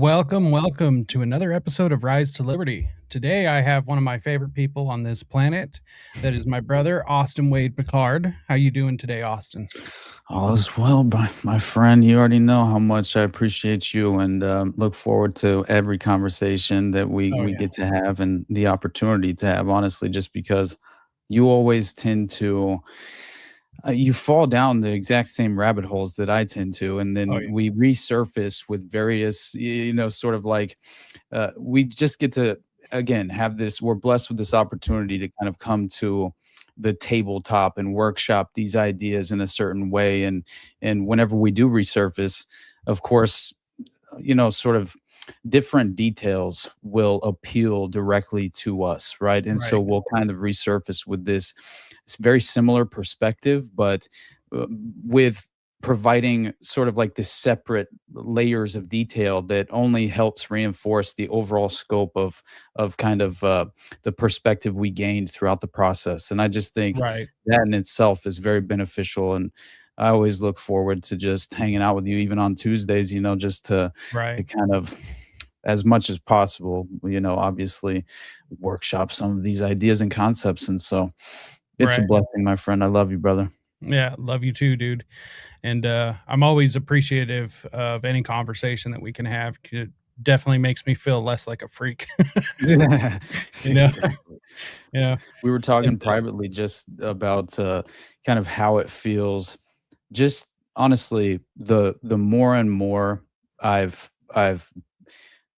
Welcome to another episode of Rise to Liberty. Today I have one of my favorite people on this planet. That is my brother, Austin Wade Picard. How you doing today, Austin? All is well, my friend. You already know how much I appreciate you and look forward to every conversation that we, Oh we yeah. get to have and the opportunity to have, honestly, just because you always tend to, you fall down the exact same rabbit holes that I tend to. And Oh then yeah. we resurface with various, sort of like, we just get to, again, have this, we're blessed with this opportunity to kind of come to the tabletop and workshop these ideas in a certain way. And whenever we do resurface, of course, sort of different details will appeal directly to us, right? And so Right. we'll kind of resurface with this very similar perspective, but uh, with providing sort of like this separate layers of detail that only helps reinforce the overall scope of kind of the perspective we gained throughout the process. And I just think Right. that in itself is very beneficial. And I always look forward to just hanging out with you, even on Tuesdays, just to Right. kind of, as much as possible, obviously workshop some of these ideas and concepts. And so it's a Right. blessing, my friend. I love you, brother. Yeah, love you too, dude. And I'm always appreciative of any conversation that we can have. It definitely makes me feel less like a freak. you know? Exactly. yeah. We were And talking privately just about kind of how it feels. Just honestly, the more and more I've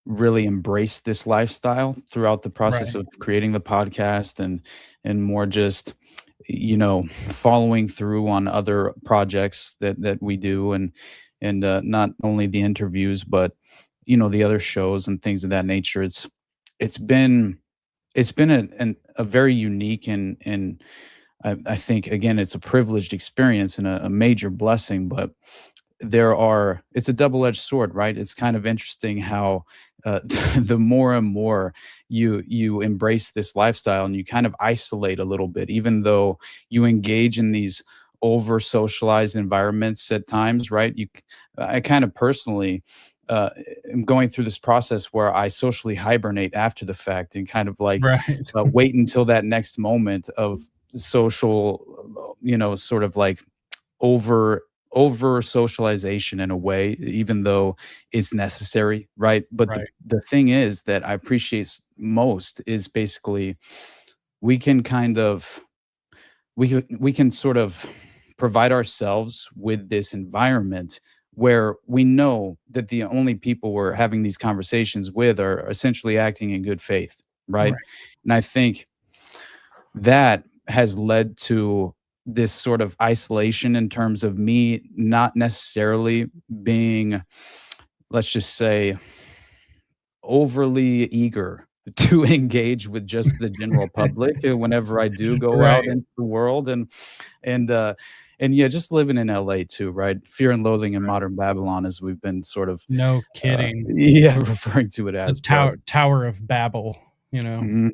really embraced this lifestyle throughout the process right. of creating the podcast and more just following through on other projects that we do and not only the interviews but the other shows and things of that nature. It's been it's been a very unique and I think, again, it's a privileged experience and a major blessing, but it's a double-edged sword, right? It's kind of interesting how the more and more you embrace this lifestyle and you kind of isolate a little bit, even though you engage in these over socialized environments at times, right? I kind of personally uh, am going through this process where I socially hibernate after the fact and kind of like Right. wait until that next moment of social, sort of like over over socialization in a way, even though it's necessary, right? But the right. the thing is that I appreciate most is basically we can kind of we can sort of provide ourselves with this environment where we know that the only people we're having these conversations with are essentially acting in good faith, right? Right. And I think that has led to this sort of isolation in terms of me not necessarily being, let's just say, overly eager to engage with just the general public whenever I do go right. out into the world and uh and yeah, just living in LA too, right? Fear and loathing in Right. modern Babylon, as we've been sort of No kidding. yeah, referring to it The as. But Tower of Babel, you know? mhm,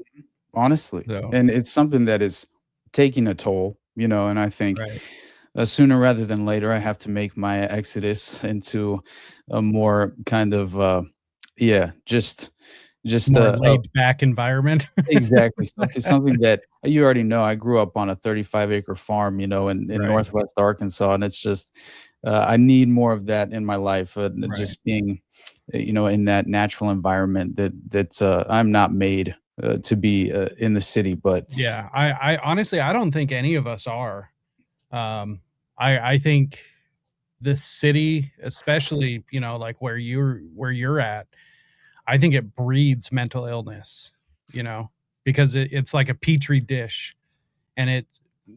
honestly, So, and it's something that is taking a toll, and I think right. sooner rather than later, I have to make my exodus into a more kind of, yeah, just More laid back environment. exactly, something that you already know. I grew up on a 35-acre farm, in Right. Northwest Arkansas, and it's just, I need more of that in my life, Right. just being, in that natural environment that I'm not made, to be, in the city, but Yeah, I honestly, I don't think any of us are. I think the city, especially, like where you're at, I think it breeds mental illness, you know, because it's like a petri dish, and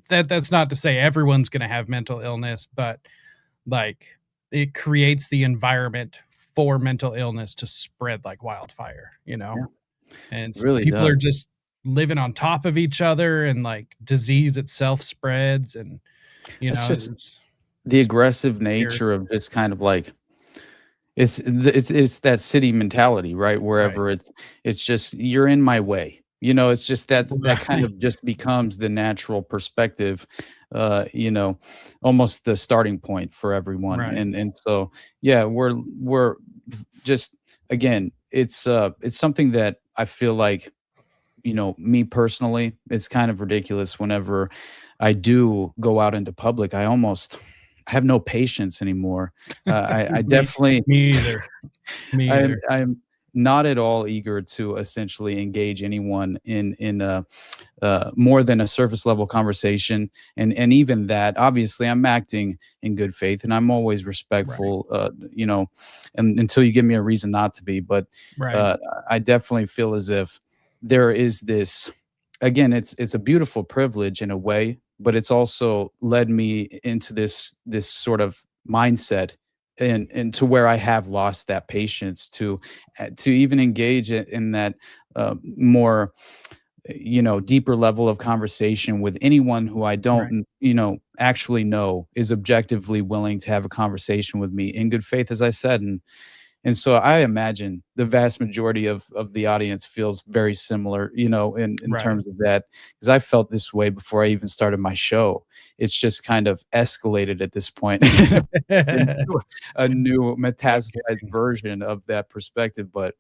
that's not to say everyone's going to have mental illness, but like it creates the environment for mental illness to spread like wildfire, yeah, and it really people are does. just living on top of each other, and like disease itself spreads, and It's just it's the aggressive scary. nature of just kind of like it's that city mentality, right? Right. Wherever it's just you're in my way. It's just that kind Right. of just becomes the natural perspective, uh, you know, almost the starting point for everyone. Right. And so yeah, we're just again, it's something that I feel like, me personally, it's kind of ridiculous whenever I do go out into public. I have no patience anymore. I Me definitely me either. Me either. I'm not at all eager to essentially engage anyone in a more than a surface level conversation, and even that, obviously, I'm acting in good faith, and I'm always Right. respectful, and until you give me a reason not to be. But Right. uh, I definitely feel as if there is this. Again, it's a beautiful privilege in a way, but it's also led me into this sort of mindset, and to where I have lost that patience to even engage in that more, deeper level of conversation with anyone who I Right. don't, actually know is objectively willing to have a conversation with me in good faith, as I said. And so I imagine the vast majority of the audience feels very similar, in Right. terms of that, because I felt this way before I even started my show. It's just kind of escalated at this point into a new No metastasized kidding. version of that perspective. But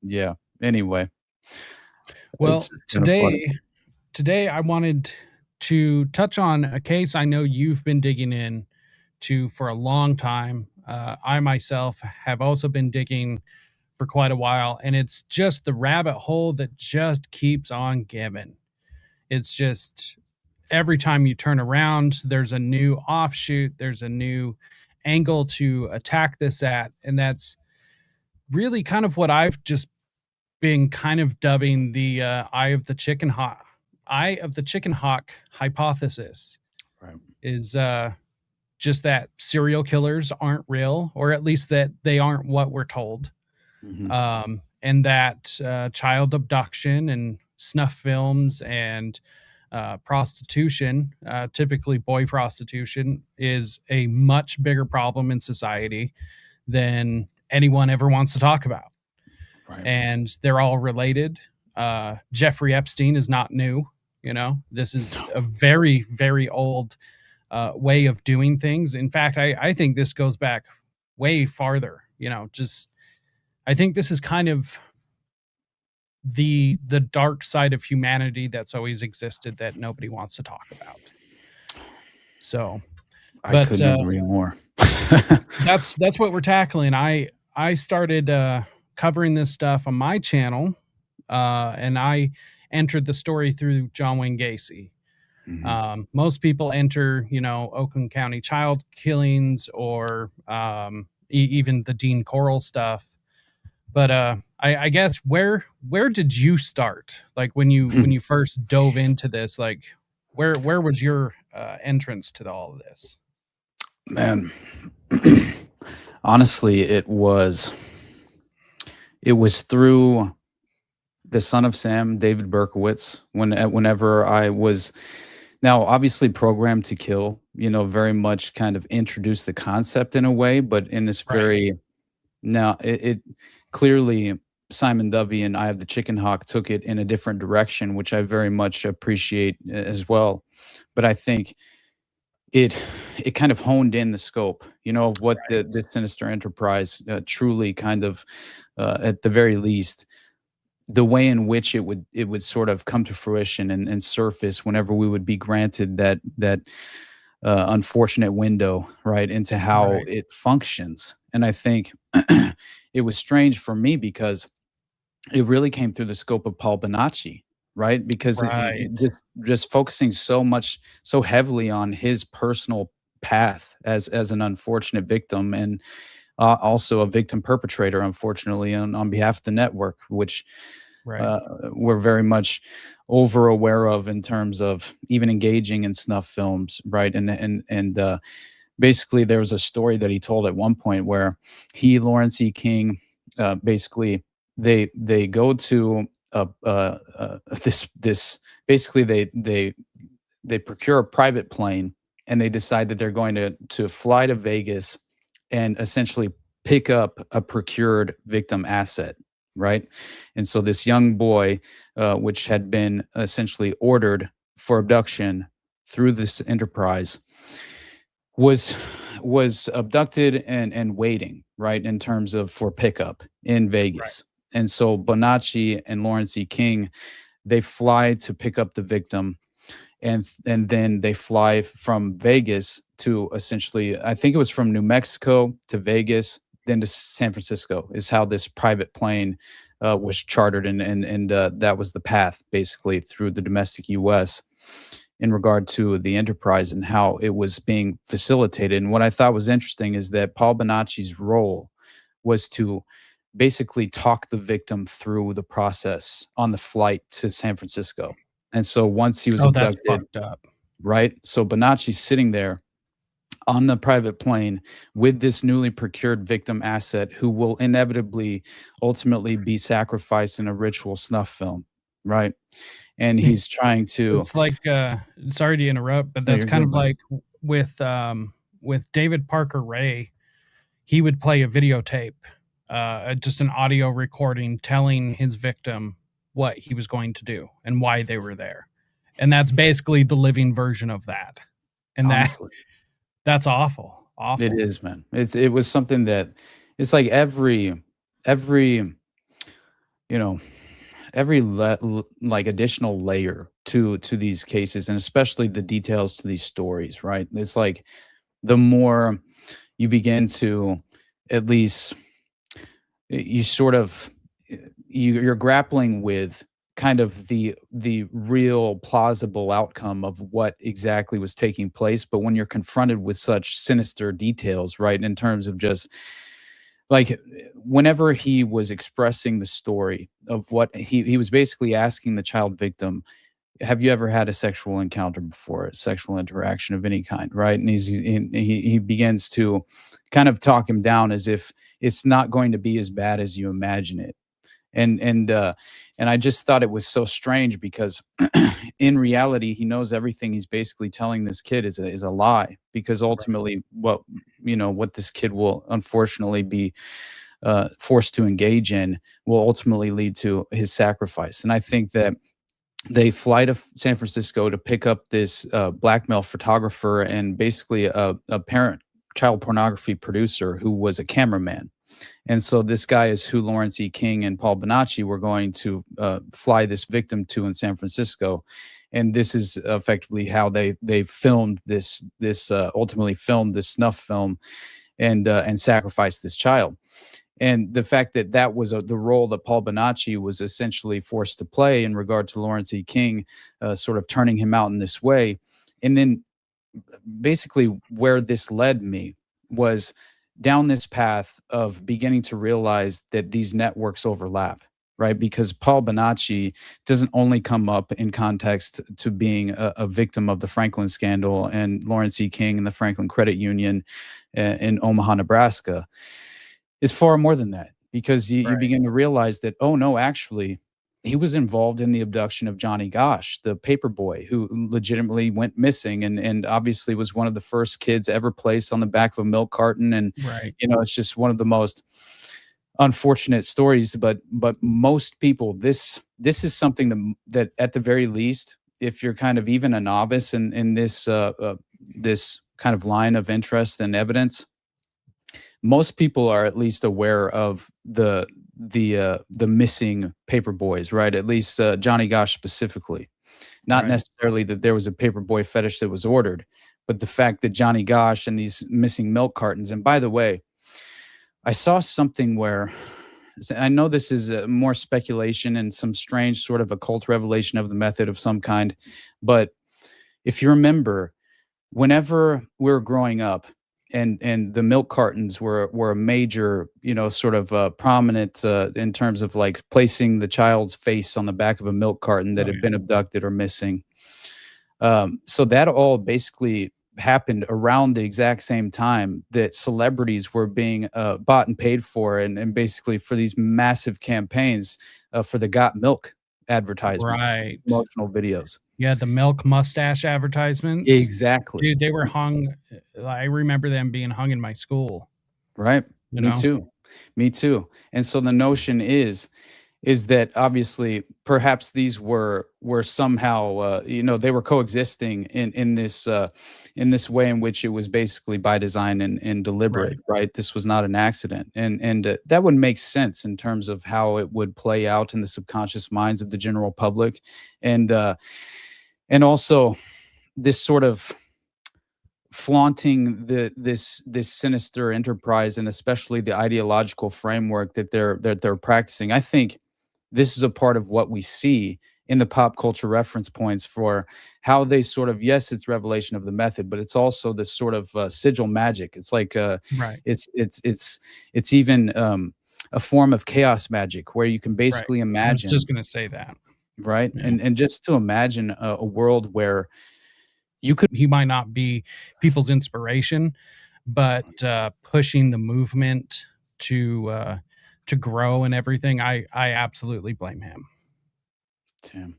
yeah, anyway, Well, it's kind of funny. today I wanted to touch on a case I know you've been digging in to for a long time. I myself have also been digging for quite a while, and it's just the rabbit hole that just keeps on giving. It's just every time you turn around, there's a new offshoot, there's a new angle to attack this at. And that's really kind of what I've just been kind of dubbing the eye of the chicken hawk hypothesis Right. is just that serial killers aren't real, or at least that they aren't what we're told. Mhm. And that child abduction and snuff films and prostitution, typically boy prostitution, is a much bigger problem in society than anyone ever wants to talk about. Right. And they're all related. Jeffrey Epstein is not new. This is a very, very old way of doing things. In fact, I think this goes back way farther. Just I think this is kind of the dark side of humanity that's always existed that nobody wants to talk about. So, I but couldn't agree more. that's what we're tackling. I started covering this stuff on my channel, and I entered the story through John Wayne Gacy. Mhm. Most people enter, Oakland County child killings or even the Dean Coral stuff. But I guess where did you start? Like when you first dove into this, like where was your entrance to all of this? Man, honestly, it was through the Son of Sam, David Berkowitz, whenever I was now obviously programmed to kill, very much kind of introduced the concept in a way, but in this Right, very now it clearly Simon Dovey and Eye of the Chickenhawk took it in a different direction, which I very much appreciate as well. But I think it it kind of honed in the scope, of what right, this sinister enterprise truly kind of, at the very least, the way in which it would sort of come to fruition and surface whenever we would be granted that unfortunate window, right, into how right, it functions. And I think it was strange for me because it really came through the scope of Paul Bonacci, right? Because right, just focusing so heavily on his personal path as an unfortunate victim, and also a victim perpetrator, unfortunately, on behalf of the network, which right, uh, we're very much over aware of in terms of even engaging in snuff films, right? And basically, there was a story that he told at one point where Lawrence E. King, basically they go to this basically they procure a private plane, and they decide that they're going to fly to Vegas and essentially pick up a procured victim asset, right? And so this young boy, which had been essentially ordered for abduction through this enterprise, was was abducted and waiting, right, in terms of for pickup in Right. Vegas. And so Bonacci and Lawrence E. King, they fly to pick up the victim, and then they fly from Vegas to essentially, I think it was from New Mexico to Vegas, then to San Francisco is how this private plane was chartered, and that was the path basically through the domestic U.S. in regard to the enterprise and how it was being facilitated. And what I thought was interesting is that Paul Bonacci's role was to basically talk the victim through the process on the flight to San Francisco. And so once he was Oh, that's abducted, fucked up. right? So Bonacci's sitting there on the private plane with this newly procured victim asset who will inevitably ultimately be sacrificed in a ritual snuff film, right? And he's trying to. It's like, sorry to interrupt, but No, that's you're kind good, of man. like with David Parker Ray. He would play a videotape, just an audio recording telling his victim what he was going to do and why they were there. And that's basically the living version of that. And Honestly, that's awful. it Awful. is, man. It was something that it's like every you know like additional layer to these cases, and especially the details to these stories, right? It's like the more you begin to at least you sort of you're grappling with kind of the real plausible outcome of what exactly was taking place, but when you're confronted with such sinister details, right, in terms of just like whenever he was expressing the story of what he was basically asking the child victim, have you ever had a sexual encounter before, a sexual interaction of any kind, right? And he begins to kind of talk him down as if it's not going to be as bad as you imagine it. And I just thought it was so strange because in reality he knows everything he's basically telling this kid is a lie, because ultimately what this kid will unfortunately be forced to engage in will ultimately lead to his sacrifice. And I think that they fly to San Francisco to pick up this blackmail photographer and basically a parent child pornography producer who was a cameraman. And so this guy is who Lawrence E. King and Paul Bonacci were going to fly this victim to in San Francisco. And this is effectively how they filmed this ultimately filmed this snuff film and sacrificed this child. And the fact that that was the role that Paul Bonacci was essentially forced to play in regard to Lawrence E. King, sort of turning him out in this way. And then basically where this led me was down this path of beginning to realize that these networks overlap, right? Because Paul Bonacci doesn't only come up in context to being a victim of the Franklin scandal and Lawrence E. King and the Franklin Credit Union in Omaha, Nebraska. It's far more than that, because you Right. begin to realize that, oh no, actually, he was involved in the abduction of Johnny Gosch, the paper boy who legitimately went missing and obviously was one of the first kids ever placed on the back of a milk carton. And, Right. it's just one of the most unfortunate stories. But most people, this is something that at the very least, if you're kind of even a novice in this kind of line of interest and evidence, most people are at least aware of the missing paper boys, right? At least Johnny Gosch specifically. Not Right. necessarily that there was a paper boy fetish that was ordered, but the fact that Johnny Gosch and these missing milk cartons. And by the way, I saw something where I know this is more speculation and some strange sort of occult revelation of the method of some kind, but if you remember, whenever we were growing up and the milk cartons were a major, sort of prominent in terms of like placing the child's face on the back of a milk carton that Oh had yeah. been abducted or missing. So that all basically happened around the exact same time that celebrities were being bought and paid for, and basically for these massive campaigns for the Got Milk advertisements, Right. promotional videos. Yeah, the milk mustache advertisements. Exactly. Dude, they were hung. I remember them being hung in my school, Right. you Me know? too. Me too. And so the notion is, is that obviously perhaps these were somehow they were coexisting in this way in which it was basically by design and deliberate, Right. right? This was not an accident, and that would make sense in terms of how it would play out in the subconscious minds of the general public, and also this sort of flaunting this sinister enterprise, and especially the ideological framework that they're practicing. I think this is a part of what we see in the pop culture reference points for how they sort of, yes, it's revelation of the method, but it's also this sort of sigil magic. It's like Right. it's even a form of chaos magic where you can Right. basically I was just imagine, gonna say that. right? Yeah. And just to imagine a world where you could. He might not be people's inspiration, but, pushing the movement to grow and everything, I absolutely blame him. Tim.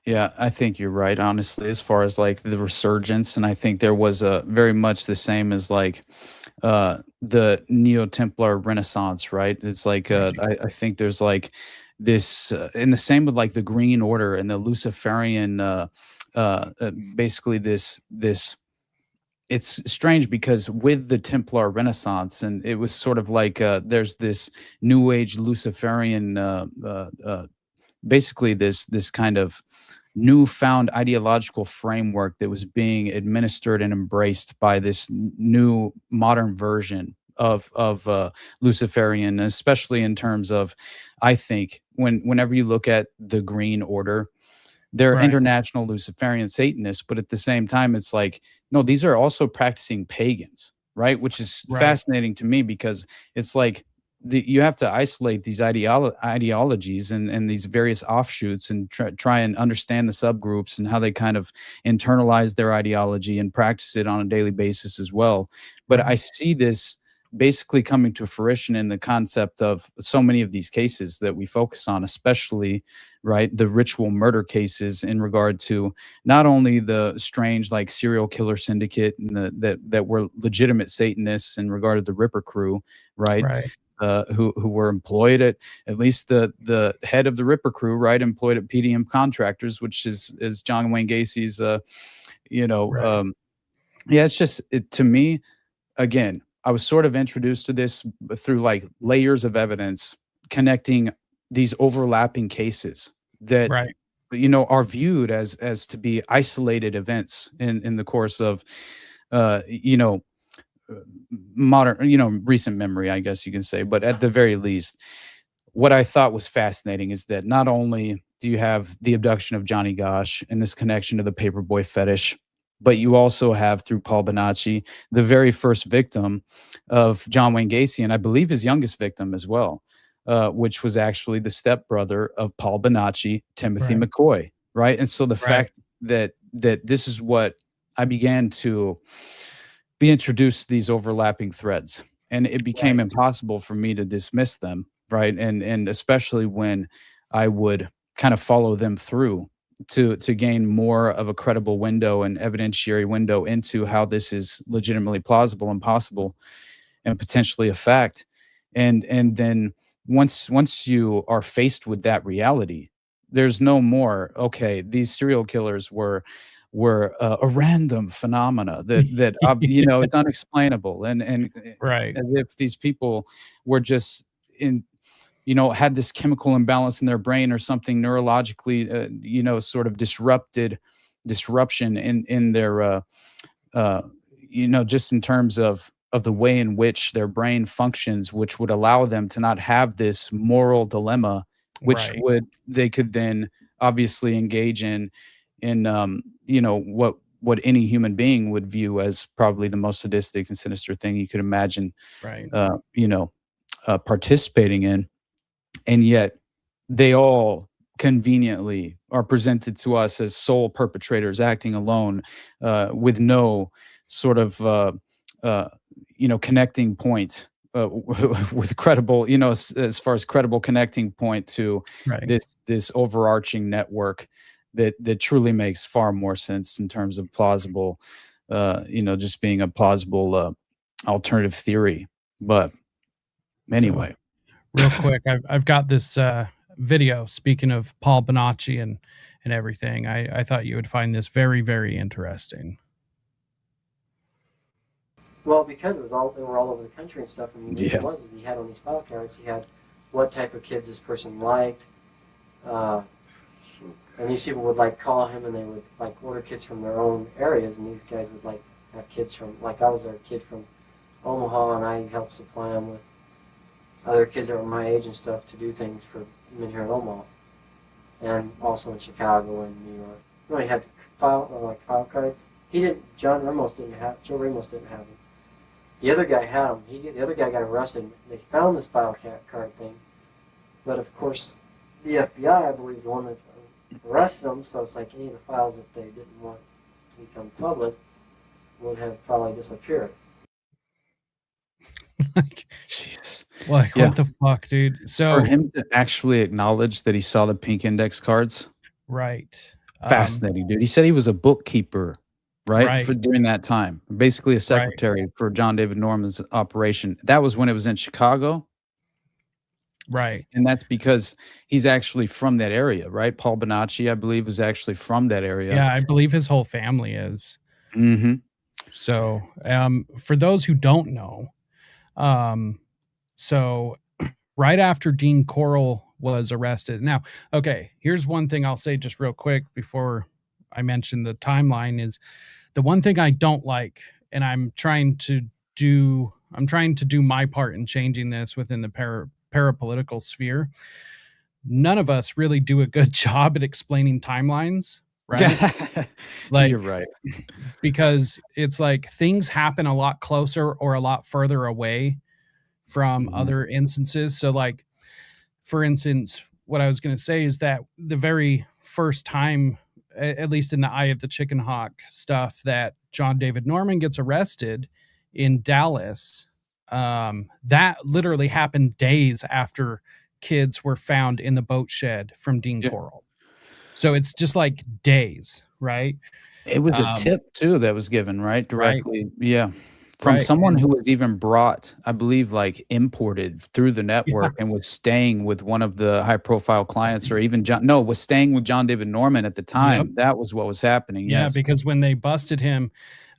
Yeah, I think you're right, honestly, as far as like the resurgence. And I think there was a very much the same as like the Neo-Templar Renaissance, right? It's like Right. I think there's like this and the same with like the Green Order and the Luciferian basically this it's strange because with the Templar Renaissance, and it was sort of like there's this New Age Luciferian basically this kind of newfound ideological framework that was being administered and embraced by this new modern version of Luciferian, especially in terms of, I think whenever you look at the Green Order, they're Right. international Luciferian Satanists, but at the same time, it's like, no, these are also practicing pagans, right? Which is Right. fascinating to me because it's like you have to isolate these ideologies and these various offshoots and try and understand the subgroups and how they kind of internalize their ideology and practice it on a daily basis as well. But I Right. see this basically coming to fruition in the concept of so many of these cases that we focus on, especially right the ritual murder cases in regard to not only the strange like serial killer syndicate and that were legitimate Satanists in regard to the Ripper crew, right? Right. Who were employed at least the head of the Ripper crew, right? Employed at PDM Contractors, which is John Wayne Gacy's, you know, Right. um, yeah. It's just to me again. I was sort of introduced to this through like layers of evidence connecting these overlapping cases that Right. are viewed as to be isolated events in the course of uh you know uh, modern recent memory, I guess you can say. But at the very least, what I thought was fascinating is that not only do you have the abduction of Johnny Gosh and this connection to the paperboy fetish, but you also have, through Paul Bonacci, the very first victim of John Wayne Gacy, and I believe his youngest victim as well, which was actually the stepbrother of Paul Bonacci, Timothy Right. McCoy, right? And so the Right. fact that this is what I began to be introduced to, these overlapping threads, and it became Right. impossible for me to dismiss them, right? And especially when I would kind of follow them through to gain more of a credible window and evidentiary window into how this is legitimately plausible and possible and potentially a fact. And then once you are faced with that reality, there's no more, okay, these serial killers were a random phenomena it's unexplainable, and Right. as if these people were just in had this chemical imbalance in their brain or something neurologically sort of disruption in their just in terms of the way in which their brain functions, which would allow them to not have this moral dilemma, which Right. would they could then obviously engage in what any human being would view as probably the most sadistic and sinister thing you could imagine, Right. uh, you know, participating in, and yet they all conveniently are presented to us as sole perpetrators acting alone, with no sort of uh, connecting point, with credible, as far as credible connecting point to Right. this overarching network that truly makes far more sense in terms of plausible, just being a plausible alternative theory. But So anyway. real quick. I've got this video. Speaking of Paul Bonacci and everything, I thought you would find this very, very interesting. Well, because they were all over the country and stuff. And the reason was is he had on these file cards, he had what type of kids this person liked. And these people would like call him, and they would like order kids from their own areas, and these guys would like have kids from, like I was a kid from Omaha, and I helped supply them with other kids that were my age and stuff to do things for men here in Omaha, and also in Chicago and New York. You know, he had file cards. He didn't. Joe Ramos didn't have them. The other guy had them. The other guy got arrested. They found this file card thing, but of course, the FBI, I believe, is the one that arrested him. So it's like any of the files that they didn't want to become public would have probably disappeared. Like, jeez. Like, what the fuck, dude? So for him to actually acknowledge that he saw the pink index cards, right? Fascinating, dude. He said he was a bookkeeper, right? For during that time, basically a secretary for John David Norman's operation. That was when it was in Chicago. Right. And that's because he's actually from that area, right? Paul Bonacci, I believe, is actually from that area. Yeah, I believe his whole family is. Mm-hmm. So, for those who don't know, so right after Dean Corll was arrested. Now, okay, here's one thing I'll say just real quick before I mention the timeline is the one thing I don't like, and I'm trying to do my part in changing this within the parapolitical sphere. None of us really do a good job at explaining timelines, right? Like, you're right. Because it's like things happen a lot closer or a lot further away from other instances. So like, for instance, what I was going to say is that the very first time, at least in the Eye of the Chickenhawk stuff, that John David Norman gets arrested in Dallas, that literally happened days after kids were found in the boat shed from Dean Corll. So it's just like days, right? It was a tip too that was given, right? Directly. Right. Yeah. From someone who was even brought, I believe, like imported through the network and was staying with one of the high profile clients, or even was staying with John David Norman at the time. Yep. That was what was happening. Yeah, because when they busted him,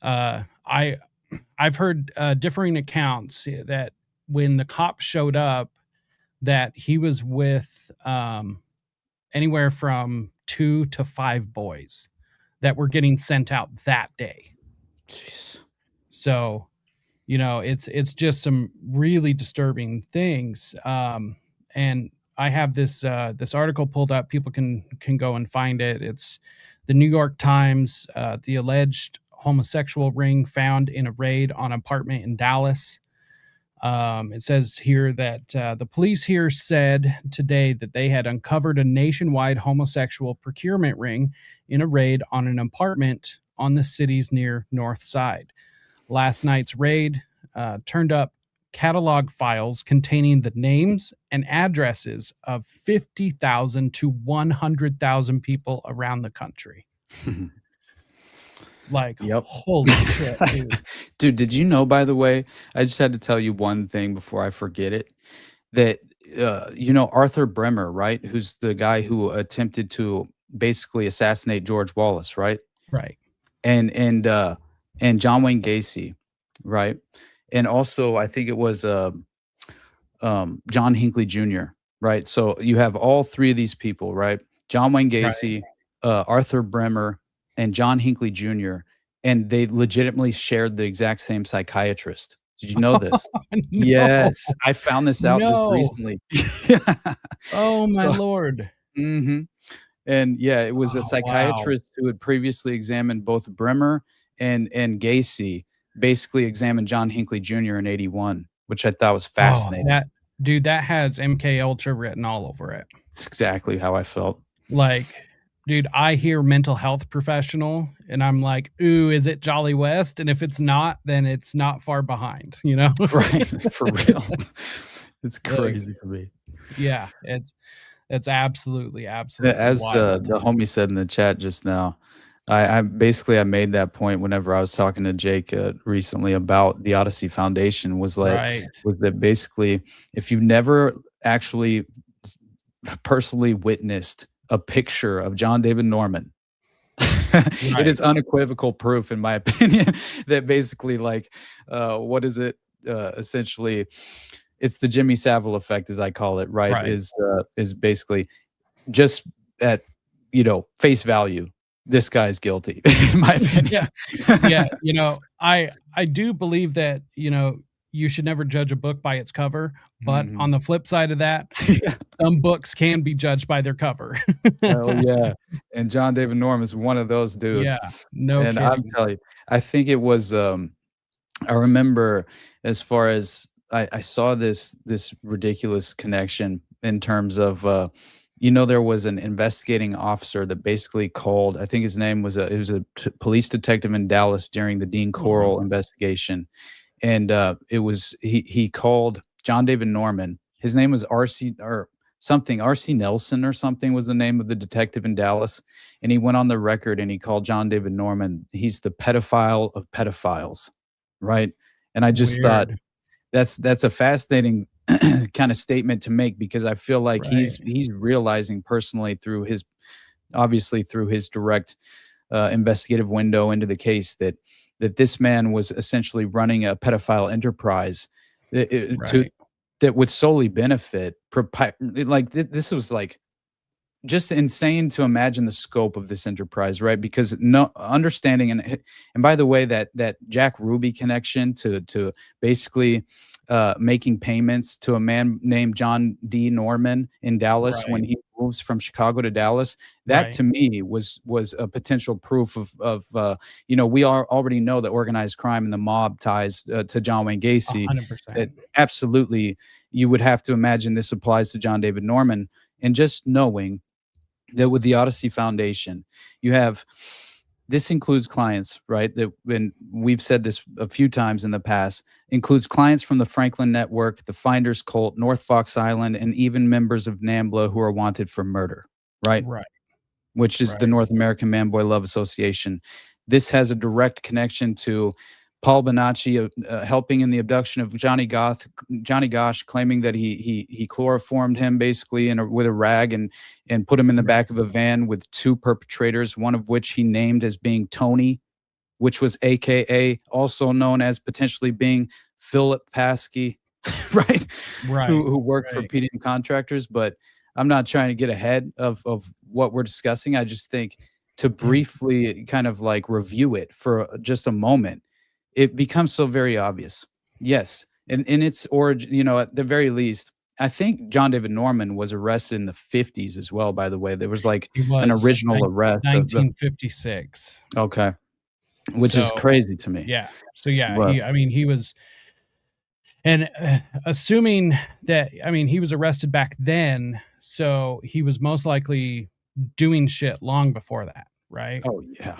I've heard differing accounts that when the cops showed up, that he was with anywhere from 2 to 5 boys that were getting sent out that day. Jeez. So, you know, it's just some really disturbing things. And I have this article pulled up. People can go and find it. It's the New York Times, the alleged homosexual ring found in a raid on an apartment in Dallas. It says here that the police here said today that they had uncovered a nationwide homosexual procurement ring in a raid on an apartment on the city's near north side. Last night's raid turned up catalog files containing the names and addresses of 50,000 to 100,000 people around the country. Like, holy shit, dude. Dude, did you know, by the way, I just had to tell you one thing before I forget it, that, you know, Arthur Bremer, right? Who's the guy who attempted to basically assassinate George Wallace, right? Right. And John Wayne Gacy, right? And also, I think it was John Hinckley Jr., right? So you have all three of these people, right? John Wayne Gacy, Arthur Bremer, and John Hinckley Jr., and they legitimately shared the exact same psychiatrist. Did you know this? No. Yes, I found this out just recently. Oh, my Lord. Mm-hmm. And yeah, it was a psychiatrist who had previously examined both Bremer and Gacy, basically examined John Hinckley Jr. in 1981, which I thought was fascinating. That has MK Ultra written all over it. It's exactly how I felt. Like, dude, I hear mental health professional and I'm like, ooh, is it Jolly West? And if it's not, then it's not far behind, you know? Right. For real. It's crazy to me. Yeah. It's absolutely. As wild. The homie said in the chat just now, I made that point whenever I was talking to Jake recently about the Odyssey Foundation was that basically, if you've never actually personally witnessed a picture of John David Norman. It is unequivocal proof, in my opinion, that basically, like, what is it? Essentially, it's the Jimmy Savile effect, as I call it, right? Is basically just at, face value, this guy's guilty, in my opinion. Yeah. I do believe that, you should never judge a book by its cover, but on the flip side of that, some books can be judged by their cover. Oh, yeah. And John David Norman is one of those dudes. Yeah, no And I'm kidding. telling you, I think it was, I remember, as far as I saw this ridiculous connection in terms of, there was an investigating officer that basically called. I think his name was it was a police detective in Dallas during the Dean Coral investigation, and it was he called John David Norman. His name was RC or something. RC Nelson or something was the name of the detective in Dallas, and he went on the record and he called John David Norman. He's the pedophile of pedophiles, right? And I just thought that's a fascinating kind of statement to make, because I feel like he's realizing personally through his direct investigative window into the case that this man was essentially running a pedophile enterprise that would solely benefit this was like just insane to imagine the scope of this enterprise, right? Because no understanding, and by the way, that Jack Ruby connection to basically making payments to a man named John D. Norman in Dallas when he moves from Chicago to Dallas, that to me was a potential proof of we already know that organized crime and the mob ties to John Wayne Gacy. 100%. Absolutely, you would have to imagine this applies to John David Norman. And just knowing that with the Odyssey Foundation, you have, this includes clients, right? That when we've said this a few times in the past, includes clients from the Franklin Network, the Finders Cult, North Fox Island, and even members of NAMBLA who are wanted for murder, right? Which is the North American Man Boy Love Association. This has a direct connection to Paul Bonacci helping in the abduction of Johnny Gosch, claiming that he chloroformed him basically with a rag and put him in the back of a van with two perpetrators, one of which he named as being Tony, which was AKA also known as potentially being Philip Paskey, right? Who worked for PDM Contractors. But I'm not trying to get ahead of what we're discussing. I just think to briefly kind of like review it for just a moment, it becomes so very obvious. Yes. And in its origin, at the very least, I think John David Norman was arrested in the 50s as well, by the way. There was like an original arrest. 1956. Okay. Which is crazy to me. Yeah. So, he was, and assuming that, he was arrested back then, so he was most likely doing shit long before that, right? Oh, yeah.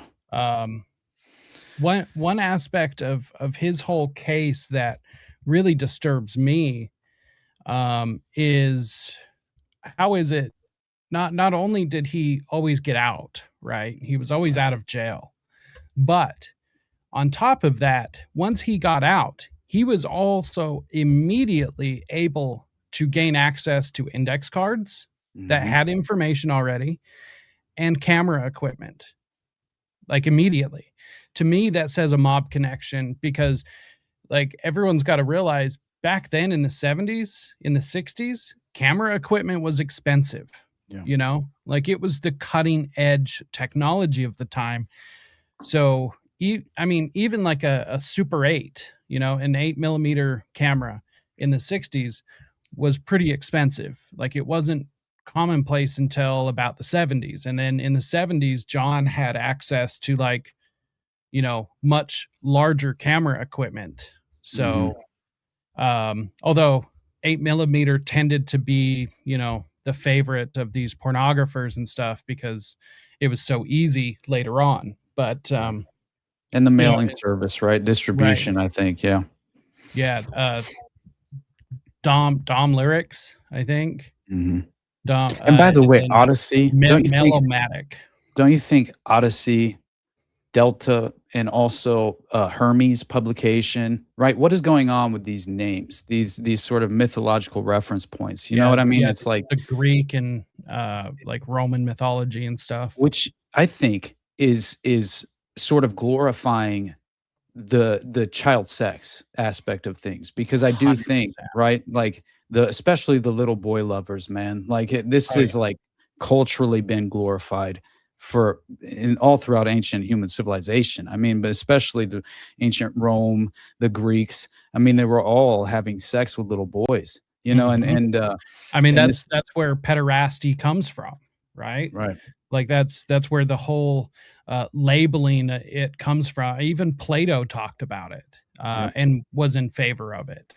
One aspect of his whole case that really disturbs me is how is it not only did he always get out, right? He was always out of jail. But on top of that, once he got out, he was also immediately able to gain access to index cards that had information already and camera equipment, like immediately. To me, that says a mob connection, because like everyone's got to realize back then in the 70s, in the 60s, camera equipment was expensive. Like it was the cutting edge technology of the time. So, even like a Super 8, an 8mm camera in the 60s was pretty expensive. Like it wasn't commonplace until about the 70s. And then in the 70s, John had access to like, much larger camera equipment. So, although 8mm tended to be, the favorite of these pornographers and stuff because it was so easy later on. But, and the mailing service, right? Distribution, I think. Yeah. Yeah. Dom Lyrics, I think. And by the way, Odyssey, Melomatic. don't you think Odyssey Delta, and also Hermes publication, right? What is going on with these names, these sort of mythological reference points? You know Yeah, what I mean? yeah, It's like, the Greek and, like, Roman mythology and stuff. which I think is sort of glorifying the child sex aspect of things, because I do think, 100%. right, like especially the little boy lovers, man, like this Oh, yeah. is like culturally been glorified for in all throughout ancient human civilization. I mean, but especially the ancient Rome, the Greeks. I mean, they were all having sex with little boys, you know, Mhm. I mean, and this that's where pederasty comes from, right? right. Like, that's where the whole, labeling it comes from. Even Plato talked about it, Yep. and was in favor of it,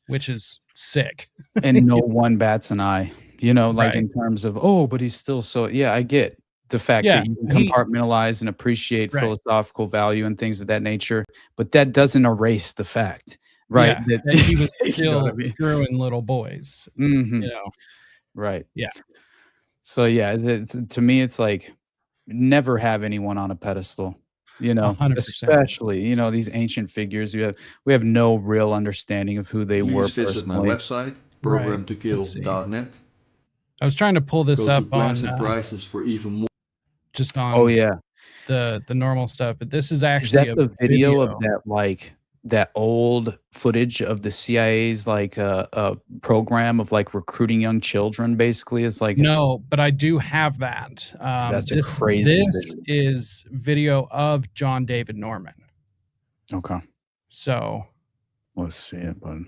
which is sick. And no one bats an eye, you know, like Right. in terms of, "Oh, but he's still so." Yeah, I get the fact Yeah, that you can he compartmentalize and appreciate right. philosophical value and things of that nature, but that doesn't erase the fact, right? Yeah, That that he was you know what I still mean? screwing little boys, you Mhm. know? Right. Yeah, So, yeah, it's to me, it's like, never have anyone on a pedestal, you know, 100%. especially, you know, these ancient figures. We have no real understanding of who they were Please visit my personally. website, Right. Let's see. programtokill.net. I was trying to pull this Go to up plans on, and prices for even more. just Oh, on yeah. the normal stuff, but this is Is actually that a the video of video. that, like, that old footage of the CIA's, like, program of, like, recruiting young children, basically? It's like No, but I do have that. that's a This crazy this visual. is video of John David Norman. Okay. So, Let's see it, bud.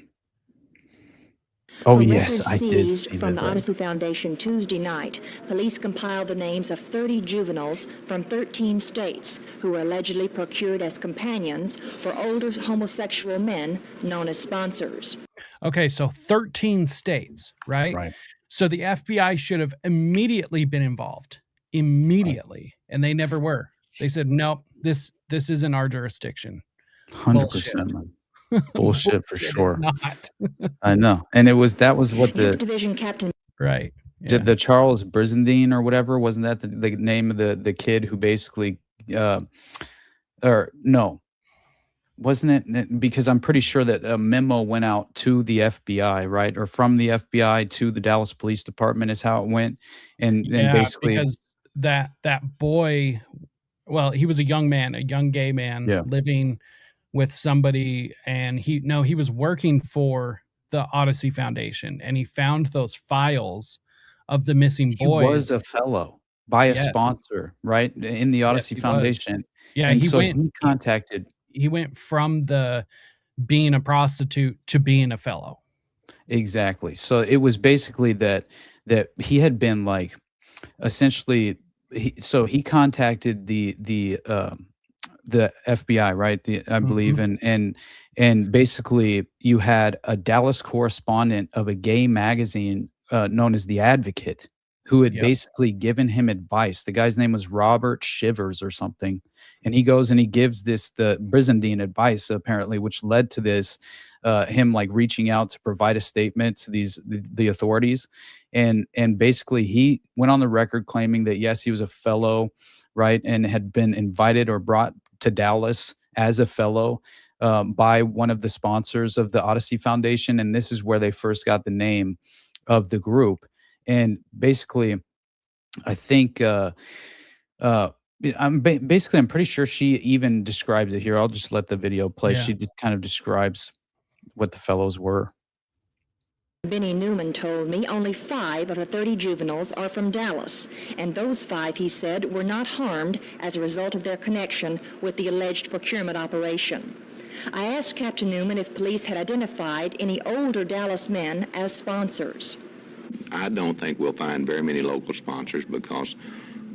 Oh, For yes, records I did seized see from that. the Odyssey Foundation Tuesday night, police compiled the names of 30 juveniles from 13 states who were allegedly procured as companions for older homosexual men known as sponsors. okay, so 13 states, right? Right, So the FBI should have immediately been involved. right. Immediately, and they never were. They said, "Nope, this isn't our jurisdiction." Bullshit. 100%, man. Bullshit for Bullshit, it's sure. not. I know, and that was what 5th Division Captain Right, yeah. the Charles Brizendine or whatever, wasn't that the name of the kid who basically, uh or no, wasn't it? Because I'm pretty sure that a memo went out to the FBI, right? Or from the FBI to the Dallas Police Department is how it went, and Yeah, basically because that boy, well, he was a young man, a young gay man yeah. living with somebody, and he was working for the Odyssey Foundation, and he found those files of the missing He was boys. a fellow by a Yes. sponsor, right? In the Yes, Odyssey he was. Foundation, Yeah, and so he contacted he went from the being a prostitute to being a fellow. exactly. So it was basically that he had been, like, essentially he contacted the FBI, right? I believe, Mhm. and basically you had a Dallas correspondent of a gay magazine known as The Advocate, who had Yep. basically given him advice. The guy's name was Robert Shivers or something, and he goes and he gives the Brizendine advice apparently, which led to this him like reaching out to provide a statement to the authorities, and basically he went on the record claiming that yes, he was a fellow, right, and had been invited or brought to Dallas as a fellow by one of the sponsors of the Odyssey Foundation, and this is where they first got the name of the group. And basically, I think basically I'm pretty sure she even describes it here. I'll just let the video play. Yeah. She just kind of describes what the fellows were. Benny Newman told me only 5 of the 30 juveniles are from Dallas, and those 5, he said, were not harmed as a result of their connection with the alleged procurement operation. I asked Captain Newman if police had identified any older Dallas men as sponsors. I don't think we'll find very many local sponsors because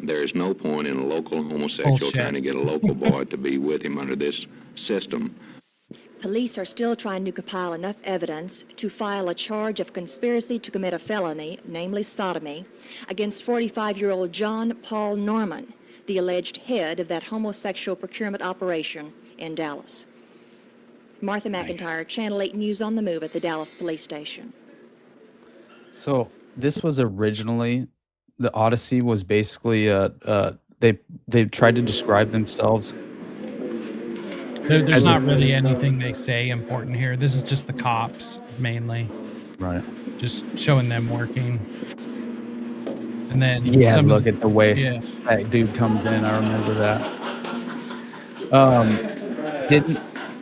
there is no point in a local homosexual Bullshit. trying to get a local boy to be with him under this system. Police are still trying to compile enough evidence to file a charge of conspiracy to commit a felony, namely sodomy, against 45-year-old John Paul Norman, the alleged head of that homosexual procurement operation in Dallas. Martha McIntyre, Channel 8 News on the Move at the Dallas Police Station. So this was originally the Odyssey was basically they tried to describe themselves There's as not a really anything they say important here. This is just the cops mainly, right. just showing them working. And then Yeah, some of look at the way yeah. that dude comes in. I remember that. Um, didn't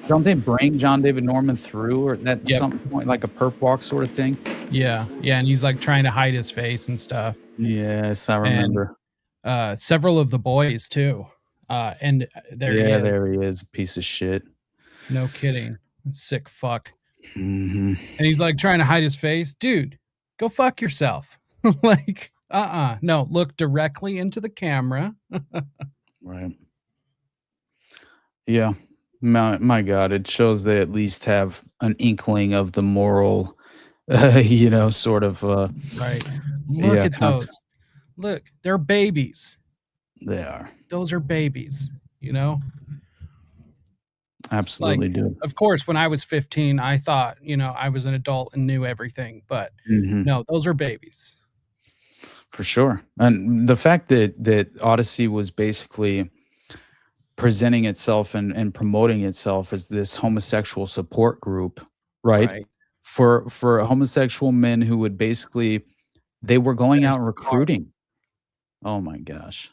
don't they bring John David Norman through or at Yep. some point, like a perp walk sort of thing? Yeah. Yeah, and he's, like, trying to hide his face and stuff. Yes, I And, remember. several of the boys too. And there he Yeah, is. there he is, a piece of shit. No kidding. Sick fuck. Mhm. And he's, like, trying to hide his face. Dude, go fuck yourself. Like, no, look directly into the camera. Right. Yeah. My God, it shows they at least have an inkling of the moral, sort of, Right. Look yeah, at those. Look, they're babies. they are. Those are babies, you know? Like, Absolutely, dude. of course, when I was 15, I thought, I was an adult and knew everything, but Mhm. no, those are babies. For sure. And the fact that Odyssey was basically presenting itself and promoting itself as this homosexual support group, right? Right. For homosexual men who would basically they were going That is out and bizarre. recruiting. Oh my gosh.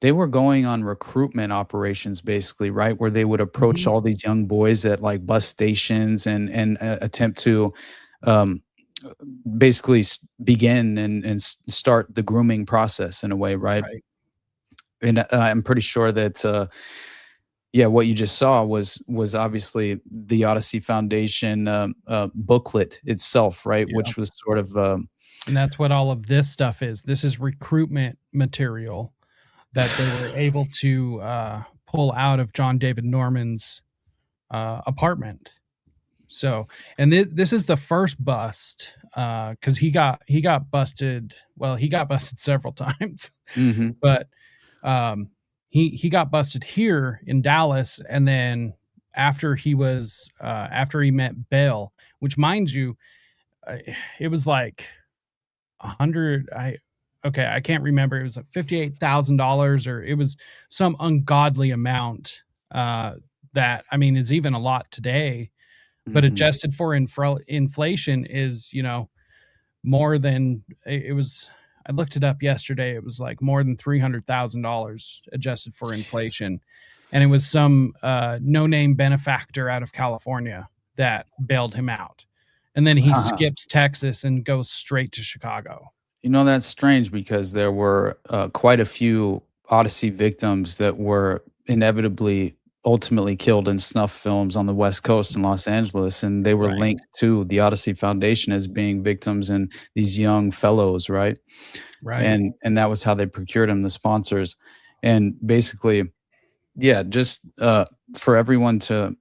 They were going on recruitment operations basically, right? Where they would approach Mhm. all these young boys at like bus stations and attempt to um basically begin and start the grooming process in a way, right? Right. And I'm pretty sure that yeah, what you just saw was obviously the Odyssey Foundation booklet itself, right? Yeah. Which was sort of And that's what all of this stuff is. This is recruitment material that they were able to pull out of John David Norman's apartment. So, and this is the first bust because he got busted. Well, he got busted several times, mhm. but he got busted here in Dallas, and then after he met bail, which mind you, uh, it was like 100. I can't remember. It was like $58,000, or it was some ungodly amount. That I mean is even a lot today, but Mhm. adjusted for inflation is more than it was. I looked it up yesterday. It was like more than $300,000 adjusted for inflation, and it was some no-name benefactor out of California that bailed him out, and then he skips Texas and goes straight to Chicago. That's strange because there were quite a few Odyssey victims that were inevitably ultimately killed in snuff films on the West Coast in Los Angeles, and they were Right, linked to the Odyssey Foundation as being victims and these young fellows, right? right, And that was how they procured them, the sponsors. And basically, yeah, just for everyone to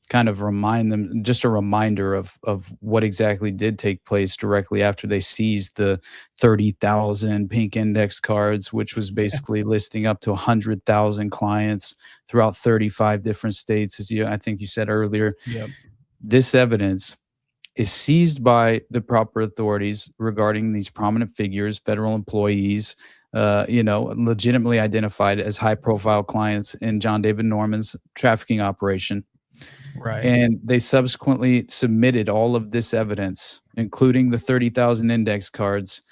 kind of remind them, just a reminder of what exactly did take place directly after they seized the 30,000 pink index cards, which was basically listing up to 100,000 clients throughout 35 different states, as I think you said earlier. yep, This evidence is seized by the proper authorities regarding these prominent figures, federal employees, legitimately identified as high profile clients in John David Norman's trafficking operation. right, And they subsequently submitted all of this evidence, including the 30,000 index cards,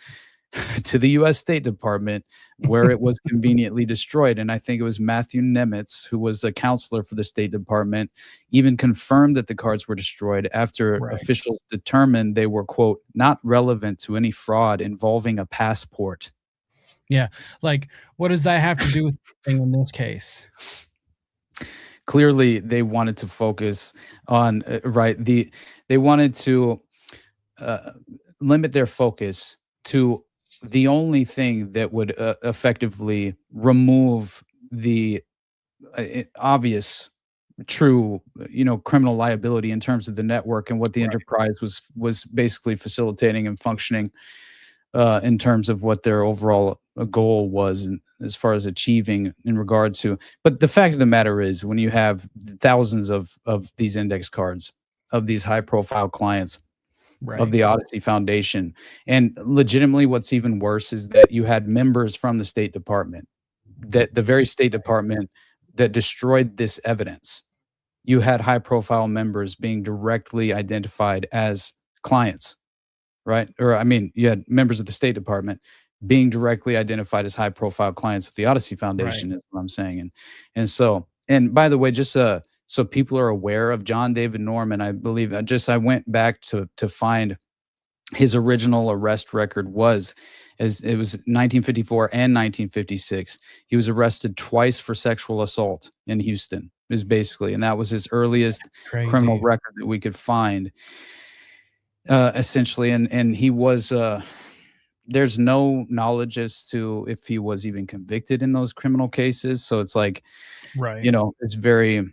to the U.S. State Department, where it was conveniently destroyed. And I think it was Matthew Nemitz, who was a counselor for the State Department, even confirmed that the cards were destroyed after right. officials determined they were, quote, not relevant to any fraud involving a passport. Yeah, like what does that have to do with anything in this case? Clearly, they wanted to focus on they wanted to uh, limit their focus to the only thing that would effectively remove the obvious true criminal liability in terms of the network and what the Right, enterprise was basically facilitating and functioning in terms of what their overall goal was as far as achieving in regard to. But the fact of the matter is, when you have thousands of these index cards of these high profile clients of right, the Odyssey Foundation, and legitimately what's even worse is that you had members from the State Department that the very State Department that destroyed this evidence, you had high-profile members being directly identified as clients, right? Or, I mean, you had members of the State Department being directly identified as high-profile clients of the Odyssey Foundation, Right. is what I'm saying. And so, and by the way, just so people are aware of John David Norman, I believe I went back to find his original arrest record was, as it was 1954 and 1956. He was arrested twice for sexual assault in Houston, is basically, and that was his earliest criminal Crazy. record that we could find, essentially. And he was, there's no knowledge as to if he was even convicted in those criminal cases. So it's like, Right. it's very,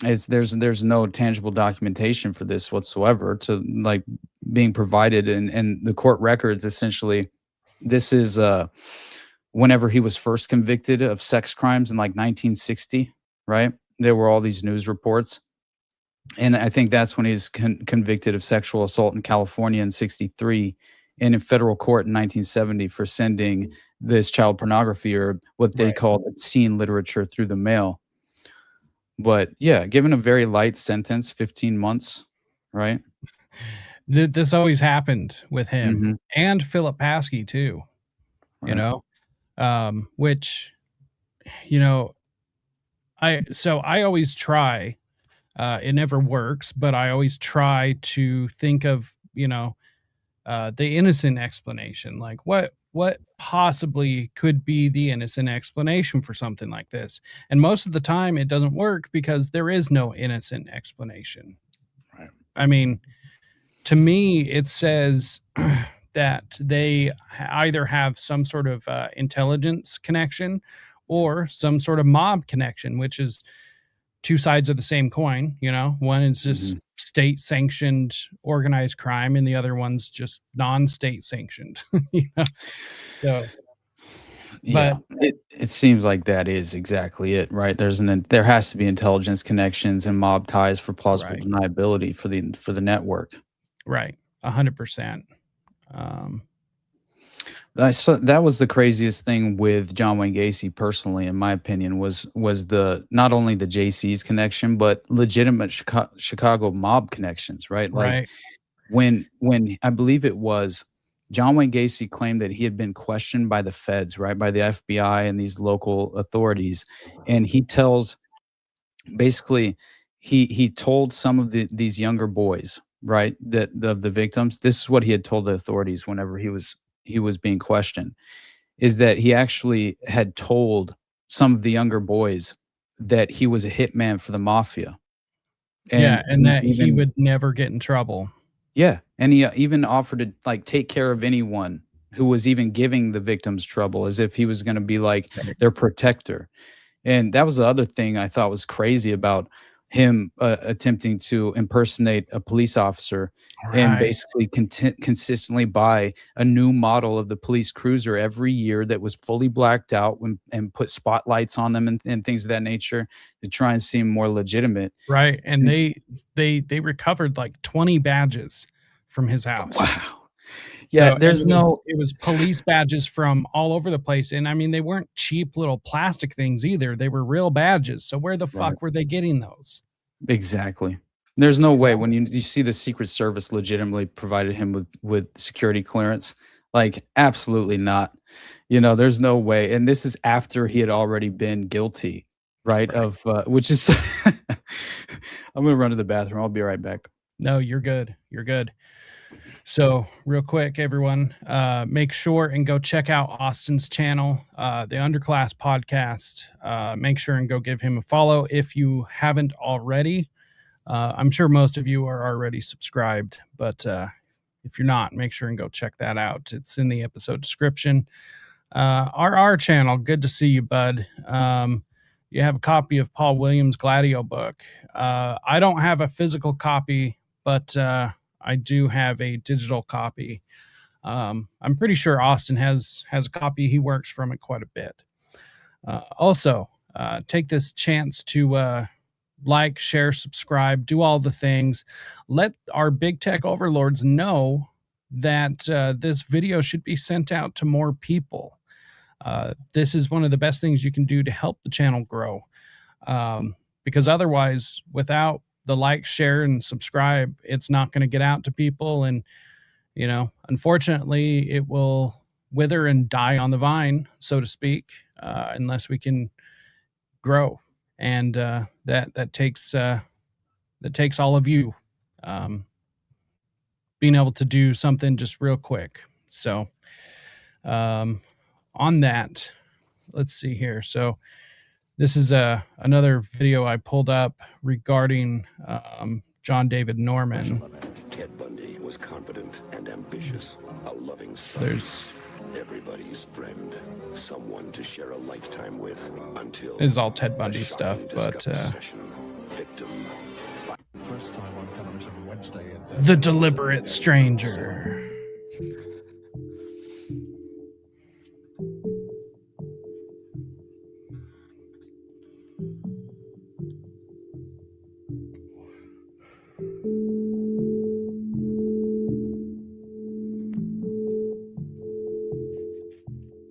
there's no tangible documentation for this whatsoever to like being provided, and the court records essentially. This is whenever he was first convicted of sex crimes in like 1960, right? There were all these news reports, and I think that's when he's convicted of sexual assault in California in 63, and in federal court in 1970 for sending this child pornography, or what they Right. called obscene literature, through the mail. But yeah, given a very light sentence, 15 months, right? This always happened with him Mhm. and Philip Paskey too, you Right. know, which, you know, I always try, it never works, but I always try to think of, the innocent explanation. Like what possibly could be the innocent explanation for something like this? And most of the time it doesn't work because there is no innocent explanation. Right. I mean, to me, it says that they either have some sort of intelligence connection or some sort of mob connection, which is two sides of the same coin. One is just Mhm. state sanctioned organized crime, and the other one's just non-state sanctioned. So, Yeah, but it seems like that is exactly it, right? There has to be intelligence connections and mob ties for plausible right, deniability for the network. right, 100%. Um, I saw that was the craziest thing with John Wayne Gacy, personally, in my opinion, was the not only the JC's connection, but legitimate Chicago mob connections, right? Like right, when I believe it was John Wayne Gacy claimed that he had been questioned by the feds, right, by the FBI and these local authorities, and he tells basically he told some of these younger boys, right, that the victims, this is what he had told the authorities whenever he was being questioned, is that he actually had told some of the younger boys that he was a hitman for the mafia, yeah, and and he that he even would never get in trouble. yeah, and he even offered to like take care of anyone who was even giving the victims trouble, as if he was going to be like Right. their protector. And that was the other thing I thought was crazy about him, attempting to impersonate a police officer and Right. basically consistently buy a new model of the police cruiser every year that was fully blacked out, and put spotlights on them, and things of that nature, to try and seem more legitimate. Right, and And they recovered like 20 badges from his house. wow. Yeah, So, and there's no it was police badges from all over the place, and I mean, they weren't cheap little plastic things either, they were real badges, so where the right. fuck were they getting those? Exactly. There's no You way know? when you see the Secret Service legitimately provided him with security clearance, like, absolutely not. There's no way, and this is after he had already been guilty, right, Right. of, which is I'm gonna run to the bathroom, I'll be right back. No, you're good, you're good. So, real quick, everyone, make sure and go check out Austin's channel, the Underclass Podcast. Make sure and go give him a follow if you haven't already. I'm sure most of you are already subscribed, but if you're not, make sure and go check that out. It's in the episode description. RR channel, good to see you, bud. You have a copy of Paul Williams' Gladio book. I don't have a physical copy, but I do have a digital copy. I'm pretty sure Austin has a copy. He works from it quite a bit. Also, take this chance to like, share, subscribe, do all the things. Let our big tech overlords know that this video should be sent out to more people. this is one of the best things you can do to help the channel grow. Because otherwise, without the like, share, and subscribe, it's not going to get out to people. And, unfortunately, it will wither and die on the vine, so to speak, unless we can grow. And that takes all of you being able to do something just real quick. So on that, let's see here. So this is another video I pulled up regarding John David Norman. Ted Bundy was confident and ambitious, a loving son. There's everybody's friend, someone to share a lifetime with, until this is all Ted Bundy stuff, but victim. First time on television Wednesday at The Deliberate Stranger.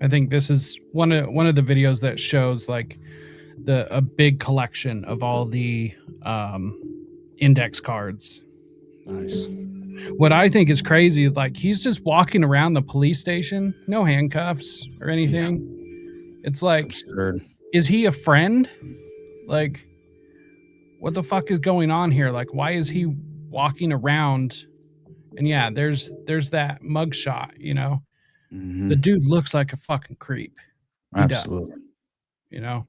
I think this is one of the videos that shows like a big collection of all the index cards. Nice. What I think is crazy, like he's just walking around the police station, no handcuffs or anything. Yeah. It's like, it's absurd. Is he a friend? Like, what the fuck is going on here? Like, why is he walking around? And yeah, there's that mugshot, Mm-hmm. The dude looks like a fucking creep. He Absolutely. Does,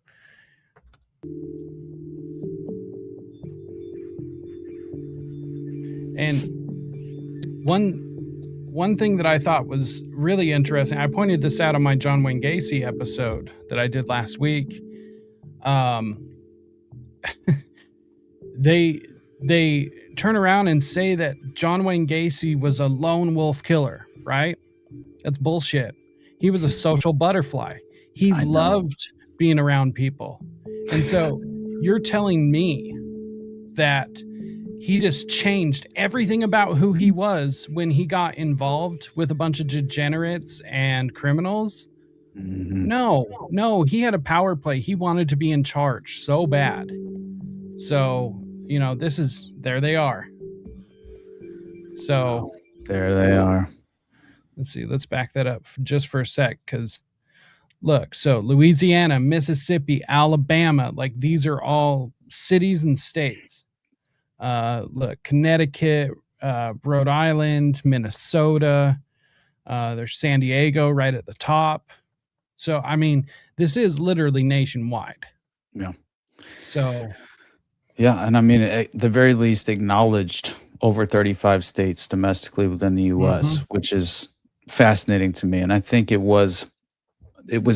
And one thing that I thought was really interesting, I pointed this out on my John Wayne Gacy episode that I did last week. They turn around and say that John Wayne Gacy was a lone wolf killer, right? That's bullshit. He was a social butterfly. He loved being around people. And so you're telling me that he just changed everything about who he was when he got involved with a bunch of degenerates and criminals? Mm-hmm. No, he had a power play. He wanted to be in charge so bad. So, there they are. So there they are. Let's see. Let's back that up just for a sec. Cause look, so Louisiana, Mississippi, Alabama, like these are all cities and states. Look, Connecticut, Rhode Island, Minnesota, there's San Diego right at the top. So, I mean, this is literally nationwide. Yeah. So. Yeah. And I mean, at the very least acknowledged over 35 states domestically within the U.S., which is fascinating to me. And I think it was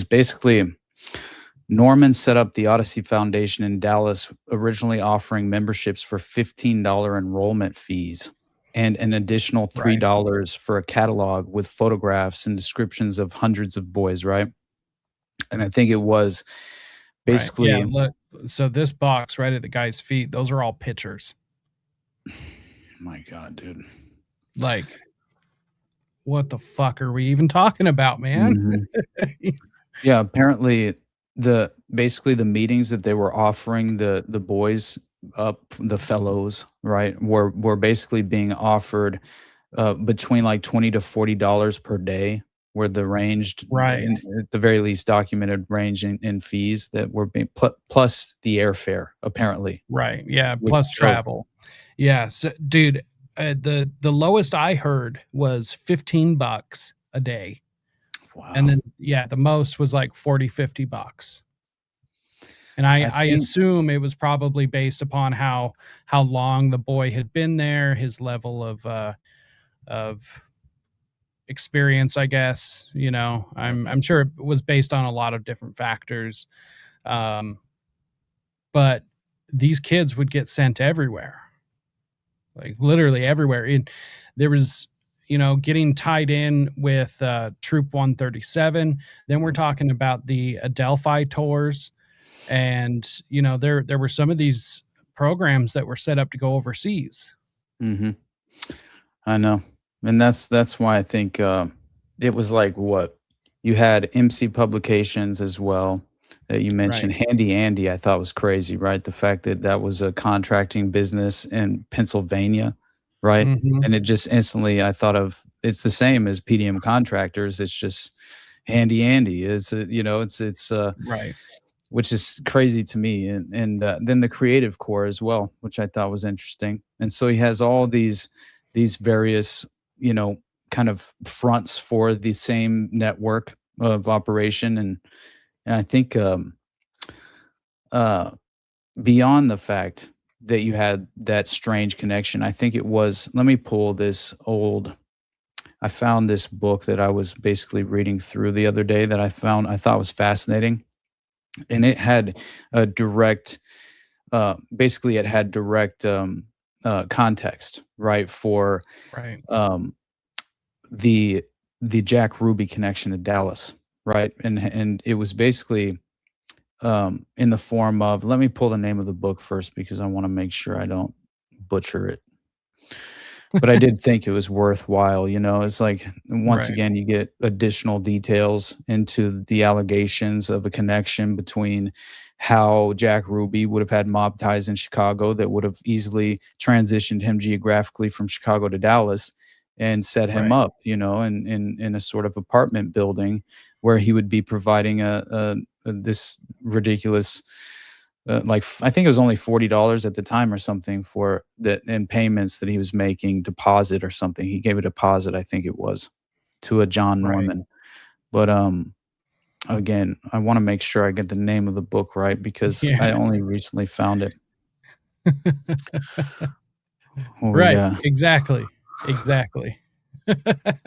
basically Norman set up the Odyssey Foundation in Dallas, originally offering memberships for $15 enrollment fees and an additional $3 for a catalog with photographs and descriptions of hundreds of boys, right? And I think it was basically... Yeah, look, so this box right at the guy's feet, those are all pictures. My God, dude. Like, what the fuck are we even talking about, man? Mm-hmm. Yeah, apparently... the meetings that they were offering the boys up, the fellows, right, were basically being offered between like $20 to $40 per day, were the ranged, at the very least documented range in fees that were being plus the airfare, apparently. Right. Yeah. Plus travel. Yeah. So, dude, the lowest I heard was $15 a day. Wow. And then, the most was like $40-$50. And I assume it was probably based upon how long the boy had been there, his level of experience, I guess. I'm sure it was based on a lot of different factors. But these kids would get sent everywhere, like literally everywhere. There was, getting tied in with Troop 137. Then we're talking about the Adelphi tours. And, there were some of these programs that were set up to go overseas. Mm-hmm. I know. And that's why I think it was like, what, You had MC Publications as well that you mentioned. Right. Handy Andy, I thought was crazy, right? The fact that that was a contracting business in Pennsylvania, right? Mhm. And it just instantly, I thought of it's the same as PDM contractors. It's just Handy Andy. It's Right. which is crazy to me. And then the creative core as well, which I thought was interesting. And so he has all these various, you know, kind of fronts for the same network of operation. And I think uh, beyond the fact that you had that strange connection, I think it was. Let me pull this old. I found this book that I was basically reading through the other day that I thought was fascinating, and it had a direct basically it had direct context, right, for Right. um, the the Jack Ruby connection to Dallas, right, and it was basically in the form of, let me pull the name of the book first because I want to make sure I don't butcher it. But I did think it was worthwhile, you know, it's like, once Right. again, you get additional details into the allegations of a connection between how Jack Ruby would have had mob ties in Chicago that would have easily transitioned him geographically from Chicago to Dallas and set him Right. up, you know, in a sort of apartment building where he would be providing this ridiculous I think it was only $40 at the time or something for that in payments that he was making, deposit or something. He gave a deposit, I think it was, to a John Right. Norman. But again, I want to make sure I get the name of the book right because I Yeah. only recently found it. What we Right. got? Exactly. Exactly.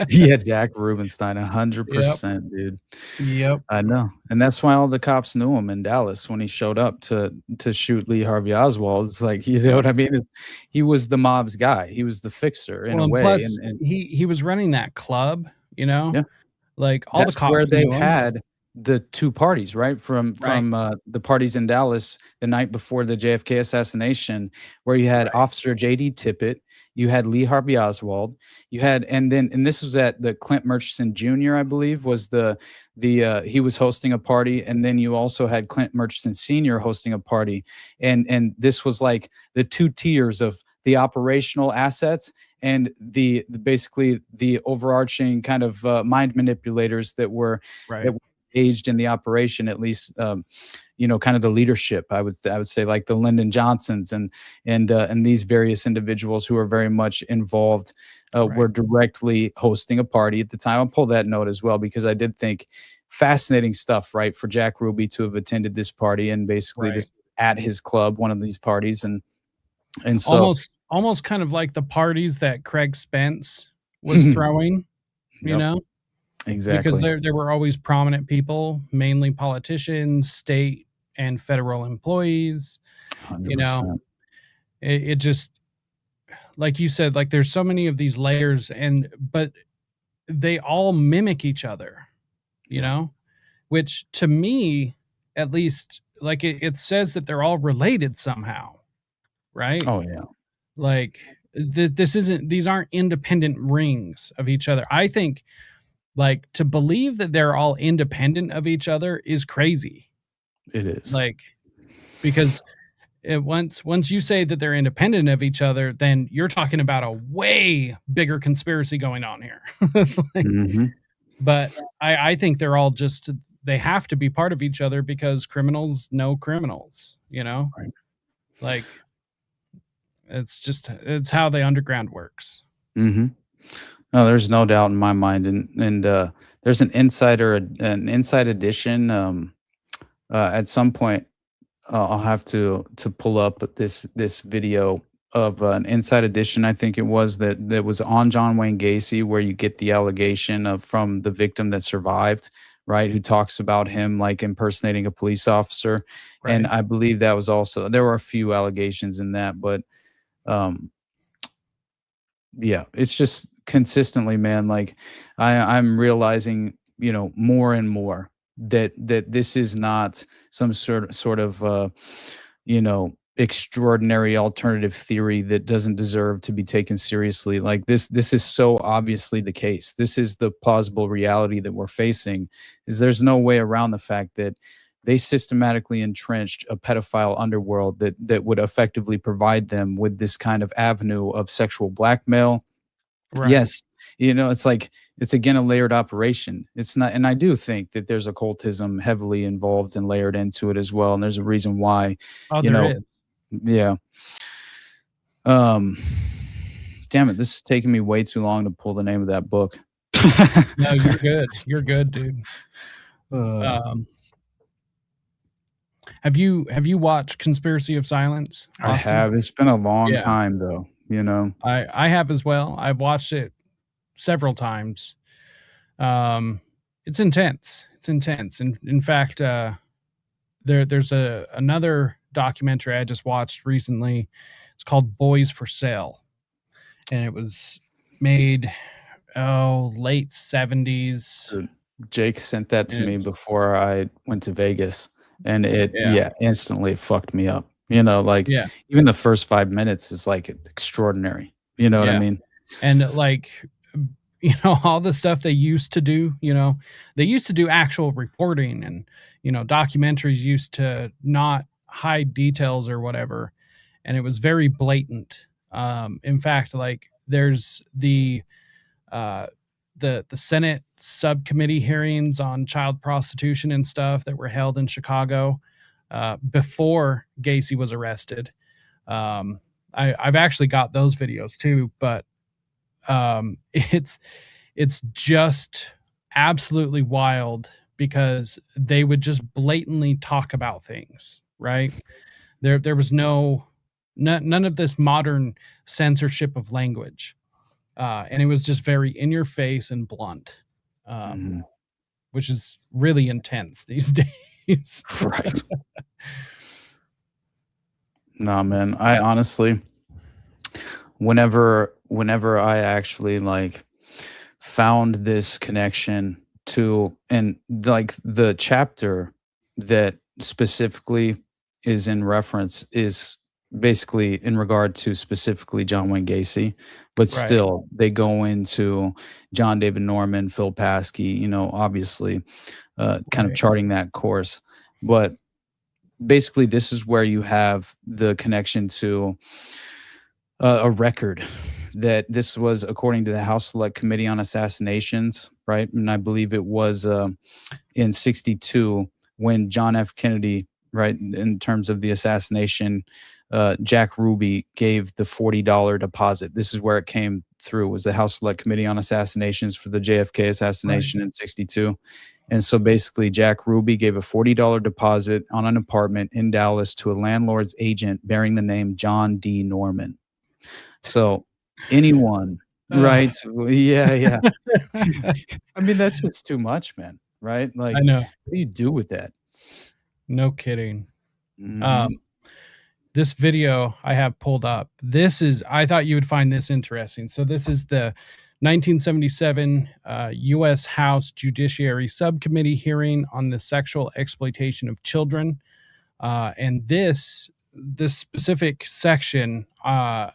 Yeah, Jack Rubenstein, Yep. 100%, dude. Yep. I know, and that's why all the cops knew him in Dallas when he showed up to shoot Lee Harvey Oswald. It's like, you know Yep. what I mean? He was the mob's guy. He was the fixer in Well, a and way, plus and he was running that club, you know? yeah. Like, all the That's where cops they knew him. had the 2 parties, right? Right. The parties in Dallas the night before the JFK assassination, where you had Right. Officer J.D. Tippit, you had Lee Harvey Oswald, you had and this was at the Clint Murchison Jr., I believe, was he was hosting a party, and then you also had Clint Murchison Sr. hosting a party, and this was like the 2 tiers of the operational assets and basically the overarching kind of mind manipulators that Right. were engaged in the operation, at least you know, kind of the leadership. I would say like the Lyndon Johnsons and these various individuals who are very much involved were Right. directly hosting a party at the time. I'll pull that note as well because I did think fascinating stuff, right, for Jack Ruby to have attended this party and basically Right. this at his club, one of these parties, and so Almost kind of like the parties that Craig Spence was throwing, you yep, know? Because exactly. there were always prominent people, mainly politicians, state and federal employees, you know? 100%. It just, like you said, like, there's so many of these layers but they all mimic each other, you Yeah. know? Which to me, at least, like, it says that they're all related somehow, right? Oh, yeah. Like, these aren't independent rings of each other. I think, like, to believe that they're all independent of each other is crazy. It is. Like, because once you say that they're independent of each other, then you're talking about a way bigger conspiracy going on here. Like, Mhm. but I think they're all just they have to be part of each other because criminals know criminals, you know? Right. Like, it's how the underground works. Mhm. No, there's no doubt in my mind, and there's an inside edition, at some point, I'll have to pull up this video of an inside edition, I think it was, that was on John Wayne Gacy, where you get the allegation of from the victim that survived, right, who talks about him, like, impersonating a police officer, and Right. I believe that was also there were a few allegations in that, but, um yeah, it's just consistently, man, like, I'm realizing, you know, more and more that this is not some sort of, you know, extraordinary alternative theory that doesn't deserve to be taken seriously. Like this is so obviously the case. This is the plausible reality that we're facing, is there's no way around the fact that they systematically entrenched a pedophile underworld that would effectively provide them with this kind of avenue of sexual blackmail. Right. Yes, it's like, it's again a layered operation. It's not, and I do think that there's occultism heavily involved and layered into it as well, and there's a reason why. Oh, you there know, is. yeah. Damn it, this is taking me way too long to pull the name of that book. No, you're good. You're good, dude. Have you watched Conspiracy of Silence, I Austin? have. It's been a long Yeah. time though, I have as well. I've watched it several times. It's intense. It's intense. In fact, there's another documentary I just watched recently. It's called Boys for Sale, and it was made late 70s. Dude, Jake sent that to me It's- before I went to Vegas, and it Yeah. instantly fucked me up. Like Yeah. even the first 5 minutes is like extraordinary. You know what I Yeah. mean? And like, all the stuff they used to do, they used to do actual reporting, and, documentaries used to not hide details or whatever. And it was very blatant. In fact, like there's the Senate subcommittee hearings on child prostitution and stuff that were held in Chicago before Gacy was arrested. I've actually got those videos too, but it's just absolutely wild because they would just blatantly talk about things, right? There was none of this modern censorship of language. And it was just very in your face and blunt, which is really intense these days. Right. No, man. I honestly, whenever I actually like found this connection to, and like the chapter that specifically is in reference is basically in regard to specifically John Wayne Gacy, but Right. still they go into John David Norman, Phil Paskey, obviously kind of Right. charting that course. But basically this is where you have the connection to a record that this was according to the House Select Committee on Assassinations, right? And I believe it was in 62 when John F. Kennedy, right, in terms of the assassination, Jack Ruby gave the $40 deposit. This is where it came through, was the House Select Committee on Assassinations for the JFK assassination in 62. And so basically Jack Ruby gave a $40 deposit on an apartment in Dallas to a landlord's agent bearing the name John D. Norman. So anyone, right? Yeah. I mean, that's just too much, man, right? Like, I know. what do you do with that? No kidding. Mhm. This video I have pulled up. I thought you would find this interesting. So this is the 1977 U.S. House Judiciary Subcommittee hearing on the sexual exploitation of children. And this specific section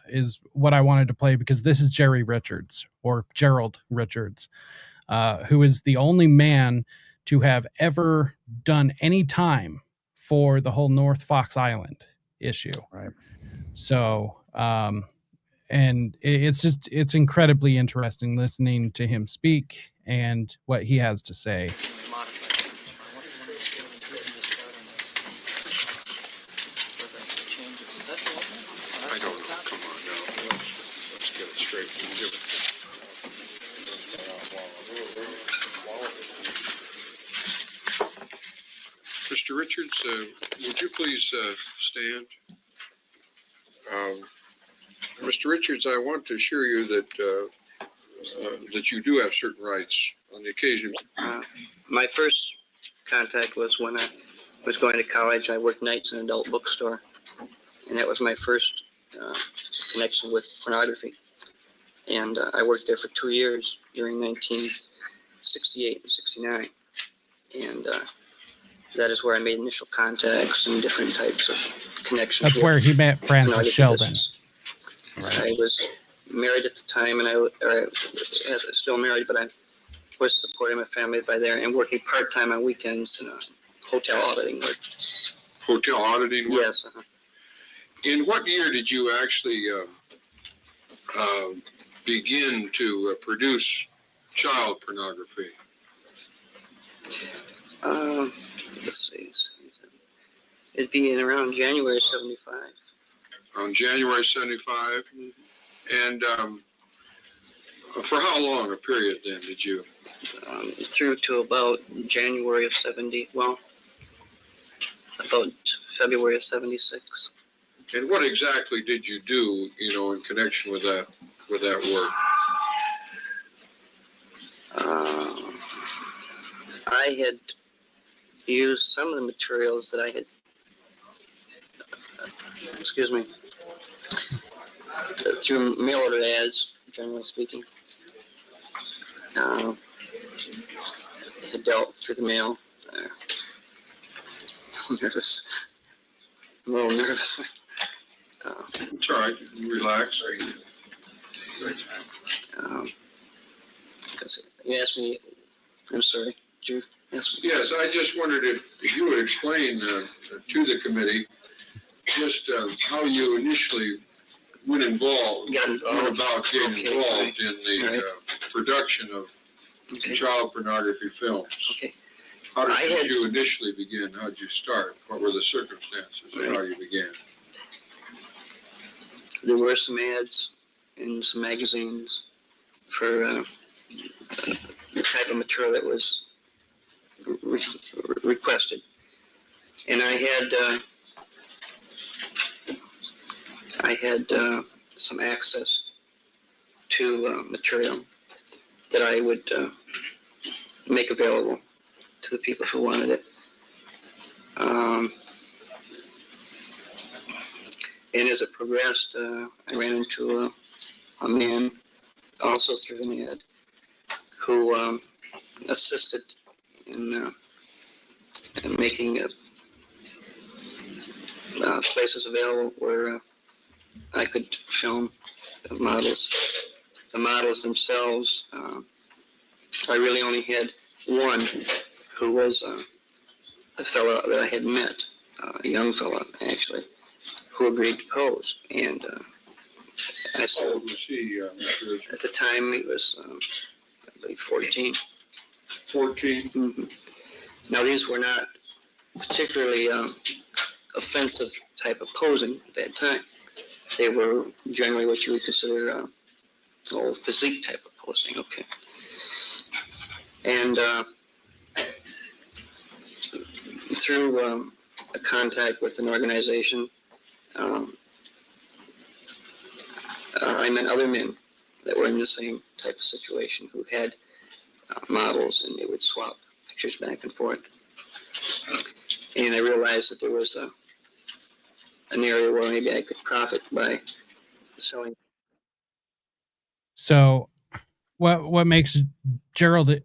is what I wanted to play because this is Jerry Richards, or Gerald Richards, who is the only man to have ever done any time for the whole North Fox Island issue. Right. So, and it's incredibly interesting listening to him speak and what he has to say. I don't know. Come on now. Let's get it straight. Mr. Richards, would you please stand? Mr. Richards, I want to assure you that that you do have certain rights on the occasion. My first contact was when I was going to college. I worked nights in an adult bookstore, and that was my first connection with pornography. And I worked there for 2 years during 1968 and 69. And that is where I made initial contacts and different types of connections. That's where he met Francis pornography Sheldon. business. Right. I was married at the time, and I was still married, but I was supporting my family by there and working part-time on weekends in a hotel auditing work. Hotel auditing work? Yes. In what year did you actually begin to produce child pornography? Let's see. It'd be in around January 75. On January 75? And for how long a period then did you? Through to about January of 70, well, about February of 76. And what exactly did you do, in connection with that work? I had used some of the materials that I had, through mail order ads, generally speaking. Had dealt through the mail. I'm nervous. I'm a little nervous. It's all right. Relax. You asked me, I'm sorry, did you ask me? Yes, I just wondered if you would explain to the committee just how you initially went about getting involved in the production of child pornography films. Okay. How did you initially begin? How did you start? What were the circumstances of how you began? There were some ads in some magazines for the type of material that was requested. And I had some access to material that I would make available to the people who wanted it. And as it progressed, I ran into a man, also through an ad, who assisted in making places available where I could film models. The models themselves, I really only had one, who was a fellow that I had met, a young fellow actually, who agreed to pose. And I said, How old was he, at the time he was, I believe, 14. 14? Mm-hmm. Now these were not particularly offensive type of posing at that time. They were generally what you would consider physique type of posing. Okay. And through a contact with an organization, I met other men that were in the same type of situation who had models, and they would swap pictures back and forth. And I realized that there was an area where maybe I could profit by selling. So what makes Gerald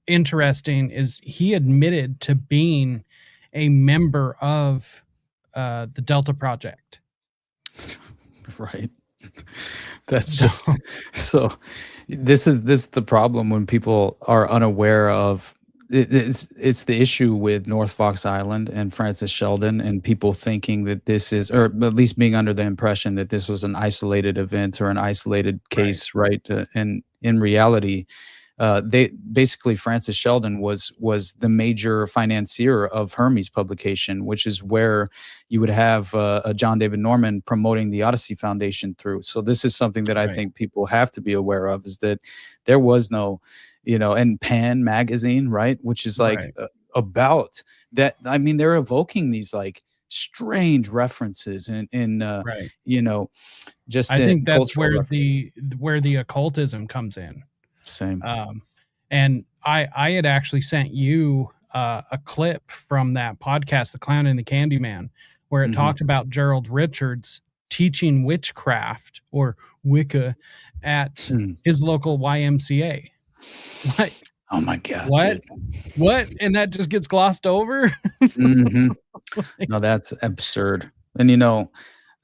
interesting is he admitted to being a member of the Delta Project. Right. That's just so this is the problem when people are unaware of it's the issue with North Fox Island and Francis Sheldon, and people thinking that this is, or at least being under the impression that this was an isolated event or an isolated case, right? And in reality, they basically, Francis Sheldon was the major financier of Hermes publication, which is where you would have a John David Norman promoting the Odyssey Foundation through. So this is something that I think people have to be aware of, is that there was no, and Pan magazine, right, which is like about that. I mean, they're evoking these like strange references in just I think that's where references. where the occultism comes in. Same. And I had actually sent you a clip from that podcast, The Clown and the Candyman, where it talked about Gerald Richards teaching witchcraft or Wicca at his local YMCA. Oh my God, What? dude. What? And that just gets glossed over? hmm No, that's absurd. And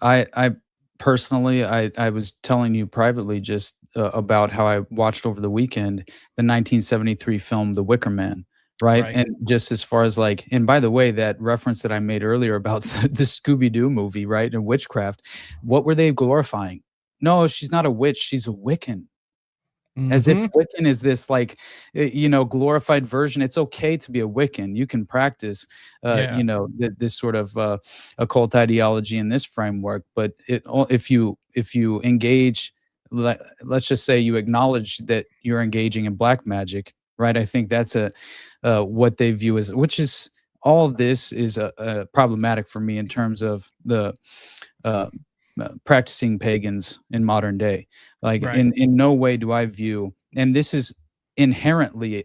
I personally, I was telling you privately just about how I watched over the weekend the 1973 film The Wicker Man, right? Right. And just as far as like, and by the way, that reference that I made earlier about the Scooby Doo movie, right, and witchcraft, what were they glorifying? No, she's not a witch; she's a Wiccan. As if Mhm. Wiccan is this like, glorified version. It's okay to be a Wiccan. You can practice, Yeah. this sort of occult ideology in this framework. But if you engage, let's just say you acknowledge that you're engaging in black magic, right? I think that's what they view as, which is all of this is problematic for me in terms of the uh, practicing pagans in modern day. Like Right. in no way do I view, and this is inherently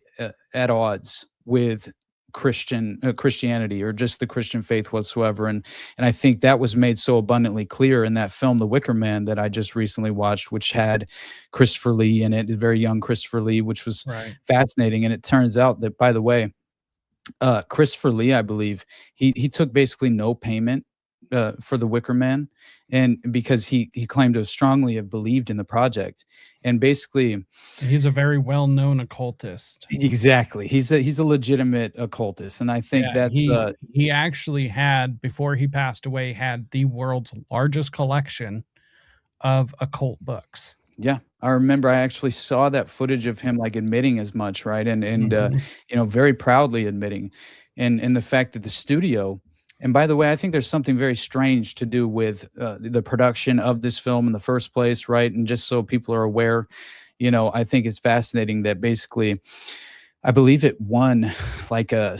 at odds with Christianity or just the Christian faith whatsoever. And I think that was made so abundantly clear in that film, The Wicker Man, that I just recently watched, which had Christopher Lee in it, a very young Christopher Lee, which was Right. fascinating. And it turns out that, by the way, Christopher Lee, I believe, he took basically no payment for the Wicker Man, and because he claimed to strongly have believed in the project, and basically, He's a very well-known occultist. exactly, he's a legitimate occultist, and I think Yeah, that's he actually had, before he passed away, had the world's largest collection of occult books. yeah. I remember I actually saw that footage of him like admitting as much, right, and Mhm. very proudly admitting, and the fact that the studio. And by the way, I think there's something very strange to do with the production of this film in the first place, right? And just so people are aware, I think it's fascinating that basically, I believe it won like a,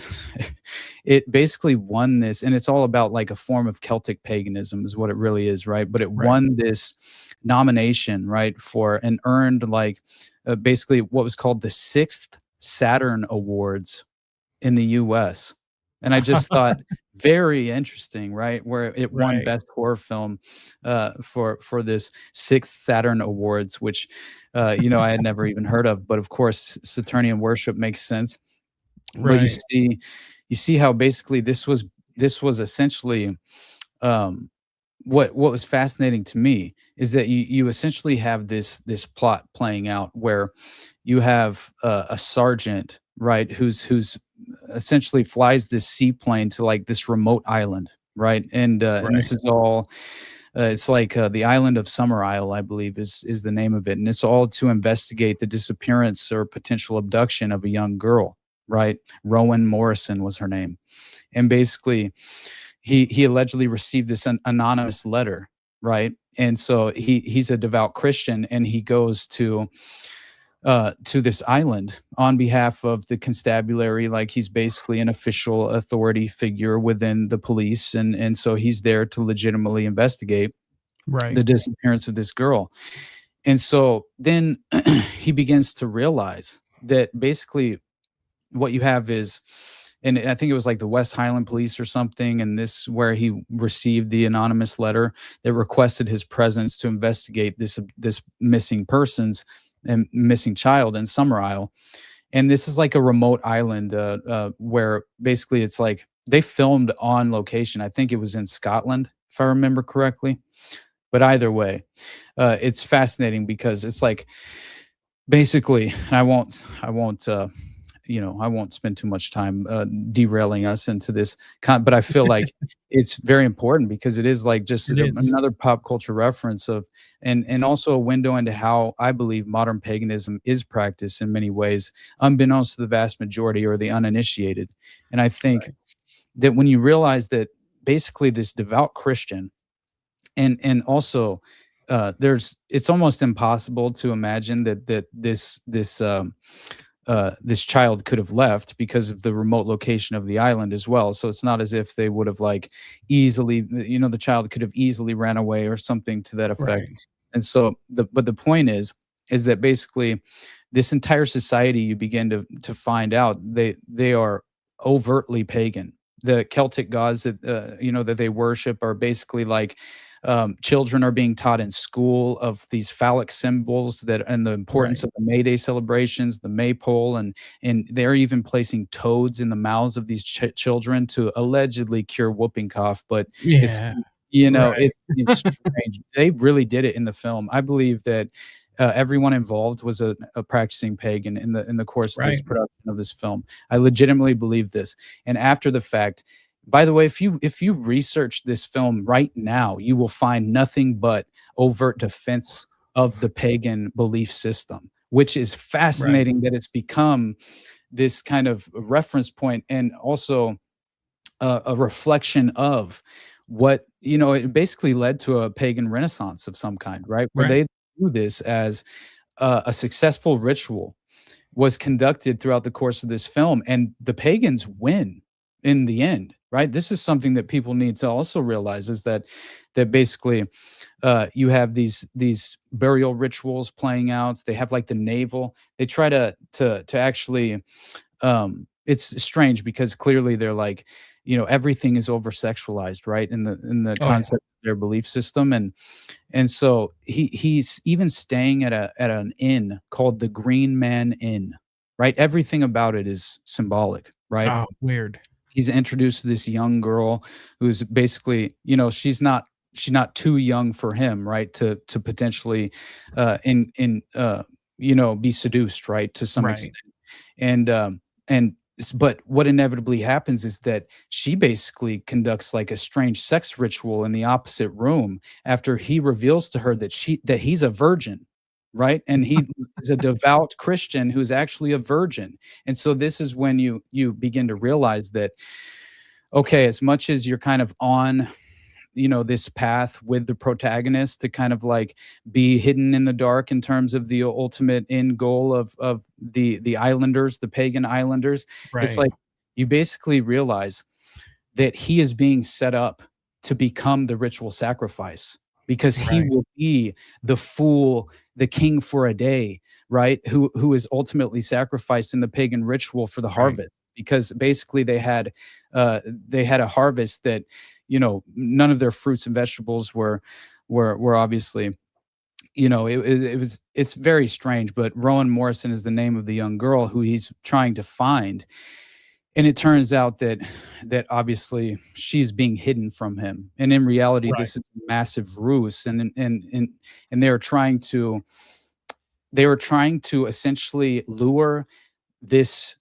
it basically won this, and it's all about like a form of Celtic paganism, is what it really is, right? But it Right. won this nomination, right, for and earned like basically what was called the sixth Saturn Awards in the US. And I just thought very interesting, right? Where it won Right. best horror film for this sixth Saturn Awards, which I had never even heard of. But of course, Saturnian worship makes sense. But Right. you see how basically this was essentially what was fascinating to me is that you essentially have this plot playing out where you have a sergeant, right, who's essentially flies this seaplane to like this remote island, right, and this Right. is all it's like the island of Summer Isle, I believe, is the name of it, and it's all to investigate the disappearance or potential abduction of a young girl, right? Rowan Morrison was her name, and basically he allegedly received this anonymous letter, right? And so he's a devout Christian, and he goes to this island on behalf of the constabulary, like he's basically an official authority figure within the police, and so he's there to legitimately investigate Right. the disappearance of this girl. And so then he begins to realize that basically what you have is, and I think it was like the West Highland Police or something, and this where he received the anonymous letter that requested his presence to investigate this missing persons and missing child in Summer Isle. And this is like a remote island where basically it's like they filmed on location. I think it was in Scotland, if I remember correctly. But either way, it's fascinating because it's like basically, I won't I won't spend too much time derailing us into this, but I feel like it's very important because it is like just It is. another pop culture reference of, and also a window into how I believe modern paganism is practiced in many ways, unbeknownst to the vast majority or the uninitiated. And I think Right. that when you realize that basically this devout Christian, and also it's almost impossible to imagine that this child could have left because of the remote location of the island as well. So it's not as if they would have like easily, the child could have easily ran away or something to that effect. Right. And so but the point is that basically this entire society, you begin to find out they are overtly pagan. The Celtic gods that that they worship are basically like children are being taught in school of these phallic symbols and the importance of the May Day celebrations, the maypole, and they're even placing toads in the mouths of these children to allegedly cure whooping cough. But it's it's strange. They really did it in the film. I believe that everyone involved was a practicing pagan in the course of this production of this film. I legitimately believe this. And after the fact, by the way, if you research this film right now, you will find nothing but overt defense of the pagan belief system, which is fascinating that it's become this kind of reference point and also a reflection of what, it basically led to a pagan renaissance of some kind, right? Where they do this as a successful ritual was conducted throughout the course of this film, and the pagans win in the end, right? This is something that people need to also realize, is that basically you have these burial rituals playing out. They have like the navel. They try to actually it's strange because clearly they're like, everything is over sexualized, right? In the concept of their belief system. And so he's even staying at an inn called the Green Man Inn, right? Everything about it is symbolic, right? Oh, weird. He's introduced to this young girl who's basically, she's not too young for him, right? To potentially be seduced, right? To some extent. But what inevitably happens is that she basically conducts like a strange sex ritual in the opposite room after he reveals to her that he's a virgin, right? And he is a devout Christian who's actually a virgin. And so this is when you begin to realize that, okay, as much as you're kind of on this path with the protagonist to kind of like be hidden in the dark in terms of the ultimate end goal of the islanders, the pagan islanders. It's like you basically realize that he is being set up to become the ritual sacrifice, because he will be the fool, the king for a day, right? Who is ultimately sacrificed in the pagan ritual for the harvest, because basically they had a harvest that, none of their fruits and vegetables were obviously, it's very strange. But Rowan Morrison is the name of the young girl who he's trying to find. And it turns out that obviously she's being hidden from him. And in reality, this is a massive ruse. And they were trying to essentially lure this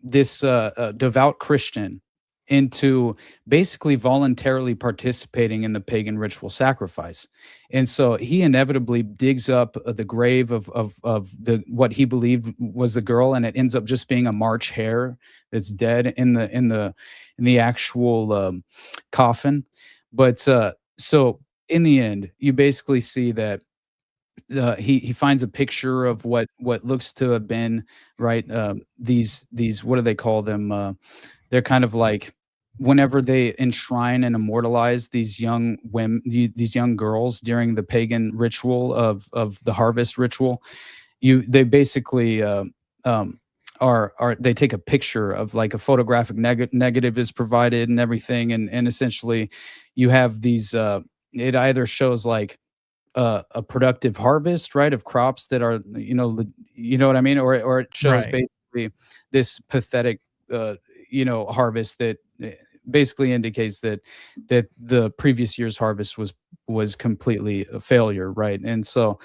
devout Christian into basically voluntarily participating in the pagan ritual sacrifice. And so he inevitably digs up the grave of what he believed was the girl, and it ends up just being a March hare that's dead in the actual coffin. But so in the end, you basically see that he finds a picture of what looks to have been these what do they call them? They're kind of like, whenever they enshrine and immortalize these young women, these young girls during the pagan ritual of the harvest ritual, they basically they take a picture of, like, a photographic negative is provided and everything, and essentially you have these. It either shows like a productive harvest, right, of crops that are, you know what I mean, or it shows basically this pathetic harvest that basically indicates that the previous year's harvest was completely a failure, right? And so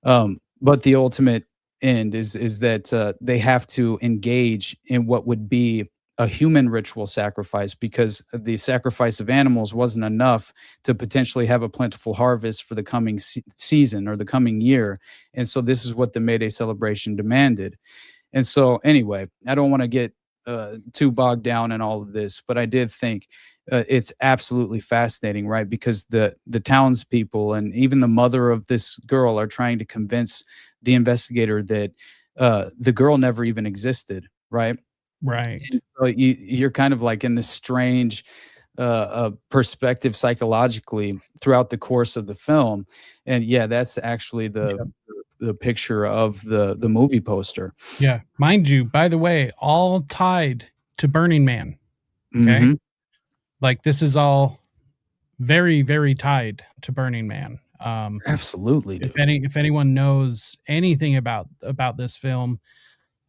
but the ultimate end is that they have to engage in what would be a human ritual sacrifice, because the sacrifice of animals wasn't enough to potentially have a plentiful harvest for the coming season or the coming year. And so this is what the May Day celebration demanded. And so anyway, I don't want to get too bogged down in all of this, but I did think it's absolutely fascinating, right? Because the townspeople and even the mother of this girl are trying to convince the investigator that the girl never even existed, right? Right. And so you're kind of like in this strange perspective psychologically throughout the course of the film. And yeah, that's actually the picture of the movie poster. Yeah. Mind you, by the way, all tied to Burning Man. Okay. Mm-hmm. Like, this is all very, very tied to Burning Man. Absolutely, dude. If anyone knows anything about this film,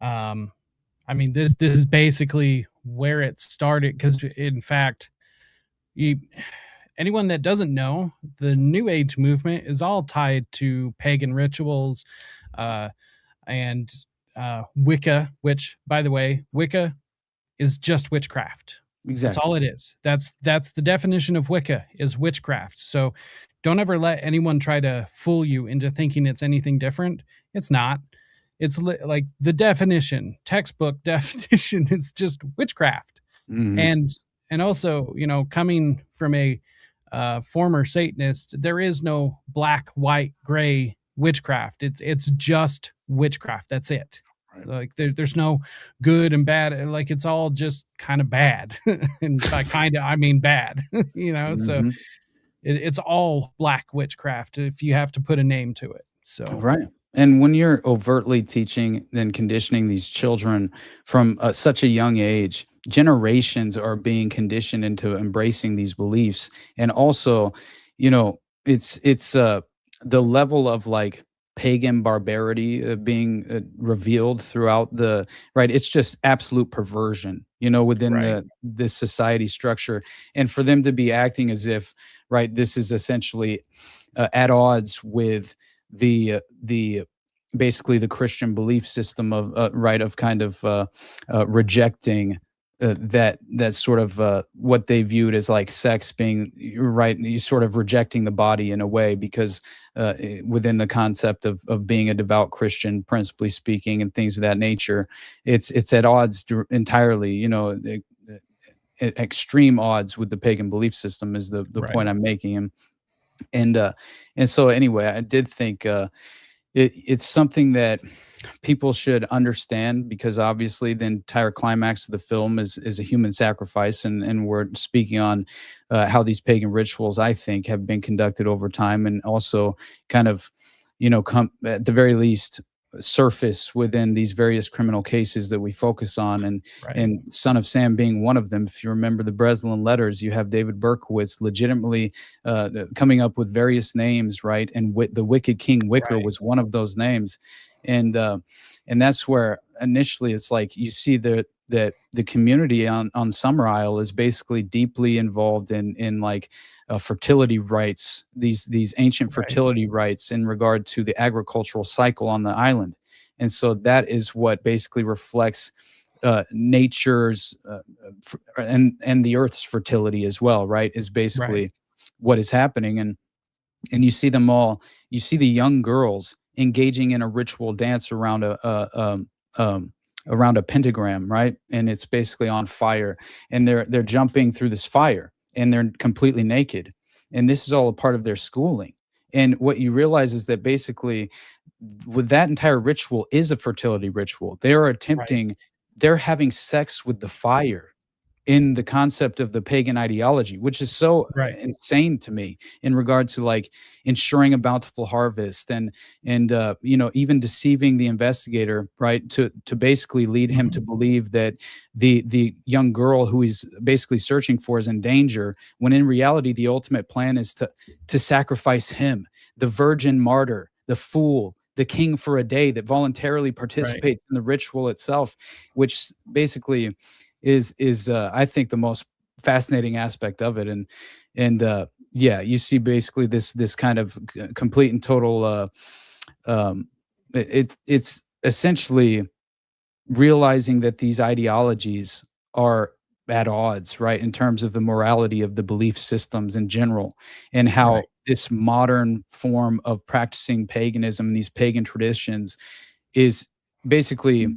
I mean, this is basically where it started. Because in fact, anyone that doesn't know, the New Age movement is all tied to pagan rituals, and Wicca. Which, by the way, Wicca is just witchcraft. Exactly. That's all it is. That's the definition of Wicca, is witchcraft. So don't ever let anyone try to fool you into thinking it's anything different. It's not. It's like the definition, textbook definition, is just witchcraft. Mhm. And also, coming from a former Satanist, there is no black, white, gray witchcraft. It's just witchcraft. That's it. Right. Like there's no good and bad. Like it's all just kind of bad. And by kind of, I mean bad. So Mhm. it's all black witchcraft if you have to put a name to it. So Right. And when you're overtly teaching and conditioning these children from such a young age, generations are being conditioned into embracing these beliefs. And also, it's the level of like pagan barbarity being revealed throughout the right. It's just absolute perversion, within Right. this society structure, and for them to be acting as if right, this is essentially at odds with the basically the Christian belief system of right, of kind of rejecting that sort of what they viewed as like sex being right, you sort of rejecting the body in a way, because within the concept of being a devout Christian, principally speaking, and things of that nature, it's at odds entirely, extreme odds with the pagan belief system is the Right. point I'm making. And so anyway, I did think it's something that people should understand, because obviously the entire climax of the film is a human sacrifice, and we're speaking on how these pagan rituals, I think, have been conducted over time, and also kind of come at the very least surface within these various criminal cases that we focus on, and Right. and Son of Sam being one of them. If you remember the Breslin letters, you have David Berkowitz legitimately coming up with various names, right? And the Wicked King Wicker Right. was one of those names, and that's where initially it's like you see that the community on Summer Isle is basically deeply involved in like fertility rites, these ancient Right. fertility rites in regard to the agricultural cycle on the island. And so that is what basically reflects nature's and the earth's fertility as well, right? Is basically Right. what is happening. And you see them all, you see the young girls engaging in a ritual dance around around a pentagram, right? And it's basically on fire, and they're jumping through this fire, and they're completely naked. And this is all a part of their schooling. And what you realize is that basically with that entire ritual is a fertility ritual. They are attempting, they're having sex with the fire in the concept of the pagan ideology, which is so Right. insane to me in regard to like ensuring a bountiful harvest, and even deceiving the investigator, right, to basically lead him to believe that the young girl who he's basically searching for is in danger, when in reality the ultimate plan is to sacrifice him, the virgin martyr, the fool, the king for a day that voluntarily participates in the ritual itself, which basically is I think the most fascinating aspect of it. And yeah, you see basically this kind of complete and total it's essentially realizing that these ideologies are at odds, right, in terms of the morality of the belief systems in general, and how Right. this modern form of practicing paganism, these pagan traditions, is basically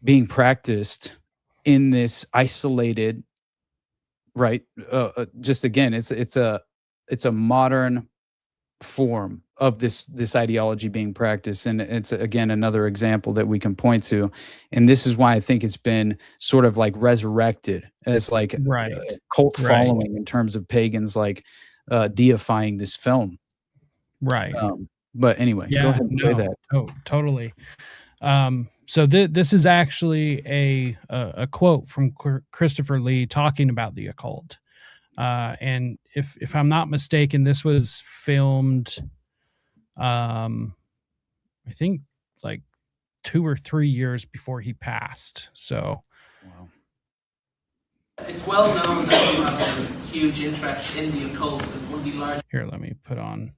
being practiced in this isolated, right, just again, it's a modern form of this ideology being practiced, and it's again another example that we can point to. And this is why I think it's been sort of like resurrected as like Right. a cult Right. following in terms of pagans like deifying this film. Right. But anyway, go Yeah. ahead and play No. that. Oh, totally. So this is actually a quote from Christopher Lee talking about the occult. And if I'm not mistaken, this was filmed, I think like 2 or 3 years before he passed. So, Wow. It's well known that you have a huge interest in the occult and one of the large. Here, let me put on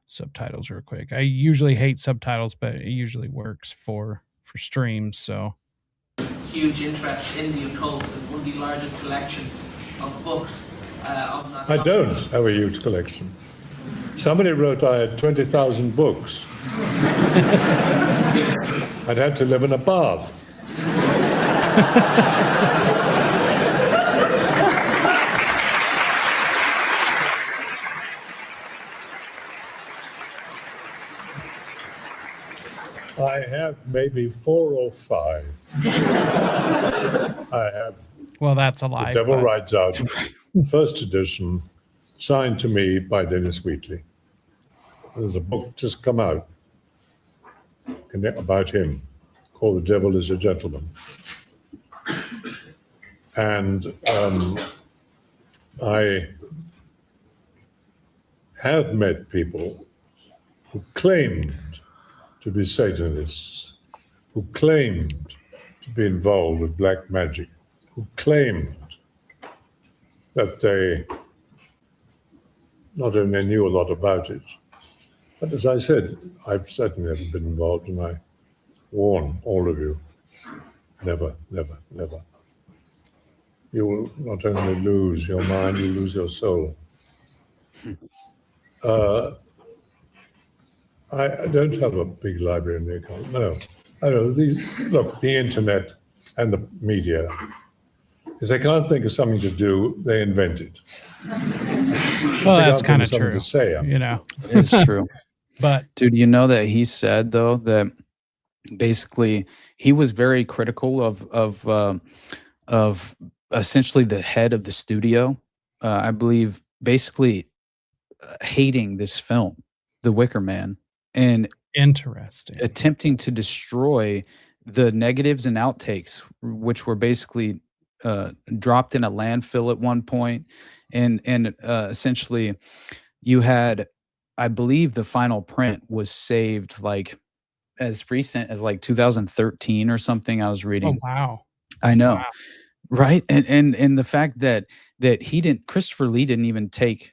subtitles real quick. I usually hate subtitles, but it usually works for streams. So, Huge interest in the occult and one of the largest collections of books. I don't have a huge collection. Somebody wrote I had 20,000 books. I'd have to live in a bath. I have maybe 4 or 5. I have. Well, that's a lie. The Devil Rides Out, first edition, signed to me by Dennis Wheatley. There's a book just come out about him called The Devil is a Gentleman. And I have met people who claimed to be Satanists, who claimed to be involved with black magic, who claimed that they not only knew a lot about it, but as I said, I've certainly never been involved, and I warn all of you, never, never, never. You will not only lose your mind, you lose your soul. I don't have a big library in the account, no. I know, look, the internet and the media, if they can't think of something to do, they invent it. Well, that's kind of true. To say, you know, it's true. But dude, you know that he said though that basically he was very critical of essentially the head of the studio. I believe basically hating this film, The Wicker Man, and interesting, attempting to destroy the negatives and outtakes, which were basically dropped in a landfill at one point, and essentially you had, I believe the final print was saved like as recent as like 2013 or something. I was reading. Oh wow! I know, wow. Right? And the fact that Christopher Lee didn't even take.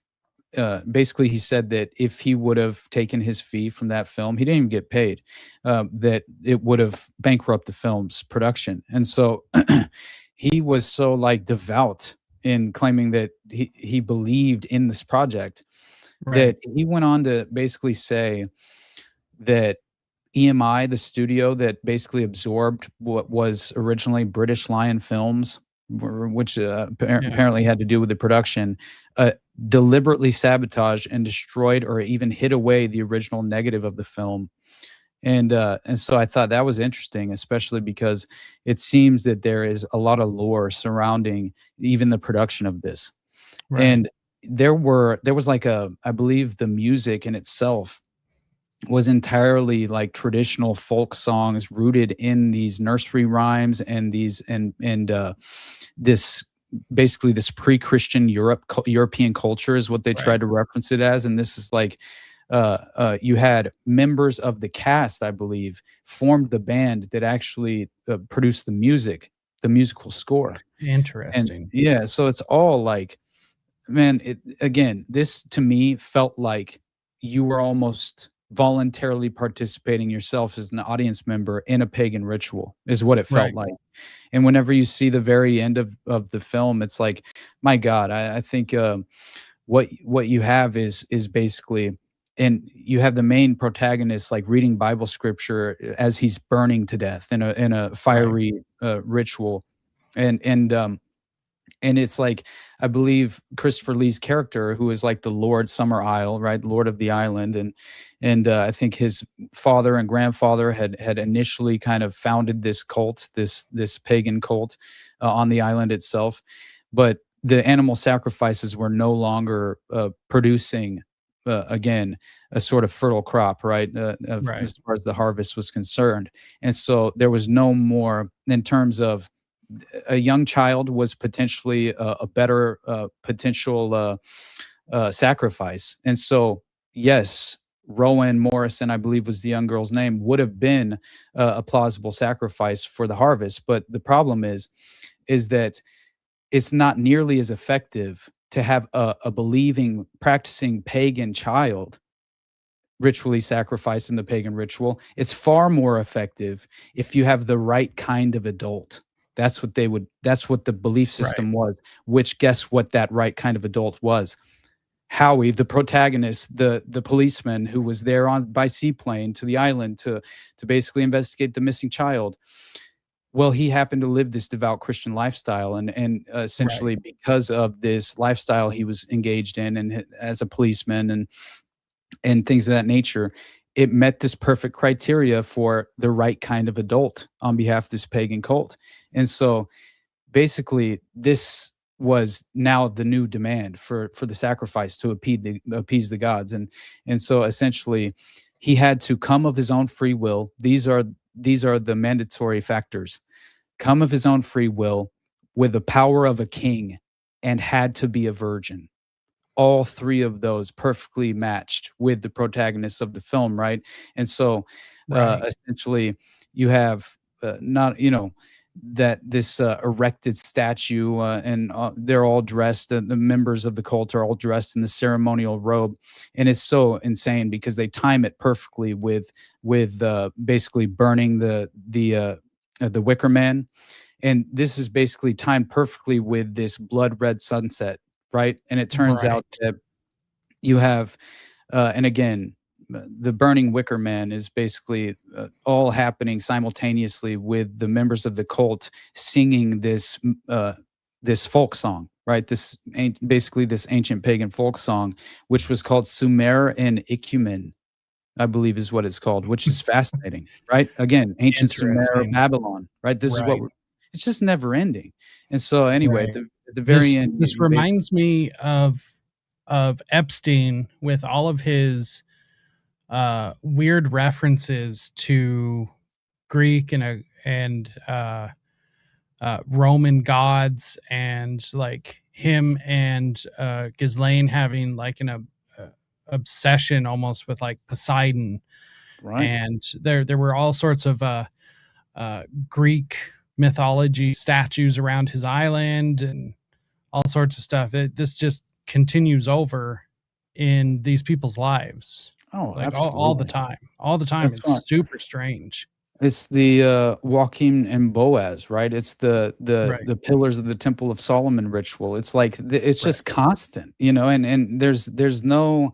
Basically, he said that if he would have taken his fee from that film, he didn't even get paid. That it would have bankrupted the film's production, and so he was so like devout in claiming that he believed in this project, right, that he went on to basically say that EMI, the studio that basically absorbed what was originally British Lion Films, which apparently had to do with the production, deliberately sabotaged and destroyed or even hid away the original negative of the film. And so I thought that was interesting, especially because it seems that there is a lot of lore surrounding even the production of this. Right. And there was like I believe the music in itself was entirely like traditional folk songs rooted in these nursery rhymes and these and this basically this pre-Christian European culture is what they tried to reference it as. And this is like you had members of the cast, I believe, formed the band that actually produced the musical score. Interesting. And so it's all like, man, this to me felt like you were almost voluntarily participating yourself as an audience member in a pagan ritual is what it felt like. And whenever you see the very end of the film, it's like, my God, I think what you have is basically, and you have the main protagonist like reading Bible scripture as he's burning to death in a fiery ritual, and it's like, I believe Christopher Lee's character, who is like the Lord Summer Isle, right, Lord of the Island, and I think his father and grandfather had initially kind of founded this cult, this pagan cult on the island itself, but the animal sacrifices were no longer producing again a sort of fertile crop, right, as far as the harvest was concerned, and so there was no more in terms of a young child was potentially a better potential sacrifice. And so, yes, Rowan Morrison, I believe was the young girl's name, would have been a plausible sacrifice for the harvest. But the problem is that it's not nearly as effective to have a believing, practicing pagan child ritually sacrificed in the pagan ritual. It's far more effective if you have the right kind of adult. That's what the belief system was, which guess what that right kind of adult was? Howie, the protagonist, the policeman who was there by seaplane to the island to basically investigate the missing child. Well, he happened to live this devout Christian lifestyle, and essentially because of this lifestyle he was engaged in, and as a policeman and things of that nature, it met this perfect criteria for the right kind of adult on behalf of this pagan cult. And so basically this was now the new demand for the sacrifice to appease the gods. And so essentially he had to come of his own free will. These are the mandatory factors. Come of his own free will with the power of a king, and had to be a virgin. All three of those perfectly matched with the protagonists of the film, right? And so essentially you have not, that this erected statue, and they're all dressed, the members of the cult are all dressed in the ceremonial robe, and it's so insane because they time it perfectly with basically burning the wicker man, and this is basically timed perfectly with this blood red sunset, right? And it turns out that you have and again, the burning wicker man is basically all happening simultaneously with the members of the cult singing this folk song, right? Basically this ancient pagan folk song, which was called Sumer and Ikumen, I believe is what it's called, which is fascinating, right? Again, ancient Sumer, Babylon, right? This is what it's just never ending. And so anyway, at the very end, this reminds me of Epstein with all of his weird references to Greek and Roman gods, and like him and Ghislaine having like an obsession almost with like Poseidon, and there were all sorts of Greek mythology statues around his island and all sorts of stuff. This just continues over in these people's lives. Oh, like absolutely. all the time. That's It's fine. super strange. It's the Joachim and Boaz, right? It's the pillars of the Temple of Solomon ritual. It's like it's just constant, and there's no,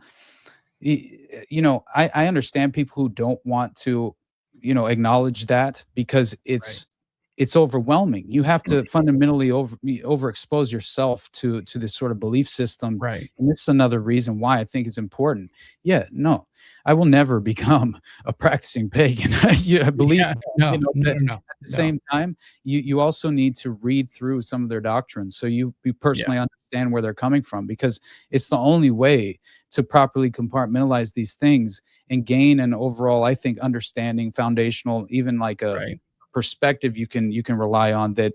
I understand people who don't want to, acknowledge that because it's overwhelming. You have to fundamentally overexpose yourself to this sort of belief system. Right. And this is another reason why I think it's important. Yeah, no, I will never become a practicing pagan. I believe no. At the same time, you also need to read through some of their doctrines so you personally understand where they're coming from, because it's the only way to properly compartmentalize these things and gain an overall, I think, understanding, foundational, even like a perspective you can rely on that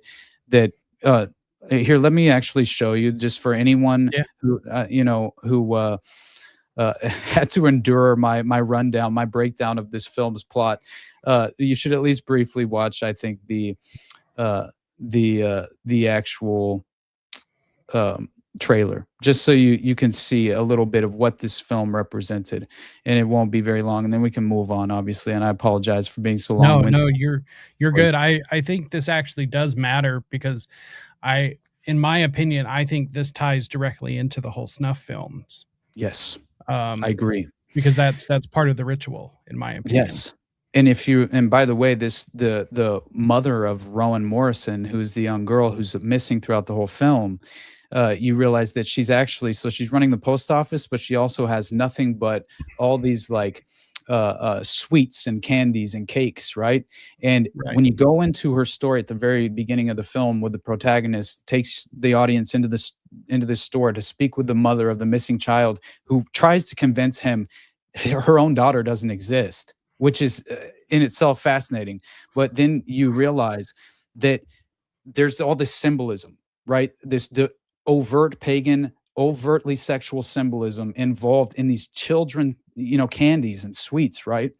here, let me actually show you, just for anyone who had to endure my rundown, my breakdown of this film's plot. You should at least briefly watch, I think, the actual trailer, just so you can see a little bit of what this film represented, and it won't be very long, and then we can move on, obviously. And I apologize for being so long. No, you're good. I think this actually does matter because in my opinion, I think this ties directly into the whole snuff films. Yes, I agree, because that's part of the ritual, in my opinion. Yes. And by the way, the mother of Rowan Morrison, who's the young girl who's missing throughout the whole film, you realize that she's running the post office, but she also has nothing but all these like sweets and candies and cakes, right? And when you go into her story at the very beginning of the film, where the protagonist takes the audience into this store to speak with the mother of the missing child, who tries to convince him her own daughter doesn't exist, which is in itself fascinating. But then you realize that there's all this symbolism, right? The overt pagan, overtly sexual symbolism involved in these children, candies and sweets, right?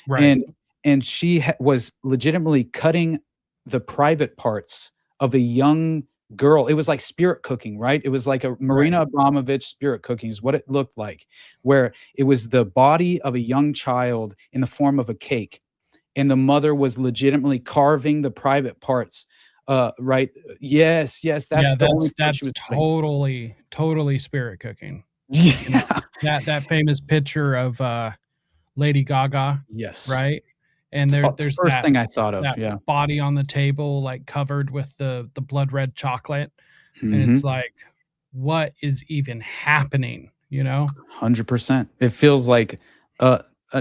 Right. And she was legitimately cutting the private parts of a young girl. It was like spirit cooking, right? It was like a Marina Abramovich spirit cooking is what it looked like, where it was the body of a young child in the form of a cake, and the mother was legitimately carving the private parts. Right? Yes, that's totally spirit cooking. Yeah, that famous picture of Lady Gaga. Yes, right. And there's first that thing I thought of. that Yeah, body on the table, like covered with the blood red chocolate, and Mhm. it's like, what is even happening? 100%. It feels like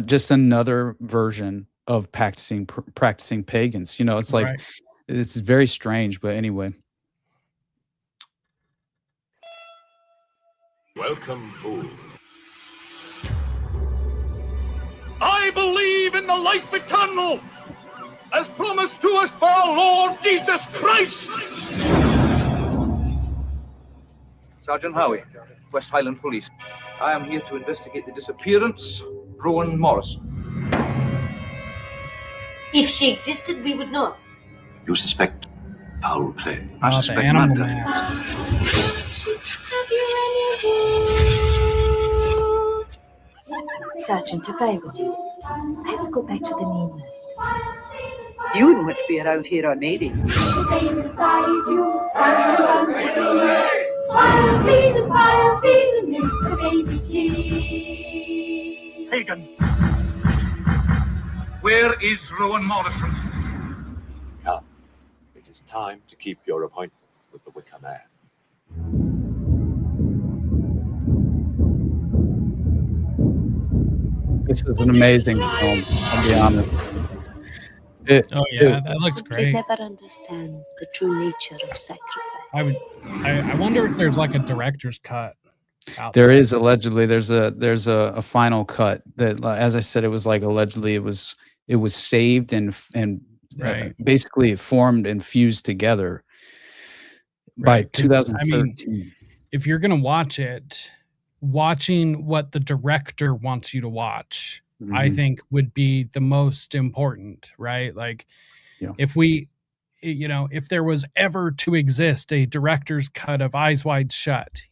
just another version of practicing pagans. It's like Right. it's very strange, but anyway. Welcome, fool. I believe in the life eternal, as promised to us by our Lord Jesus Christ. Sergeant Howie, West Highland Police. I am here to investigate the disappearance of Rowan Morrison. If she existed, we would know. You suspect foul play. I the suspect animal murder. mask. Sergeant, if I were you, I would go back to the mainland. You wouldn't want to be around here on Mayday. Pagan. Where is Rowan Morrison? Come. It is time to keep your appointment with the Wicker Man. This is an amazing film, I'll be honest. That looks great. Never understand the true nature of sacrifice. I wonder if there's like a director's cut out There is allegedly there's a final cut that, as I said, it was like allegedly it was saved and Right. basically formed and fused together by Right, 'cause, 2013. if you're gonna watch it, watching what the director wants you to watch, I Mhm. think would be the most important, right? Like, Yeah. if if there was ever to exist a director's cut of Eyes Wide Shut,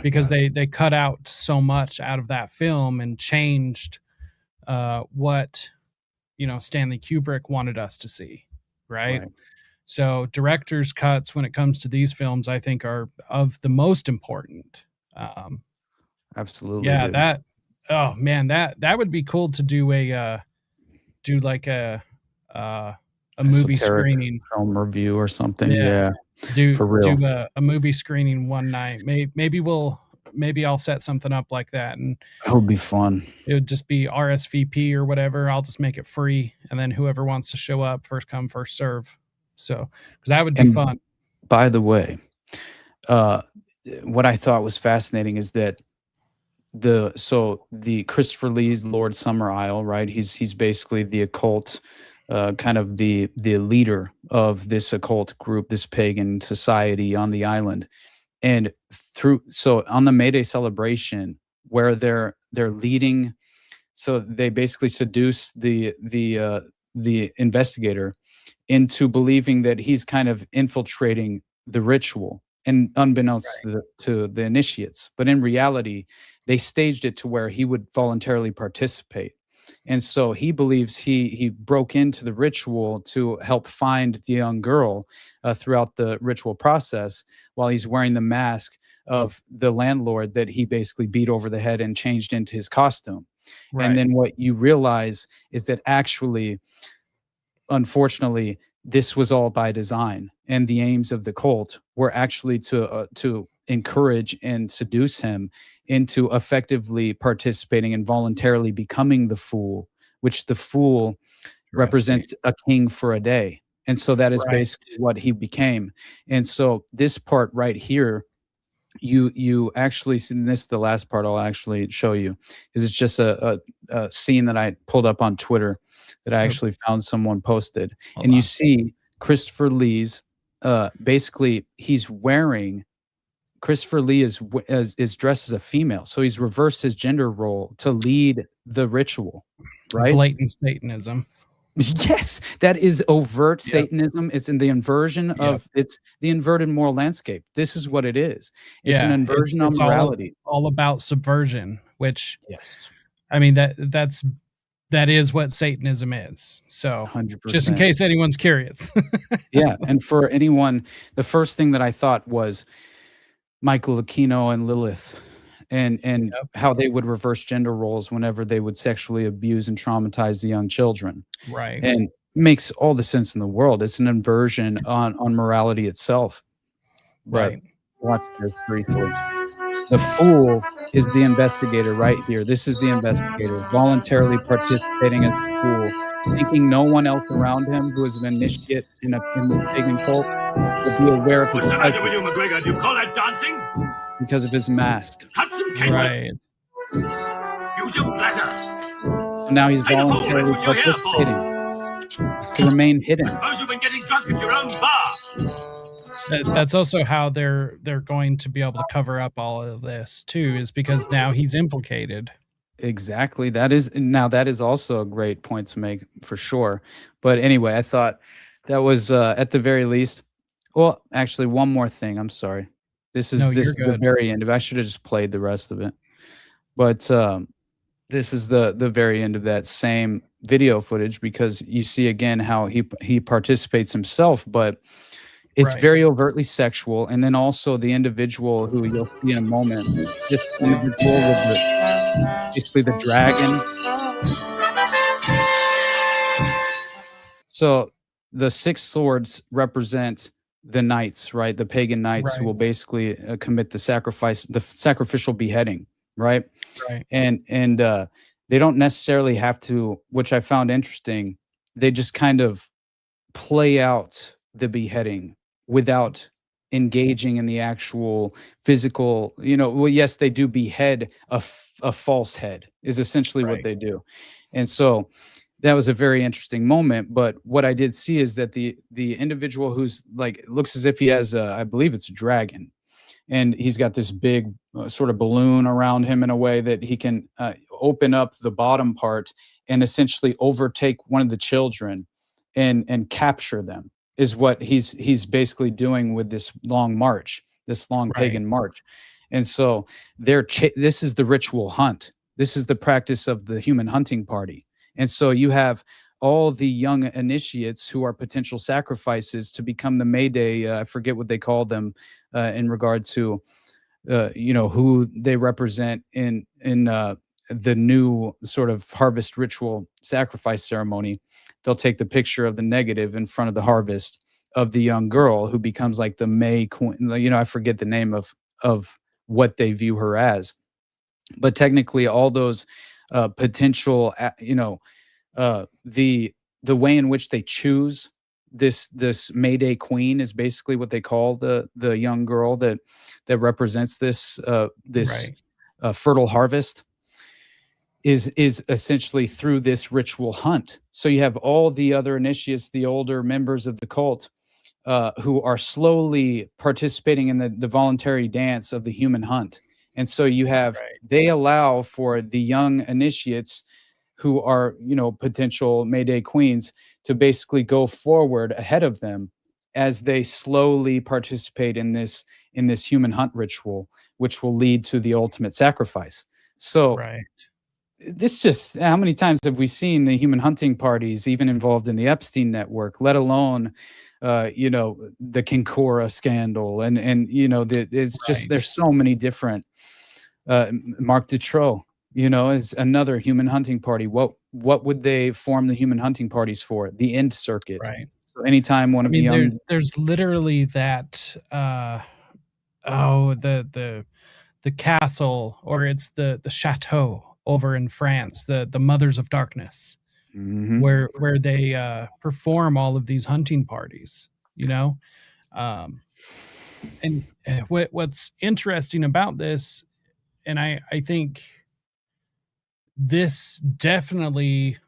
because they cut out so much out of that film and changed what Stanley Kubrick wanted us to see, right? Right. So director's cuts when it comes to these films, I think, are of the most important. Absolutely. Yeah, dude. oh man, that would be cool to do a movie Esoteric screening. film review or something. Yeah. Yeah. For real. Do a movie screening one night. Maybe I'll set something up like that, and That would be fun. it would just be RSVP or whatever. I'll just make it free, and then whoever wants to show up, first come, first serve. So, because that would be And fun. by the way, what I thought was fascinating is that the Christopher Lee's Lord Summer Isle, right? He's basically the occult, kind of the leader of this occult group, this pagan society on the island. And on the May Day celebration, where they're leading, so they basically seduce the investigator into believing that he's kind of infiltrating the ritual, and unbeknownst to the initiates. But in reality, they staged it to where he would voluntarily participate. And so he believes he broke into the ritual to help find the young girl throughout the ritual process, while he's wearing the mask of the landlord that he basically beat over the head and changed into his costume. Right. And then what you realize is that actually, unfortunately, this was all by design, and the aims of the cult were actually to encourage and seduce him into effectively participating and voluntarily becoming the fool, which the fool represents a king for a day. And so that is basically what he became. And so this part right here, you actually see, and this is the last part I'll actually show you, is it's just a scene that I pulled up on Twitter that I actually found someone posted. And you see Christopher Lee's basically he's wearing Christopher Lee is dressed as a female, so he's reversed his gender role to lead the ritual, right? Blatant Satanism. Yes, that is overt Satanism. It's in the inversion of it's the inverted moral landscape. This is what it is. It's an inversion of morality. All about subversion, which yes, I mean that is what Satanism is. So 100%. Just in case anyone's curious. Yeah, and for anyone, the first thing that I thought was Michael Aquino and Lilith, and how they would reverse gender roles whenever they would sexually abuse and traumatize the young children. Right. And makes all the sense in the world. It's an inversion on morality itself. But right. Watch this briefly. The fool is the investigator right here. This is the investigator voluntarily participating as a fool, thinking no one else around him who is an initiate in this pagan cult will be aware of his What's the matter with you, McGregor? Do you call that dancing? because of his mask. Cut some cake. Right. Use your bladder. So now he's voluntarily participating to remain hidden. I suppose you've been getting drunk at your own bar. That's also how they're going to be able to cover up all of this too, is because now he's implicated. Exactly. That is also a great point to make for sure. But anyway, I thought that was at the very least. Well, actually, one more thing. I'm sorry. This is the very end of it. I should have just played the rest of it. But this is the very end of that same video footage, because you see again how he participates himself, but it's very overtly sexual. And then also the individual who you'll see in a moment, this individual with basically the dragon. So the 6 swords represent the knights, right? The pagan knights who will basically commit the sacrificial beheading, right? Right. And they don't necessarily have to, which I found interesting. They just kind of play out the beheading without engaging in the actual physical, well, yes, they do behead a false head is essentially what they do. And so that was a very interesting moment. But what I did see is that the individual who's like, looks as if he has I believe it's a dragon, and he's got this big sort of balloon around him in a way that he can open up the bottom part and essentially overtake one of the children and capture them, is what he's basically doing with this long march, this long pagan march. And so this is the ritual hunt. This is the practice of the human hunting party. And so you have all the young initiates who are potential sacrifices to become the Mayday. I forget what they called them in regard to, who they represent in the new sort of harvest ritual sacrifice ceremony. They'll take the picture of the negative in front of the harvest of the young girl who becomes like the May Queen. I forget the name of what they view her as, but technically all those potential, the way in which they choose this Mayday Queen is basically what they call the young girl that represents this fertile harvest. Is essentially through this ritual hunt. So you have all the other initiates, the older members of the cult, who are slowly participating in the voluntary dance of the human hunt. And so you have, they allow for the young initiates who are, potential Mayday queens to basically go forward ahead of them as they slowly participate in this human hunt ritual, which will lead to the ultimate sacrifice. So this just, how many times have we seen the human hunting parties even involved in the Epstein network, let alone, the Kincora scandal. And it's just, there's so many different, Marc Dutroux, is another human hunting party. What would they form the human hunting parties for? The end circuit. Right. So anytime one of the young, there's literally that, the castle, or it's the chateau over in France, the Mothers of Darkness, where they perform all of these hunting parties, and what's interesting about this, and I think this definitely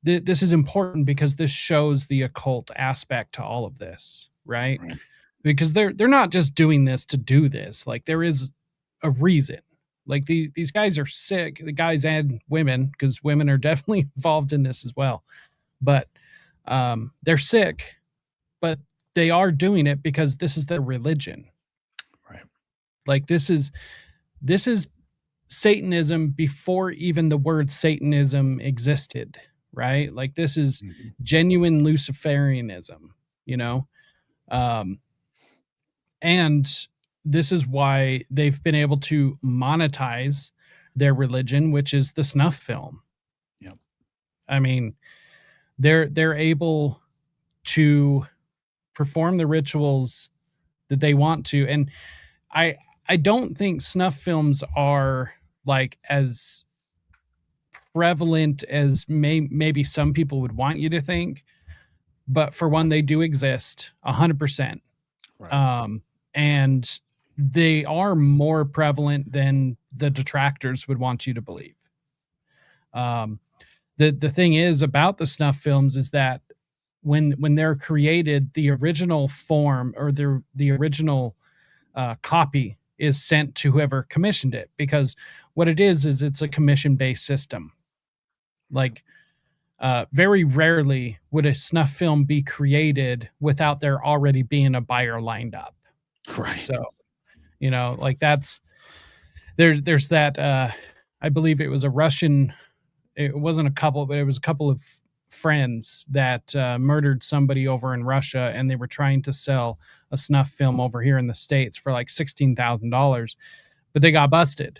this is important because this shows the occult aspect to all of this, right? Because they're not just doing this to do this. Like, there is a reason. Like, these guys are sick, the guys and women, because women are definitely involved in this as well. But they're sick, but they are doing it because this is their religion. Right. Like, this is Satanism before even the word Satanism existed, right? Like, this is genuine Luciferianism, you know? And this is why they've been able to monetize their religion, which is the snuff film. Yep. I mean, they're able to perform the rituals that they want to. And I don't think snuff films are like as prevalent as maybe some people would want you to think, but for one, they do exist 100%. Right. And they are more prevalent than the detractors would want you to believe. The thing is about the snuff films is that when they're created, the original form or the original copy is sent to whoever commissioned it, because what it is it's a commission-based system. Like, very rarely would a snuff film be created without there already being a buyer lined up. Right. So, you know, like there's that, I believe it was a Russian, it wasn't a couple, but it was a couple of friends that murdered somebody over in Russia, and they were trying to sell a snuff film over here in the States for like $16,000, but they got busted,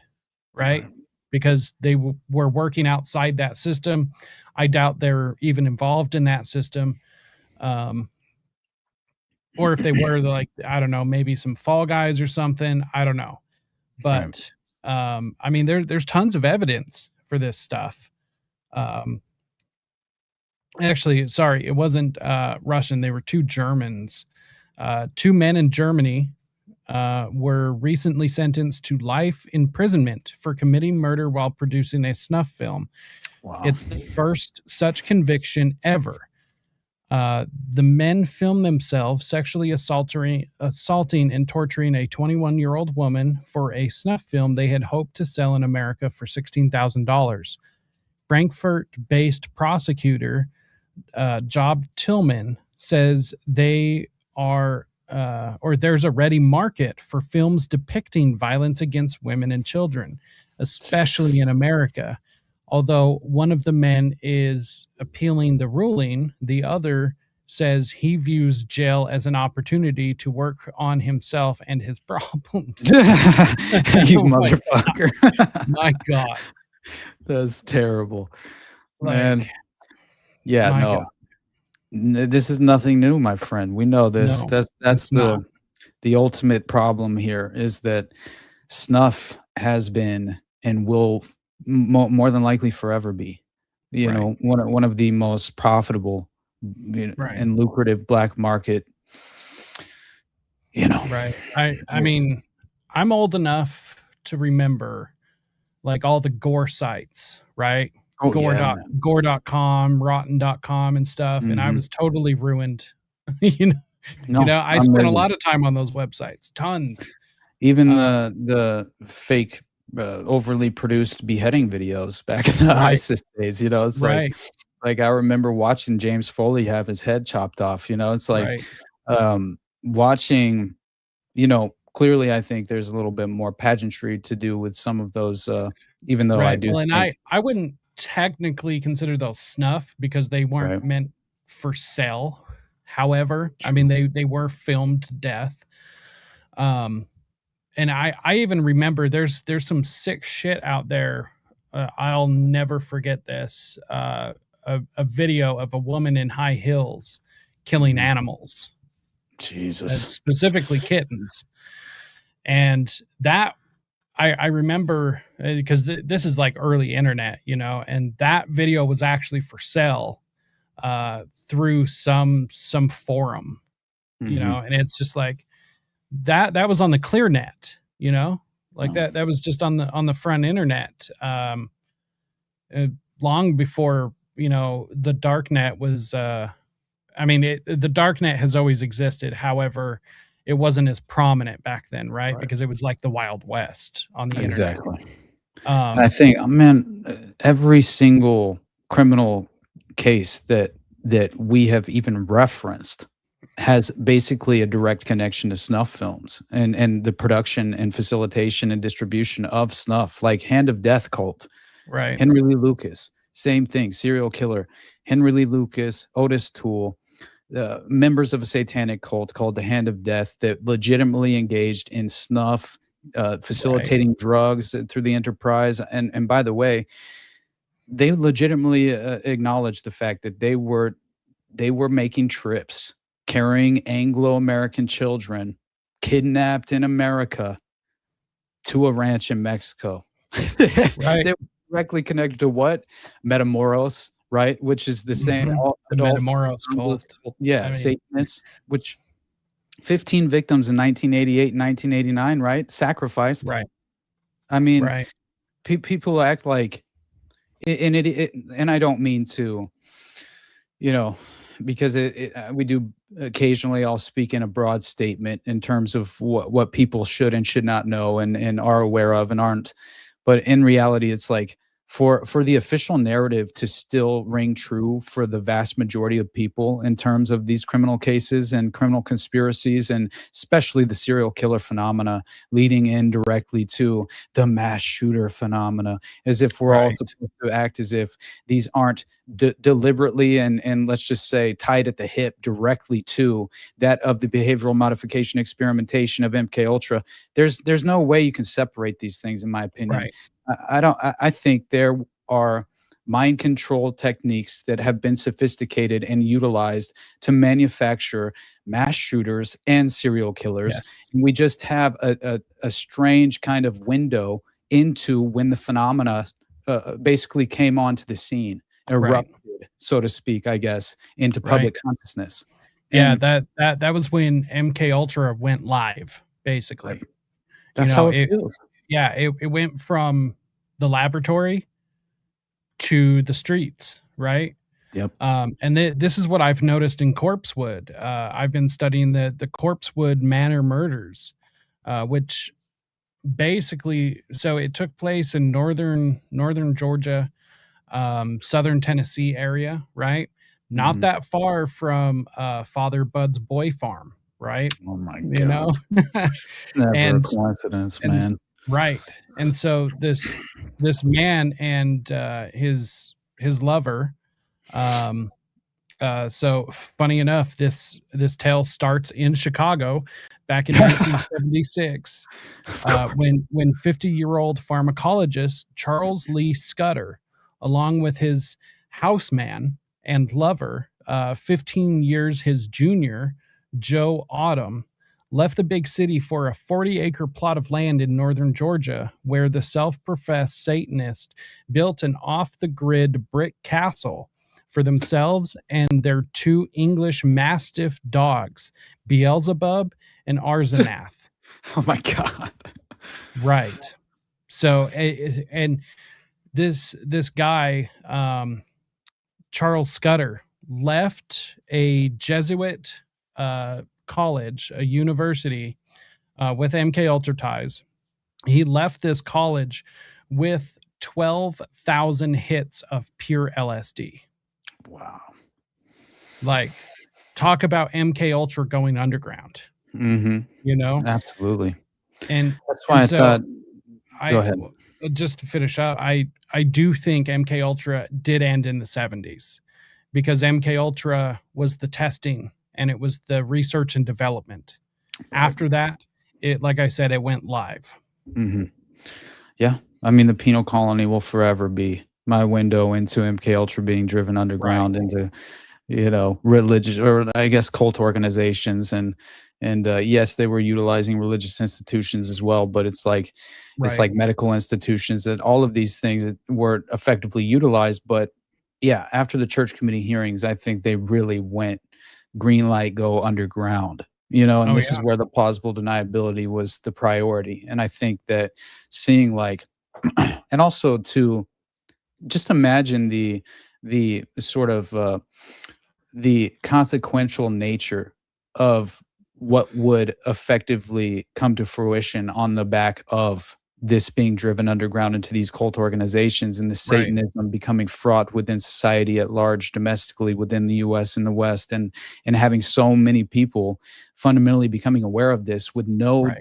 right? Because they were working outside that system. I doubt they're even involved in that system. Or if they were, they're like, I don't know, maybe some fall guys or something. I don't know. But, I mean, there's tons of evidence for this stuff. Actually, sorry, it wasn't Russian. They were two Germans. Two men in Germany were recently sentenced to life imprisonment for committing murder while producing a snuff film. Wow. It's the first such conviction ever. The men filmed themselves sexually assaulting and torturing a 21-year-old woman for a snuff film they had hoped to sell in America for $16,000. Frankfurt-based prosecutor Job Tillman says they are or there's a ready market for films depicting violence against women and children, especially in America. Although one of the men is appealing the ruling, the other says he views jail as an opportunity to work on himself and his problems. You motherfucker. My God. That's terrible. Like, man. Yeah, my no. This is nothing new, my friend. We know this. No, That's the ultimate problem here, is that snuff has been and will more than likely forever be, you know, one of the most profitable, you know, and lucrative black market, you know. Right. I mean, I'm old enough to remember like all the gore sites, right? Oh, Gore.com, rotten.com and stuff. And I was totally ruined. I spent a lot of time on those websites, tons. Even the fake overly produced beheading videos back in the ISIS days, you know, it's like I remember watching James Foley have his head chopped off, you know, it's like watching, you know, clearly I think there's a little bit more pageantry to do with some of those, even though I do. Well, and I wouldn't technically consider those snuff because they weren't meant for sale. However, I mean, they were filmed to death. And I even remember there's some sick shit out there. I'll never forget this. A video of a woman in high heels killing animals. Jesus. Specifically kittens. And that I remember because this is like early internet, you know, and that video was actually for sale through some forum, you know, and it's just like that was on the ClearNet, you know, like that was just on the front internet long before you know, the dark net was, I mean, the dark net has always existed. However, it wasn't as prominent back then, right? Because it was like the Wild West on the internet. Exactly. And I think, man, every single criminal case that we have even referenced has basically a direct connection to snuff films and the production and facilitation and distribution of snuff, like Hand of Death cult, Right. Henry Lee Lucas, same thing, serial killer, Henry Lee Lucas, Otis Toole, members of a satanic cult called the Hand of Death that legitimately engaged in snuff, facilitating drugs through the enterprise. And by the way, they legitimately acknowledged the fact that they were making trips carrying Anglo-American children kidnapped in America to a ranch in Mexico. Right. They were directly connected to what? Metamoros, right? Which is the same. The Metamoros cult. Yeah, I mean, Satanists, which 15 victims in 1988 and 1989, right? Sacrificed. Right. I mean, Right. people act like, and I don't mean to, you know, because we do occasionally, I'll speak in a broad statement in terms of what people should and should not know and are aware of and aren't. But in reality, it's like for the official narrative to still ring true for the vast majority of people in terms of these criminal cases and criminal conspiracies, and especially the serial killer phenomena leading in directly to the mass shooter phenomena, as if we're all supposed to act as if these aren't deliberately and let's just say tied at the hip directly to that of the behavioral modification experimentation of MK Ultra. There's no way you can separate these things, in my opinion. Right. I think there are mind control techniques that have been sophisticated and utilized to manufacture mass shooters and serial killers. Yes. We just have a strange kind of window into when the phenomena basically came onto the scene, erupted, so to speak, I guess, into public consciousness. Yeah, And that was when MK Ultra went live, basically. that's how it feels. Yeah, it went from the laboratory to the streets, right? Yep. And this is what I've noticed in Corpsewood. I've been studying the Corpsewood Manor murders, which basically, so it took place in northern Georgia, southern Tennessee area, right? Not that far from Father Bud's boy farm, right? Oh my God. You know? Never a coincidence, man. Right. And so this man and his lover, so funny enough, this tale starts in Chicago back in 1976, when 50-year-old pharmacologist Charles Lee Scudder, along with his houseman and lover, 15 years his junior, Joe Autumn, left the big city for a 40-acre plot of land in northern Georgia, where the self-professed Satanist built an off-the-grid brick castle for themselves and their two English Mastiff dogs, Beelzebub and Arzanath. Oh my God. Right. So, and this guy, Charles Scudder, left a Jesuit college, a university, with MK Ultra ties. He left this college with 12,000 hits of pure LSD. Wow. Like, talk about MK Ultra going underground. Mm-hmm. You know? Absolutely. And that's why I thought, go ahead. Just to finish up, I do think MK Ultra did end in the 70s, because MK Ultra was the testing and it was the research and development. After that, it, like I said, it went live. Mm-hmm. Yeah. I mean, the penal colony will forever be my window into MK Ultra being driven underground into, you know, religious, or I guess cult organizations. And yes, they were utilizing religious institutions as well, but it's like, it's like medical institutions, that all of these things that were effectively utilized. But yeah, after the church committee hearings, I think they really went green light, go underground, you know, and this is where the plausible deniability was the priority. And I think that seeing like, and also to just imagine the the sort of the consequential nature of what would effectively come to fruition on the back of this being driven underground into these cult organizations, and the Satanism becoming fraught within society at large, domestically within the US and the West, and having so many people fundamentally becoming aware of this with no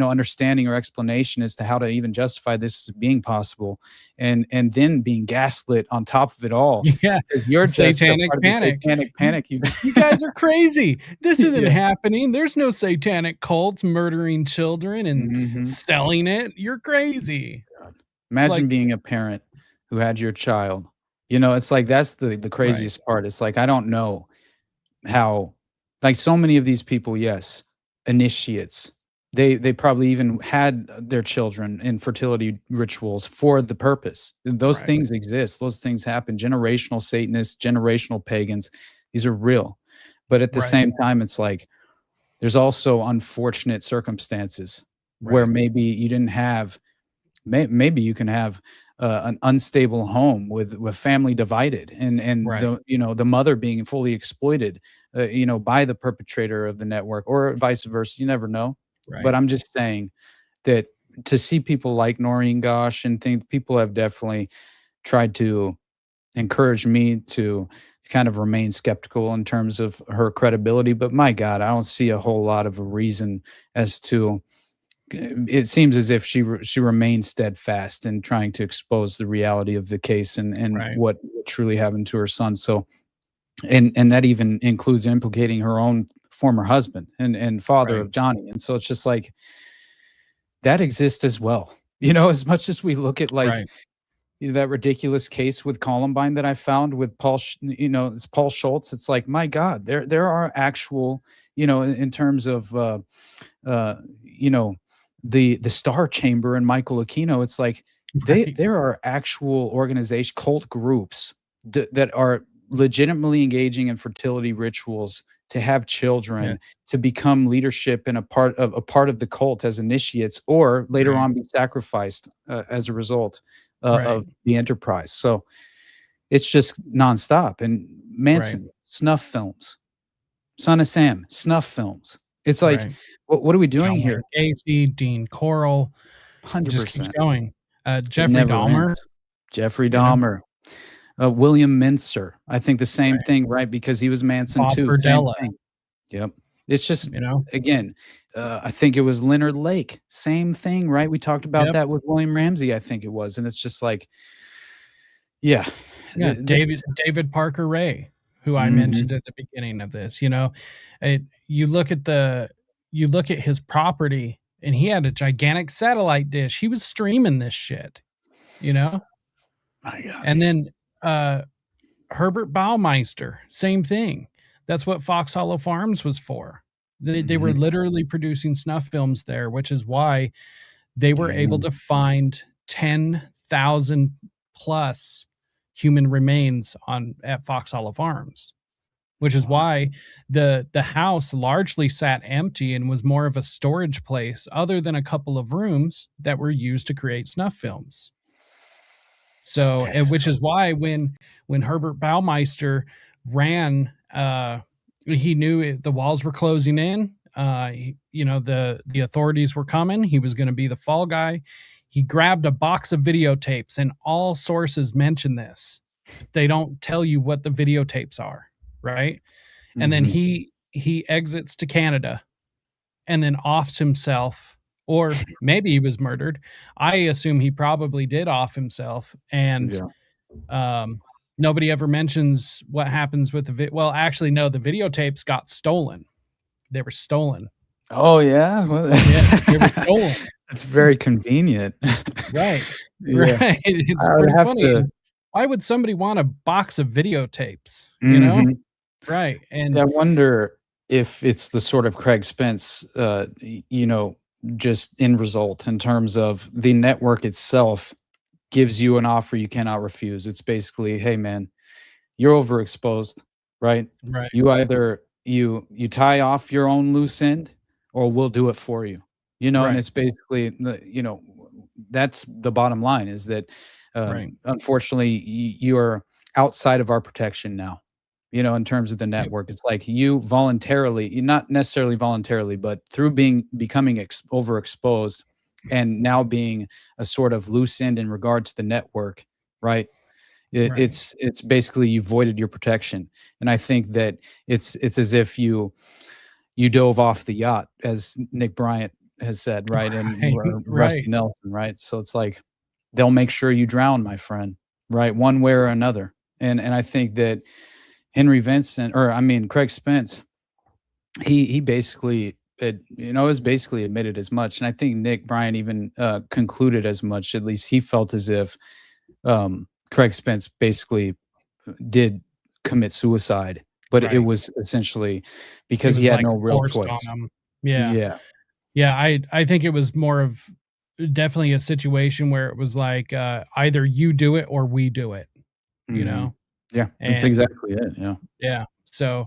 understanding or explanation as to how to even justify this being possible, and then being gaslit on top of it all. Yeah, you're just satanic panic. Satanic panic. You guys are crazy. This isn't happening. There's no satanic cults murdering children and selling it. You're crazy. Imagine being a parent who had your child. It's like that's the craziest part. It's like I don't know how, like so many of these people, yes, initiates. They probably even had their children in fertility rituals for the purpose. Those things exist. Those things happen. Generational Satanists, generational pagans, these are real. But at the same time, it's like there's also unfortunate circumstances where maybe you didn't have, maybe you can have an unstable home with family divided, and the mother being fully exploited, by the perpetrator of the network, or vice versa. You never know. But I'm just saying that to see people like Noreen Gosh and think people have definitely tried to encourage me to kind of remain skeptical in terms of her credibility. But my God, I don't see a whole lot of a reason as to. It seems as if she remains steadfast in trying to expose the reality of the case and what truly happened to her son. So, and that even includes implicating her own former husband and father of Johnny. And so it's just like that exists as well. As much as we look at that ridiculous case with Columbine that I found with Paul, it's Paul Schultz. It's like, my God, there are actual, in terms of, the Star Chamber and Michael Aquino, it's like there are actual organization cult groups that are legitimately engaging in fertility rituals to have children, to become leadership and a part of the cult as initiates, or later on be sacrificed as a result of the enterprise. So it's just nonstop. And Manson, snuff films, Son of Sam, snuff films. It's like, what are we doing here? Casey, Dean Corll, 100%. Just keeps going. Jeffrey Dahmer. Jeffrey Dahmer. William Mincer. I think the same thing, right? Because he was Manson Bob too. Berdella. Same thing. Yep. It's just, again, I think it was Leonard Lake. Same thing, right? We talked about that with William Ramsey, I think it was. And it's just like, David Parker Ray, who I mentioned at the beginning of this. You look at his property, and he had a gigantic satellite dish. He was streaming this shit, My God. And then Herbert Baumeister, same thing. That's what Fox Hollow Farms was for. They were literally producing snuff films there, which is why they were able to find 10,000 plus human remains at Fox Hollow Farms, which is why the house largely sat empty and was more of a storage place, other than a couple of rooms that were used to create snuff films. So, which is why when Herbert Baumeister ran, he knew the walls were closing in. The authorities were coming. He was going to be the fall guy. He grabbed a box of videotapes, and all sources mention this. They don't tell you what the videotapes are, right? And then he exits to Canada, and then offs himself, or maybe he was murdered. I assume he probably did off himself, and nobody ever mentions what happens with the well, actually, no, the videotapes got stolen. They were stolen. Oh, yeah? Well, they were stolen. That's very convenient. Right. Right. It's pretty funny. Why would somebody want a box of videotapes? Right. And I wonder if it's the sort of Craig Spence, just end result in terms of the network itself gives you an offer you cannot refuse. It's basically, hey man, you're overexposed, right? Right. You either you tie off your own loose end, or we'll do it for you. And it's basically, that's the bottom line, is that unfortunately you're outside of our protection now, in terms of the network. It's like you voluntarily, not necessarily voluntarily, but through becoming overexposed and now being a sort of loose end in regard to the network, right? It's basically you voided your protection. And I think that it's as if you dove off the yacht, as Nick Bryant has said, right? And Rusty Nelson, right? So it's like they'll make sure you drown, my friend, right? One way or another. And I think that Craig Spence, he basically has basically admitted as much. And I think Nick Bryant even concluded as much. At least he felt as if Craig Spence basically did commit suicide, but it was essentially because he had no real choice. Yeah. I think it was more of definitely a situation where it was like either you do it or we do it, Yeah, that's exactly it. Yeah. So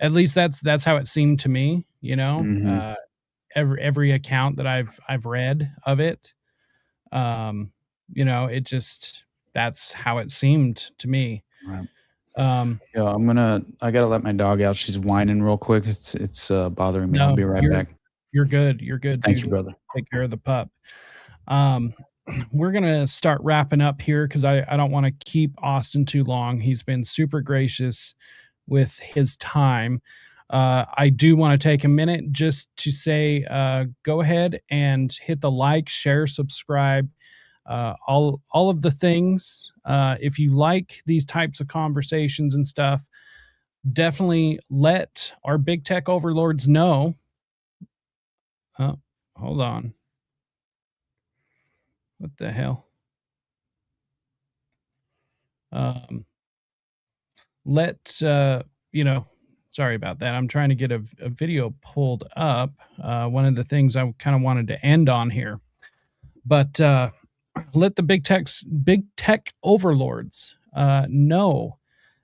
at least that's how it seemed to me, every account that I've read of it, it just, that's how it seemed to me. Right. I gotta let my dog out. She's whining real quick. It's bothering me. I'll be right back. You're good. Thank you, brother. Take care of the pup. We're gonna start wrapping up here because I don't want to keep Austin too long. He's been super gracious with his time. I do want to take a minute just to say, go ahead and hit the like, share, subscribe, all of the things. If you like these types of conversations and stuff, definitely let our big tech overlords know. Oh, hold on. What the hell? Sorry about that. I'm trying to get a video pulled up. One of the things I kind of wanted to end on here, but let the big tech overlords know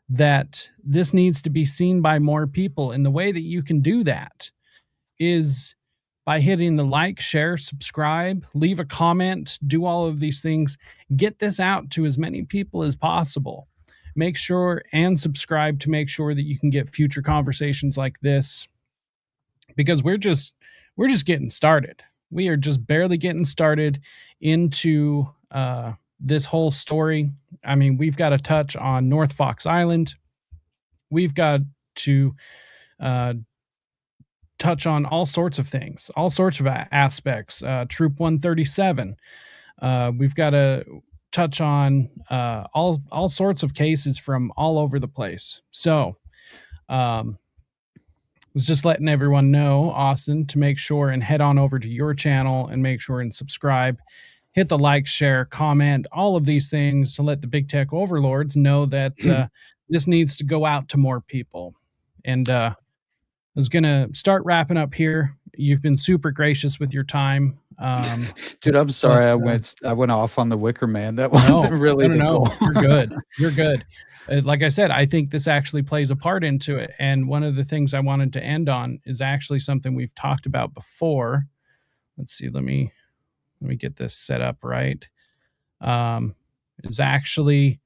that this needs to be seen by more people. And the way that you can do that is by hitting the like, share, subscribe, leave a comment, do all of these things. Get this out to as many people as possible. Make sure and subscribe to make sure that you can get future conversations like this, because we're just getting started. We are just barely getting started into this whole story. I mean, we've got to touch on North Fox Island. We've got to touch on all sorts of things, all sorts of aspects. Troop 137. We've got to touch on all sorts of cases from all over the place. So was just letting everyone know, Austin, to make sure and head on over to your channel and make sure and subscribe, hit the like, share, comment, all of these things to let the big tech overlords know that this needs to go out to more people. And I was going to start wrapping up here. You've been super gracious with your time. Dude, I'm sorry. I went off on the Wicker Man. That wasn't really the goal. You're good. You're good. Like I said, I think this actually plays a part into it. And one of the things I wanted to end on is actually something we've talked about before. Let's see. Let me get this set up right. It's actually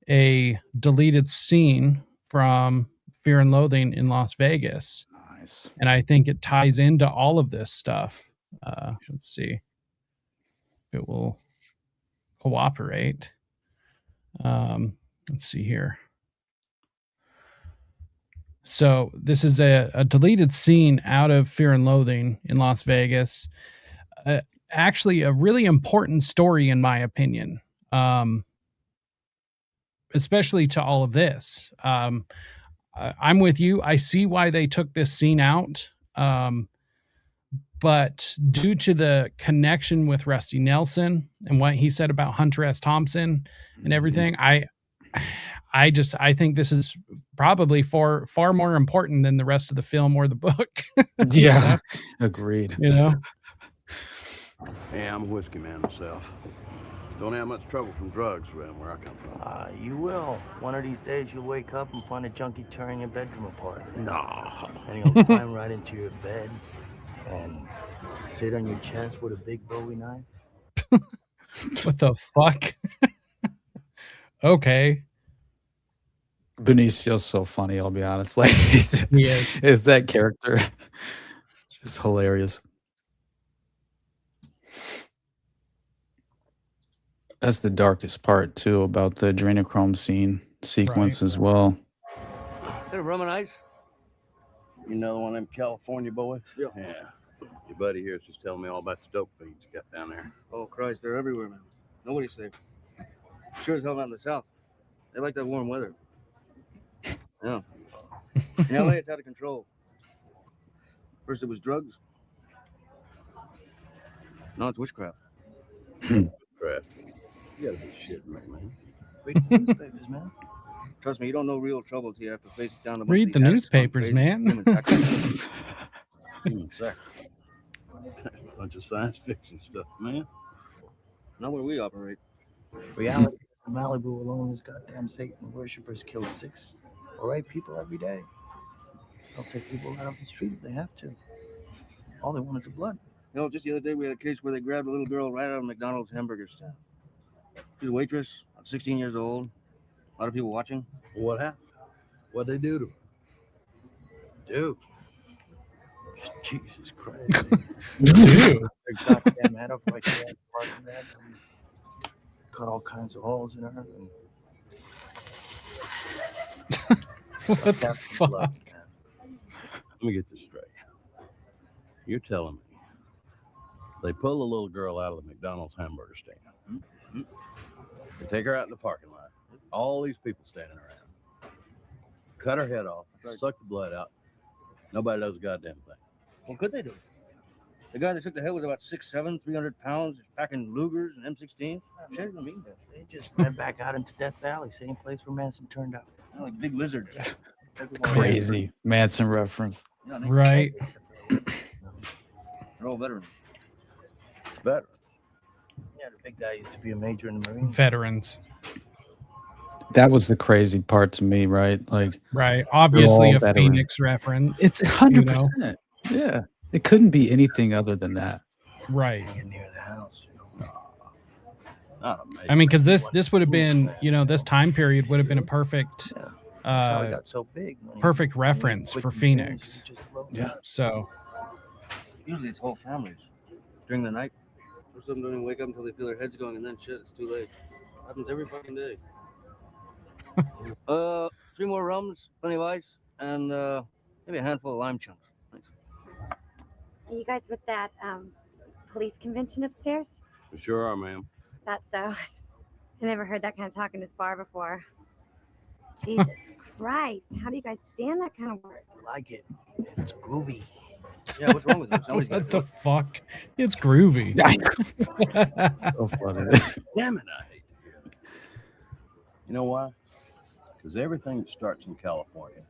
a deleted scene from Fear and Loathing in Las Vegas. Nice. And I think it ties into all of this stuff. Let's see if it will cooperate. Let's see here. So this is a deleted scene out of Fear and Loathing in Las Vegas. Actually, a really important story, in my opinion, especially to all of this. I'm with you. I see why they took this scene out. But due to the connection with Rusty Nelson and what he said about Hunter S. Thompson and everything, I think this is probably far more important than the rest of the film or the book. Yeah, agreed. Yeah, I'm a whiskey man myself. Don't have much trouble from drugs around where I come from. You will. One of these days you'll wake up and find a junkie tearing your bedroom apart. No. And he'll climb right into your bed and sit on your chest with a big Bowie knife. What the fuck? Okay. Benicio's so funny, I'll be honest. Like, is that character just hilarious. That's the darkest part, too, about the adrenochrome scene sequence as well. Is that a rum and ice? You know one of them California boys? Yeah. Your buddy here is just telling me all about the dope fiends you got down there. Oh, Christ, they're everywhere, man. Nobody's safe. Sure as hell not in the South. They like that warm weather. Yeah. In LA, it's out of control. First it was drugs. Now it's witchcraft. Witchcraft? You gotta be shitting me, man. Read the newspapers, man. Trust me, you don't know real trouble till you have to face it down. Read the newspapers, man. That's a bunch of science fiction stuff, man. Not where we operate. Reality in Malibu alone is goddamn Satan worshippers kill 6 or 8 people every day. They'll take people out of the street if they have to. All they want is the blood. You know, just the other day we had a case where they grabbed a little girl right out of McDonald's hamburger stand. She's a waitress, about 16 years old. A lot of people watching. What happened? What'd they do to her? Dude. Jesus Christ. Dude. Their goddamn head up right there in the parking lot. Cut all kinds of holes in her. And What the fuck? Let me get this straight. You're telling me they pull the little girl out of the McDonald's hamburger stand. They take her out in the parking lot. All these people standing around. Cut her head off. Suck the blood out. Nobody does a goddamn thing. What could they do? The guy that took the head was about 6'7", 300 pounds, packing Lugers and M16. Shit, I mean, they just went back out into Death Valley, same place where Manson turned up. Like big lizards. Crazy Manson reference. Right. They're all veterans. Veterans? Yeah, the big guy used to be a major in the Marines. Veterans. That was the crazy part to me, right? Like, right. Obviously a veterans. Phoenix reference. It's 100%. Yeah. It couldn't be anything other than that. Right. Near the house. I mean, because this would have been, this time period would have been a perfect, how it got so big. perfect reference for Phoenix. Yeah. So. Usually it's whole families. During the night, most of them don't even wake up until they feel their heads going, and then shit, it's too late. Happens every fucking day. 3 more rums, plenty of ice, and maybe a handful of lime chunks. Thanks. Are you guys with that police convention upstairs? We sure are, ma'am. That's so. I never heard that kind of talk in this bar before. Jesus Christ. How do you guys stand that kind of work? I like it. It's groovy. Yeah, what's wrong with it? What the fuck? It's groovy. So funny. Damn it, I hate to hear that. You know why? Because everything that starts in California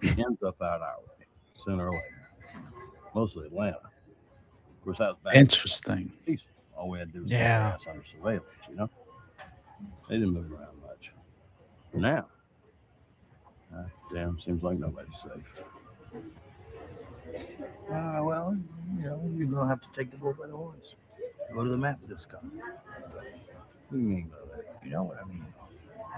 ends up out our way, sooner or later. Mostly Atlanta. Of course, that was back Interesting. in all we had to do was Yeah. put our ass under surveillance, They didn't move around much. Now, damn, seems like nobody's safe. Well, you're going to have to take the bull by the horns. Go to the map with this guy. What do you mean by that? You know what I mean.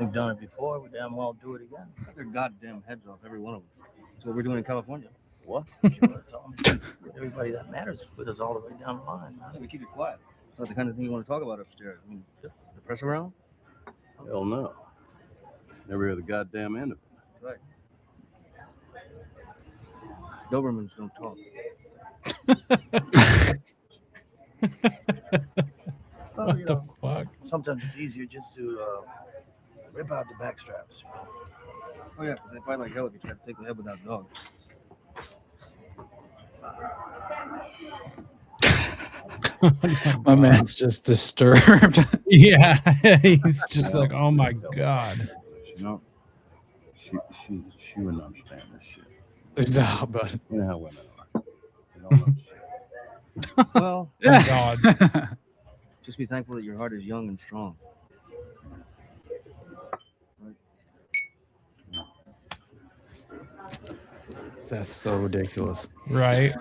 We've done it before. We damn well do it again. Cut their goddamn heads off, every one of them. That's what we're doing in California. What? Sure, that's all. Everybody that matters with us all the way down the line. Yeah, we keep it quiet. It's not the kind of thing you want to talk about upstairs. I mean, the press around? Hell no. Never hear the goddamn end of it. Right. Dobermans don't talk. Well, What the fuck? Sometimes it's easier just to rip out the back straps. Oh, yeah, because they fight like hell if you try to take the head without dogs. My man's just disturbed. Yeah. He's just like, oh my God. She wouldn't understand this shit. No, but You know how women are. They don't know shit. Well, Thank God. just be thankful that your heart is young and strong. that's so ridiculous. Right.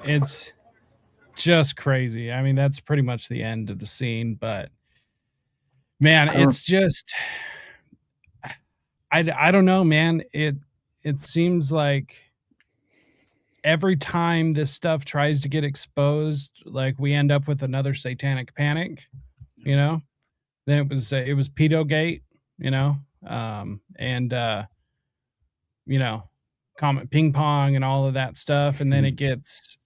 It's just crazy. I mean, that's pretty much the end of the scene, but man, it's just, I don't know, man. It seems like every time this stuff tries to get exposed, like we end up with another satanic panic, you know. Then it was Pedogate, you know, and you know, Comet Ping Pong and all of that stuff, and then it gets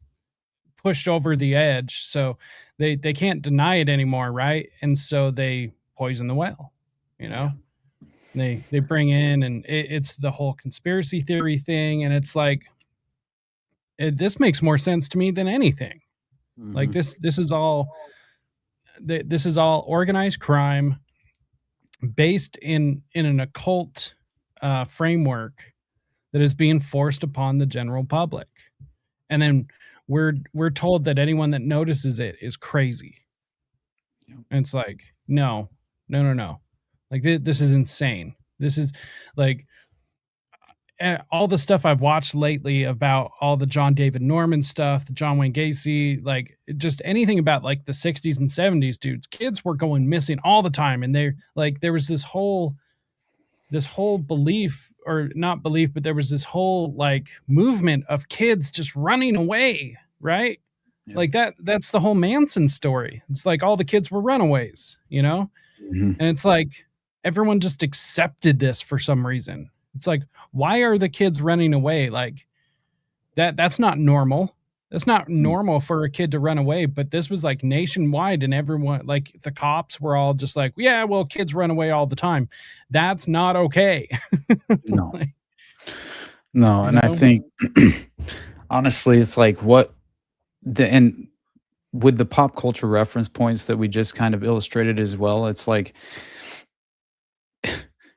pushed over the edge, so they can't deny it anymore, right? And so they poison the well, you know. They bring in, and it's the whole conspiracy theory thing, and it's like this makes more sense to me than anything. Like this is all organized crime based in an occult framework that is being forced upon the general public, and then we're told that anyone that notices it is crazy. And it's like, no. Like this is insane. This is like all the stuff I've watched lately about all the John David Norman stuff, the John Wayne Gacy, like just anything about like the 60s and 70s, dudes. Kids were going missing all the time, and there was this whole belief, or not belief, but there was this whole like movement of kids just running away, right? Yep. Like that's the whole Manson story. It's like all the kids were runaways, you know? And it's like everyone just accepted this for some reason. It's like, why are the kids running away? Like that's not normal. That's not normal for a kid to run away, but this was like nationwide, and everyone, like the cops were all just like, yeah, well, kids run away all the time. That's not okay. No. No, and I think honestly, it's like and with the pop culture reference points that we just kind of illustrated as well, it's like,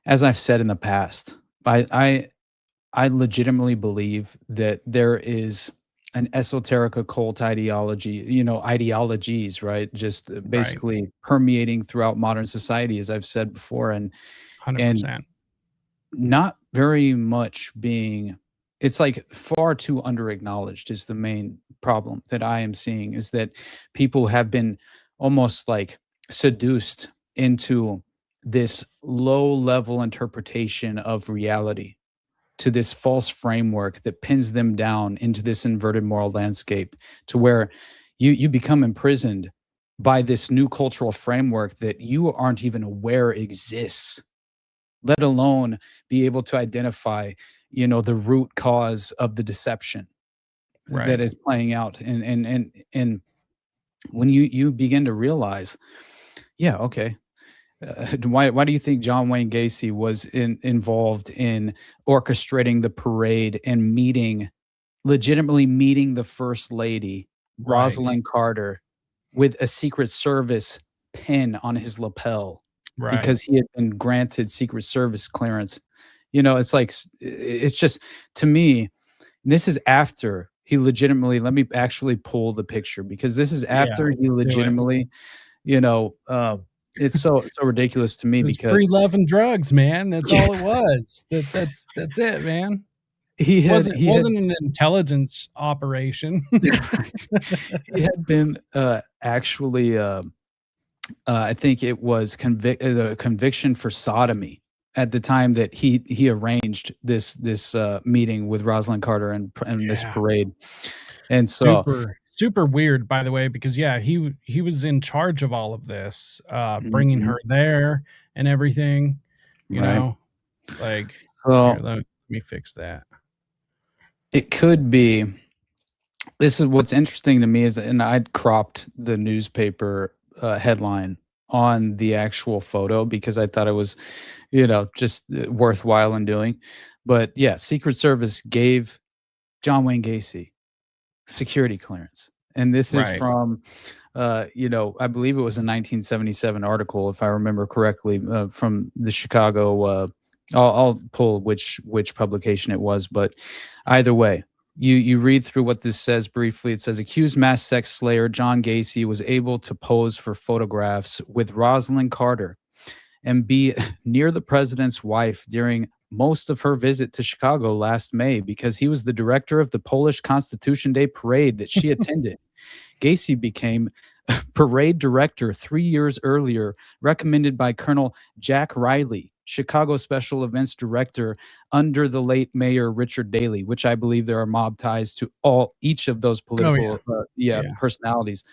as I've said in the past, I legitimately believe that there is an esoteric occult ideology, you know, ideologies, right? Just basically permeating throughout modern society, as I've said before, and 100%. Not very much being, it's like far too under-acknowledged is the main problem that I am seeing, is that people have been almost like seduced into this low-level interpretation of reality, to this false framework that pins them down into this inverted moral landscape, to where you become imprisoned by this new cultural framework that you aren't even aware exists, let alone be able to identify, you know, the root cause of the deception that is playing out. And when you begin to realize, yeah, okay, why do you think John Wayne Gacy was involved in orchestrating the parade and legitimately meeting the First Lady, Rosalind Carter, with a Secret Service pin on his lapel? Because he had been granted Secret Service clearance. You know, it's like, it's just, to me, this is after he legitimately, let me actually pull the picture, because this is after he legitimately, you know, it's so ridiculous to me, because free love and drugs, man. That's all it was. That's it, man. It wasn't an intelligence operation. He had been actually I think it was a conviction for sodomy at the time that he arranged this meeting with Rosalind Carter and this parade. And so super weird, by the way, because he was in charge of all of this, bringing her there and everything, you know, like, here, let me fix that. It could be, this is what's interesting to me is, and I'd cropped the newspaper headline on the actual photo because I thought it was, you know, just worthwhile in doing. But yeah, Secret Service gave John Wayne Gacy security clearance. And this is from, you know, I believe it was a 1977 article, if I remember correctly, from the Chicago, I'll pull which publication it was, but either way, you read through what this says briefly. It says, accused mass sex slayer John Gacy was able to pose for photographs with Rosalind Carter and be near the president's wife during most of her visit to Chicago last May because he was the director of the Polish Constitution Day parade that she attended. Gacy became parade director 3 years earlier, recommended by Colonel Jack Riley, Chicago Special Events Director under the late Mayor Richard Daley, which I believe there are mob ties to each of those political personalities.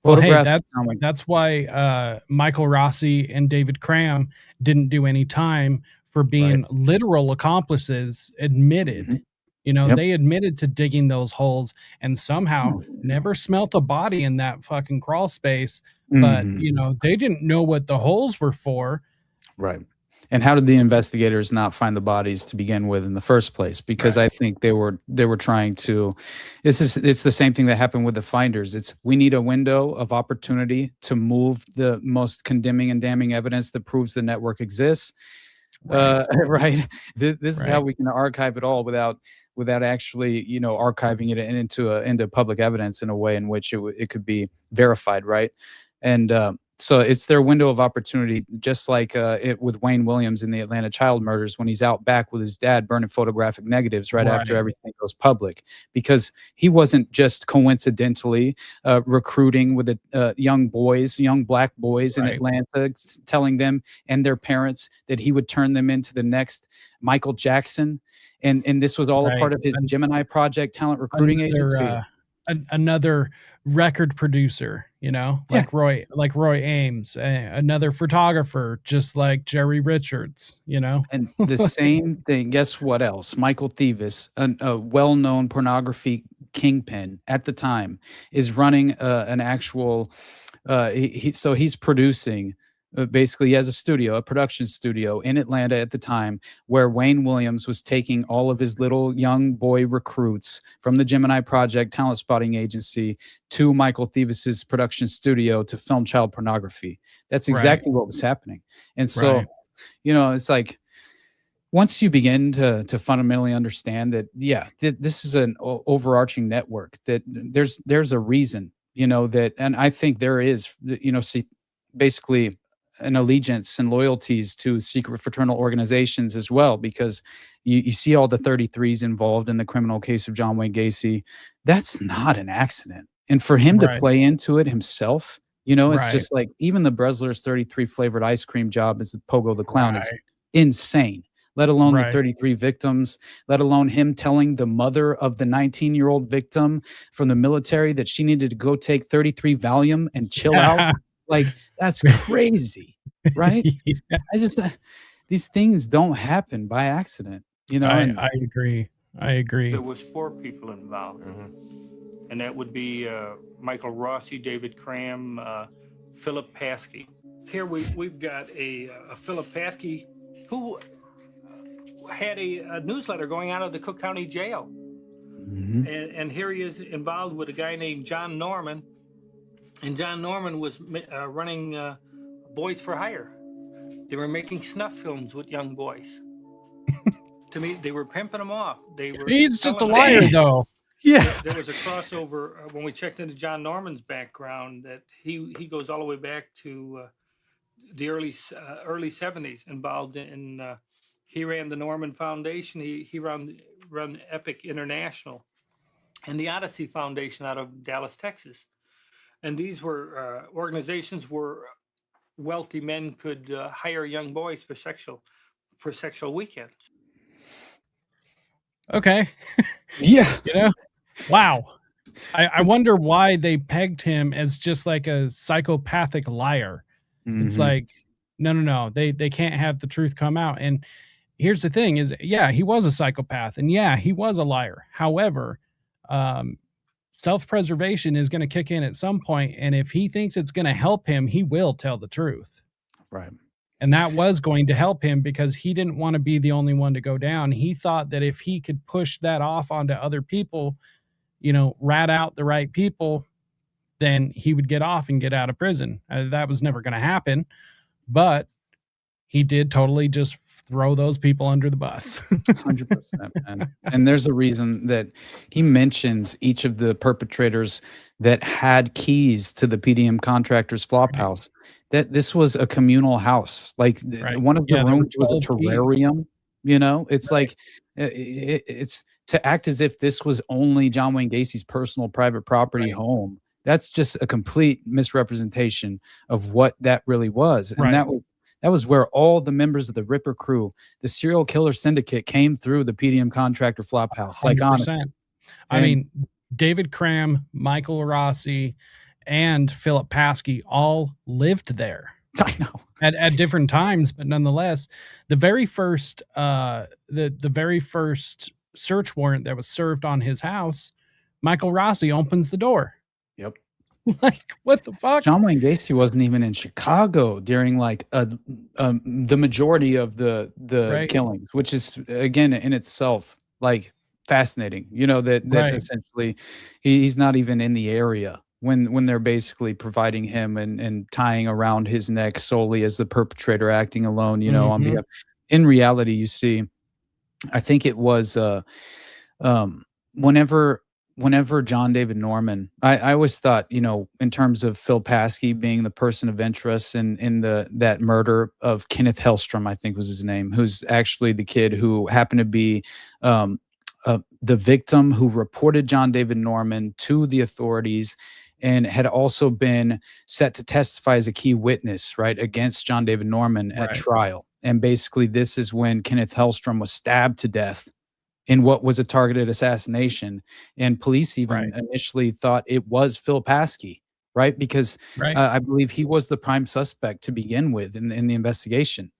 Well, hey, Photographs that's why Michael Rossi and David Cram didn't do any time for being literal accomplices admitted. You know, they admitted to digging those holes and somehow never smelt a body in that fucking crawl space. But, you know, they didn't know what the holes were for. Right. And how did the investigators not find the bodies to begin with in the first place? Because I think they were trying to, it's the same thing that happened with the finders. It's, we need a window of opportunity to move the most condemning and damning evidence that proves the network exists. Right. This is how we can archive it all without actually, you know, archiving it into public evidence in a way in which it could be verified. Right. And so it's their window of opportunity, just like with Wayne Williams in the Atlanta child murders, when he's out back with his dad burning photographic negatives right after everything goes public, because he wasn't just coincidentally recruiting with the young black boys in Atlanta, telling them and their parents that he would turn them into the next Michael Jackson. And this was all a part of his Gemini Project talent recruiting agency. Another record producer, you know, like Roy Ames, another photographer, just like Jerry Richards, you know. And the same thing, guess what else? Michael Thevis, a well-known pornography kingpin at the time, is running an actual, so he's producing, basically he has a production studio in Atlanta at the time, where Wayne Williams was taking all of his little young boy recruits from the Gemini Project talent spotting agency to Michael Thevis's production studio to film child pornography. That's exactly what was happening. And so, you know, it's like, once you begin to fundamentally understand that, this is an overarching network, that there's a reason, you know, that, and I think there is, you know, basically an allegiance and loyalties to secret fraternal organizations as well, because you see all the 33s involved in the criminal case of John Wayne Gacy. That's not an accident. And for him to play into it himself, you know, it's just like, even the Bresler's 33 flavored ice cream job as the Pogo the Clown is insane, let alone the 33 victims, let alone him telling the mother of the 19-year-old victim from the military that she needed to go take 33 Valium and chill out. Like, that's crazy, right? I just, these things don't happen by accident, you know. I agree. There was 4 people involved, and that would be Michael Rossi, David Cram, Philip Paskey. Here we've got a Philip Paskey who had a newsletter going out of the Cook County Jail, and here he is involved with a guy named John Norman. And John Norman was running Boys for Hire. They were making snuff films with young boys. To me, they were pimping them off. He's just a liar, though. There was a crossover when we checked into John Norman's background, that he goes all the way back to the early 70s, involved in. He ran the Norman Foundation. He ran Epic International, and the Odyssey Foundation out of Dallas, Texas. And these were organizations where wealthy men could hire young boys for sexual weekends. Okay. Yeah. You know? Wow. I wonder why they pegged him as just like a psychopathic liar. It's like, no. They can't have the truth come out. And here's the thing is, he was a psychopath, and he was a liar. However, self-preservation is going to kick in at some point, and if he thinks it's going to help him, he will tell the truth. Right. And that was going to help him, because he didn't want to be the only one to go down. He thought that if he could push that off onto other people, you know, rat out the right people, then he would get off and get out of prison. That was never going to happen, but he did totally just throw those people under the bus. 100%, man. And there's a reason that he mentions each of the perpetrators that had keys to the PDM contractor's flop house, that this was a communal house. Like one of the rooms was a terrarium, you know. It's like, it's to act as if this was only John Wayne Gacy's personal private property home. That's just a complete misrepresentation of what that really was. And That was where all the members of the Ripper crew, the serial killer syndicate, came through the PDM contractor flop house. Like, 100%. honestly. I mean, David Cram, Michael Rossi, and Philip Paskey all lived there. I know. At different times, but nonetheless, the very first the very first search warrant that was served on his house, Michael Rossi opens the door. Yep. Like, what the fuck? John Wayne Gacy wasn't even in Chicago during like the majority of the Right. killings, which is again in itself like fascinating. You know, that Right. essentially he's not even in the area when they're basically providing him and tying around his neck solely as the perpetrator acting alone, you know, on Mhm. behalf. In reality, you see, I think it was whenever John David Norman, I always thought, you know, in terms of Phil Paskey being the person of interest in that murder of Kenneth Hellstrom, I think was his name, who's actually the kid who happened to be the victim who reported John David Norman to the authorities and had also been set to testify as a key witness, right, against John David Norman at Right. trial. And basically, this is when Kenneth Hellstrom was stabbed to death in what was a targeted assassination. And police even initially thought it was Phil Paskey, right? Because Right. I believe he was the prime suspect to begin with in the investigation.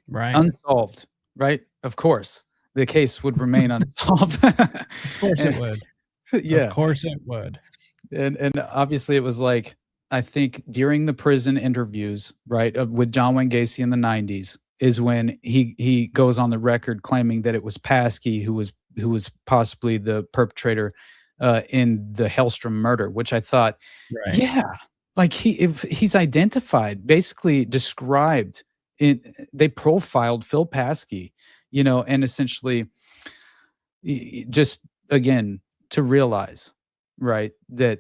Right. Unsolved, right? Of course, the case would remain unsolved. Of course it And- would. Yeah. Of course it would. And obviously it was like, I think during the prison interviews, right, with John Wayne Gacy in the 90s is when he goes on the record claiming that it was Paskey who was possibly the perpetrator in the Hellstrom murder, which I thought, Right. yeah, like if he's identified, basically described they profiled Phil Paskey, you know, and essentially just again to realize, right, that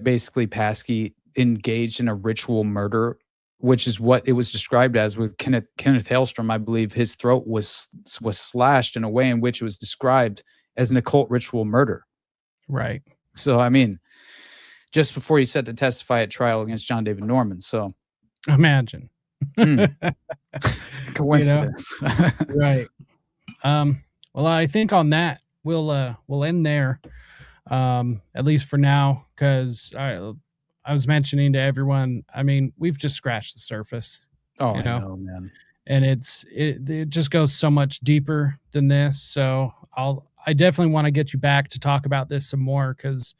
basically Paskey engaged in a ritual murder, which is what it was described as with Kenneth Hellstrom. I believe his throat was slashed in a way in which it was described as an occult ritual murder. Right. So, I mean, just before he set to testify at trial against John David Norman. So, Imagine. coincidence. Right. Well, I think on that we'll end there, at least for now, because I was mentioning to everyone, I mean, we've just scratched the surface. Oh, you I know, man. And it just goes so much deeper than this. So I definitely want to get you back to talk about this some more, because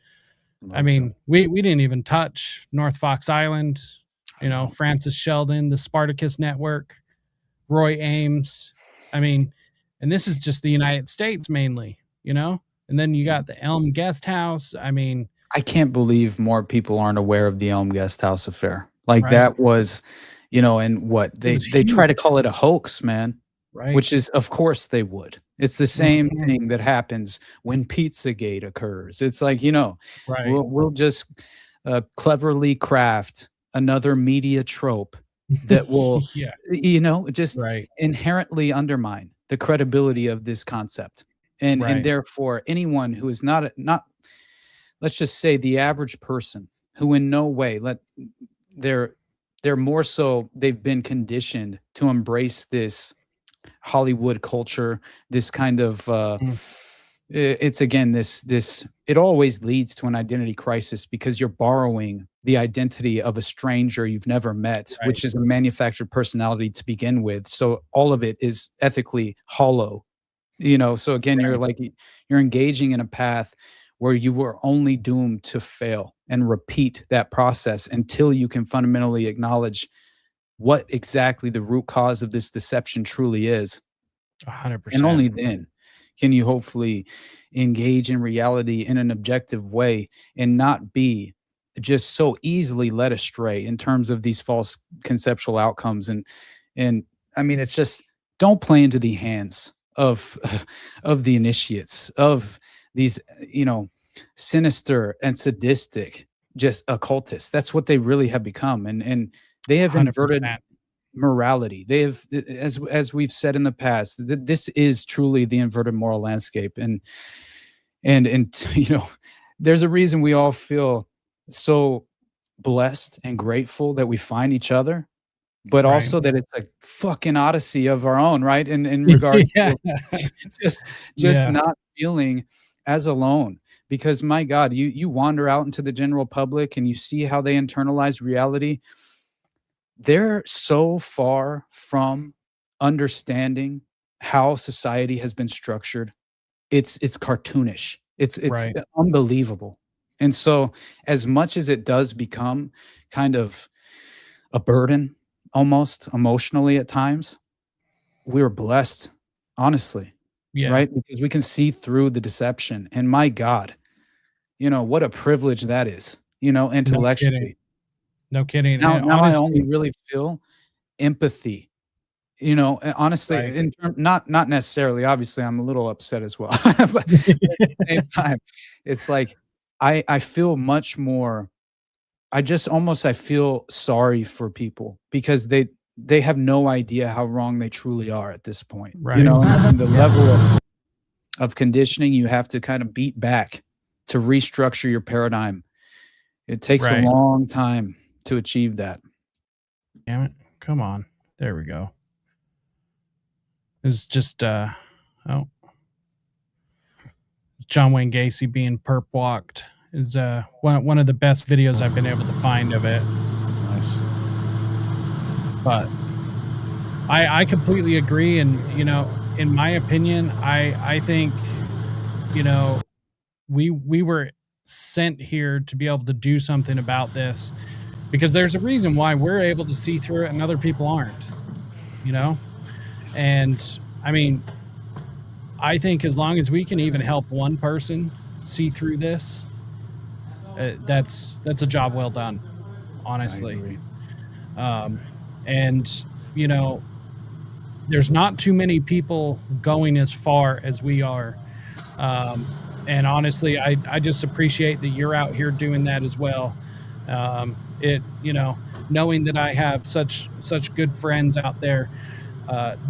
I mean, we didn't even touch North Fox Island, you know, Francis Sheldon, the Spartacus Network, Roy Ames. I mean, and this is just the United States mainly, you know, and then you got the Elm Guest House. I mean, I can't believe more people aren't aware of the Elm Guest House affair. Like Right. that was, you know, and what they was try to huge. call it a hoax, man. Right. Which is, of course, they would. It's the same Mhm. thing that happens when Pizzagate occurs. It's like, you know, Right. we'll just cleverly craft another media trope that will, Yeah. you know, just Right. inherently undermine the credibility of this concept. And Right. therefore, anyone who is not, let's just say the average person who in no way they're more so they've been conditioned to embrace this Hollywood culture, this kind of it's again this it always leads to an identity crisis because you're borrowing the identity of a stranger you've never met, Right. which is a manufactured personality to begin with. So all of it is ethically hollow, you know. So again, you're engaging in a path where you were only doomed to fail and repeat that process until you can fundamentally acknowledge what exactly the root cause of this deception truly is. 100%. And only then can you hopefully engage in reality in an objective way and not be just so easily led astray in terms of these false conceptual outcomes. And I mean, it's just, don't play into the hands of the initiates, of these, you know, sinister and sadistic just occultists. That's what they really have become. And they have 100%. inverted morality. They have, as we've said in the past, this is truly the inverted moral landscape. And you know, there's a reason we all feel so blessed and grateful that we find each other, but Right. also that it's a fucking odyssey of our own, right? In regard Yeah. to just Yeah. not feeling as alone. Because my God, you wander out into the general public and you see how they internalize reality. They're so far from understanding how society has been structured. It's cartoonish. It's Right. unbelievable. And so as much as it does become kind of a burden almost emotionally at times, we were blessed, honestly, Yeah. right? Because we can see through the deception. And my God, what a privilege that is, No kidding. intellectually. No kidding. Now And I only honestly, really feel empathy, honestly, right. in term not necessarily, obviously, I'm a little upset as well, but at the same time, it's like I feel much more I feel sorry for people because they have no idea how wrong they truly are at this point, Right. and the Yeah. level of conditioning you have to kind of beat back to restructure your paradigm. It takes a Right. long time to achieve that. Damn it. Come on. There we go. It's just John Wayne Gacy being perp walked is one of the best videos I've been able to find of it. Nice. But I completely agree, and in my opinion, I think we were sent here to be able to do something about this, because there's a reason why we're able to see through it and other people aren't. And I mean, I think as long as we can even help one person see through this, that's a job well done, honestly. And there's not too many people going as far as we are. And honestly, I just appreciate that you're out here doing that as well. Knowing that I have such good friends out there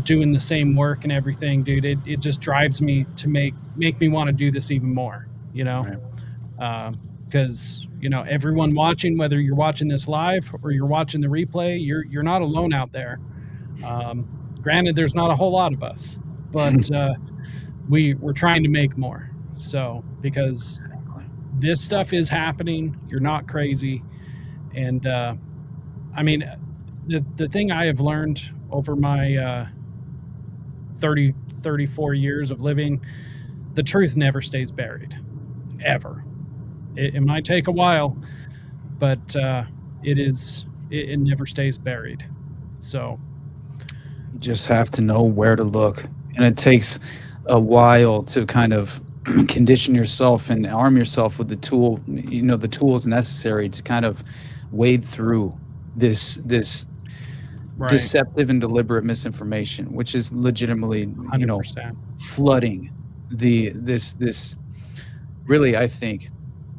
doing the same work and everything, dude, it just drives me to make me want to do this even more, because everyone watching, whether you're watching this live or you're watching the replay, you're not alone out there. Granted, there's not a whole lot of us, but we're trying to make more. So, because this stuff is happening, you're not crazy. And I mean, the thing I have learned over my 34 years of living, the truth never stays buried, ever. It might take a while, but it never stays buried. So you just have to know where to look, and it takes a while to kind of condition yourself and arm yourself with the tools necessary to kind of wade through this right. deceptive and deliberate misinformation, which is legitimately 100%. Flooding this really. I think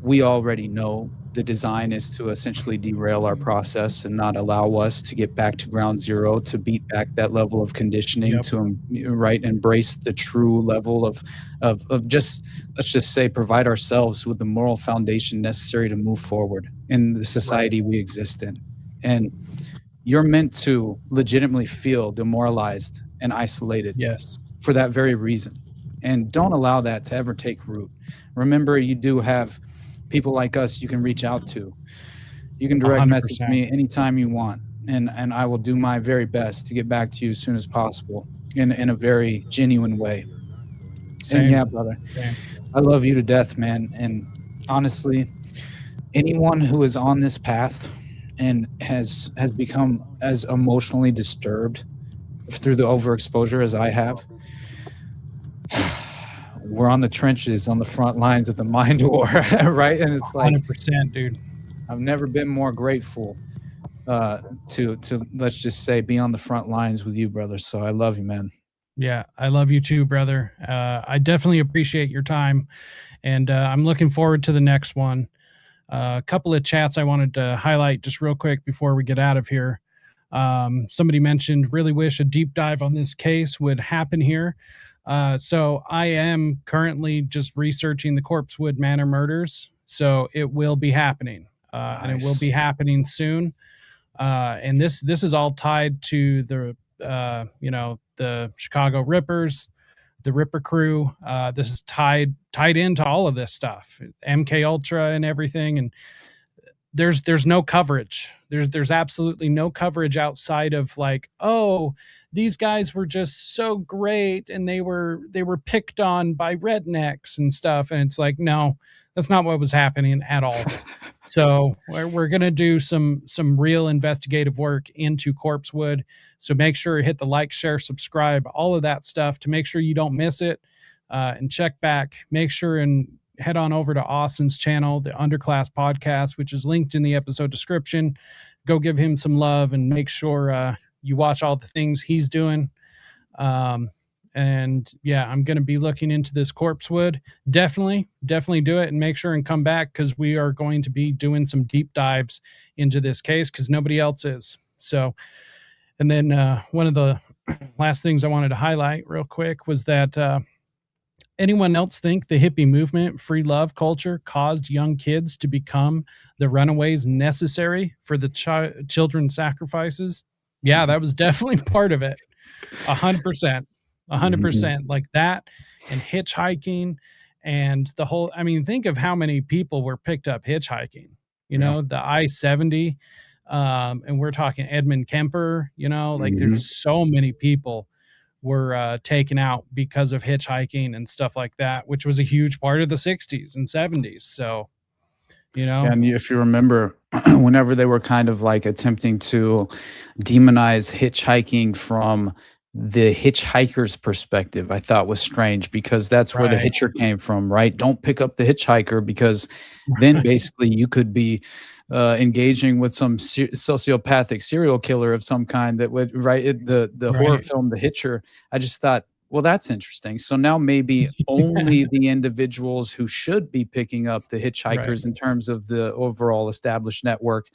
we already know the design is to essentially derail our process and not allow us to get back to ground zero, to beat back that level of conditioning, Yep. to embrace the true level of just, let's just say, provide ourselves with the moral foundation necessary to move forward in the society we exist in. And you're meant to legitimately feel demoralized and isolated. Yes. For that very reason. And don't allow that to ever take root. Remember, you do have people like us you can reach out to. You can direct 100%. message me anytime you want, and I will do my very best to get back to you as soon as possible in a very genuine way. Same. And yeah, brother, Same. I love you to death, man. And honestly, anyone who is on this path and has become as emotionally disturbed through the overexposure as I have, we're on the trenches, on the front lines of the mind war, right? And it's like 100%, dude. I've never been more grateful to let's just say be on the front lines with you, brother. So I love you, man. Yeah, I love you too, brother. I definitely appreciate your time, and I'm looking forward to the next one. A couple of chats I wanted to highlight just real quick before we get out of here. Somebody mentioned, really wish a deep dive on this case would happen here. So I am currently just researching the Corpsewood Manor murders. So it will be happening, and it will be happening soon. And this is all tied to the the Chicago Rippers, the Ripper crew. This is tied into all of this stuff, MK Ultra and everything. And there's no coverage. There's absolutely no coverage outside of like, oh, these guys were just so great and they were picked on by rednecks and stuff. And it's like, no, that's not what was happening at all. So we're going to do some real investigative work into Corpsewood. So make sure you hit the like, share, subscribe, all of that stuff to make sure you don't miss it, and check back. Make sure and head on over to Austin's channel, the Underclass Podcast, which is linked in the episode description. Go give him some love and make sure you watch all the things he's doing. And yeah, I'm going to be looking into this Corpsewood. Definitely do it and make sure and come back, because we are going to be doing some deep dives into this case because nobody else is. So, and then one of the last things I wanted to highlight real quick was that anyone else think the hippie movement, free love culture caused young kids to become the runaways necessary for the children's sacrifices? Yeah, that was definitely part of it. 100%. 100%. Like that, and hitchhiking, and the whole, I mean, think of how many people were picked up hitchhiking, the I-70, and we're talking Edmund Kemper, like there's so many people were taken out because of hitchhiking and stuff like that, which was a huge part of the 60s and 70s. So, and if you remember, whenever they were kind of like attempting to demonize hitchhiking from the hitchhiker's perspective, I thought was strange, because that's where the hitcher came from, right? Don't pick up the hitchhiker, because then basically you could be engaging with some sociopathic serial killer of some kind that would, the horror film The Hitcher. I just thought, well, that's interesting. So now maybe only the individuals who should be picking up the hitchhikers in terms of the overall established network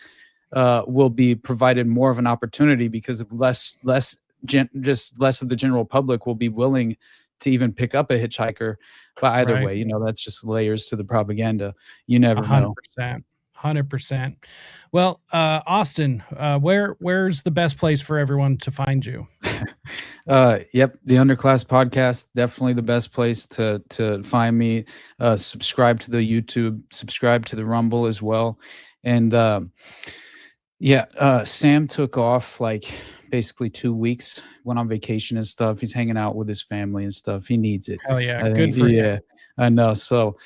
will be provided more of an opportunity, because of less of the general public will be willing to even pick up a hitchhiker. But either way, that's just layers to the propaganda. You never know. 100%. Well, Austin, where's the best place for everyone to find you? Yep, the Underclass Podcast, definitely the best place to find me. Subscribe to the YouTube, subscribe to the Rumble as well. And Sam took off like basically 2 weeks, went on vacation and stuff. He's hanging out with his family and stuff. He needs it. Hell yeah, good for you. I know. So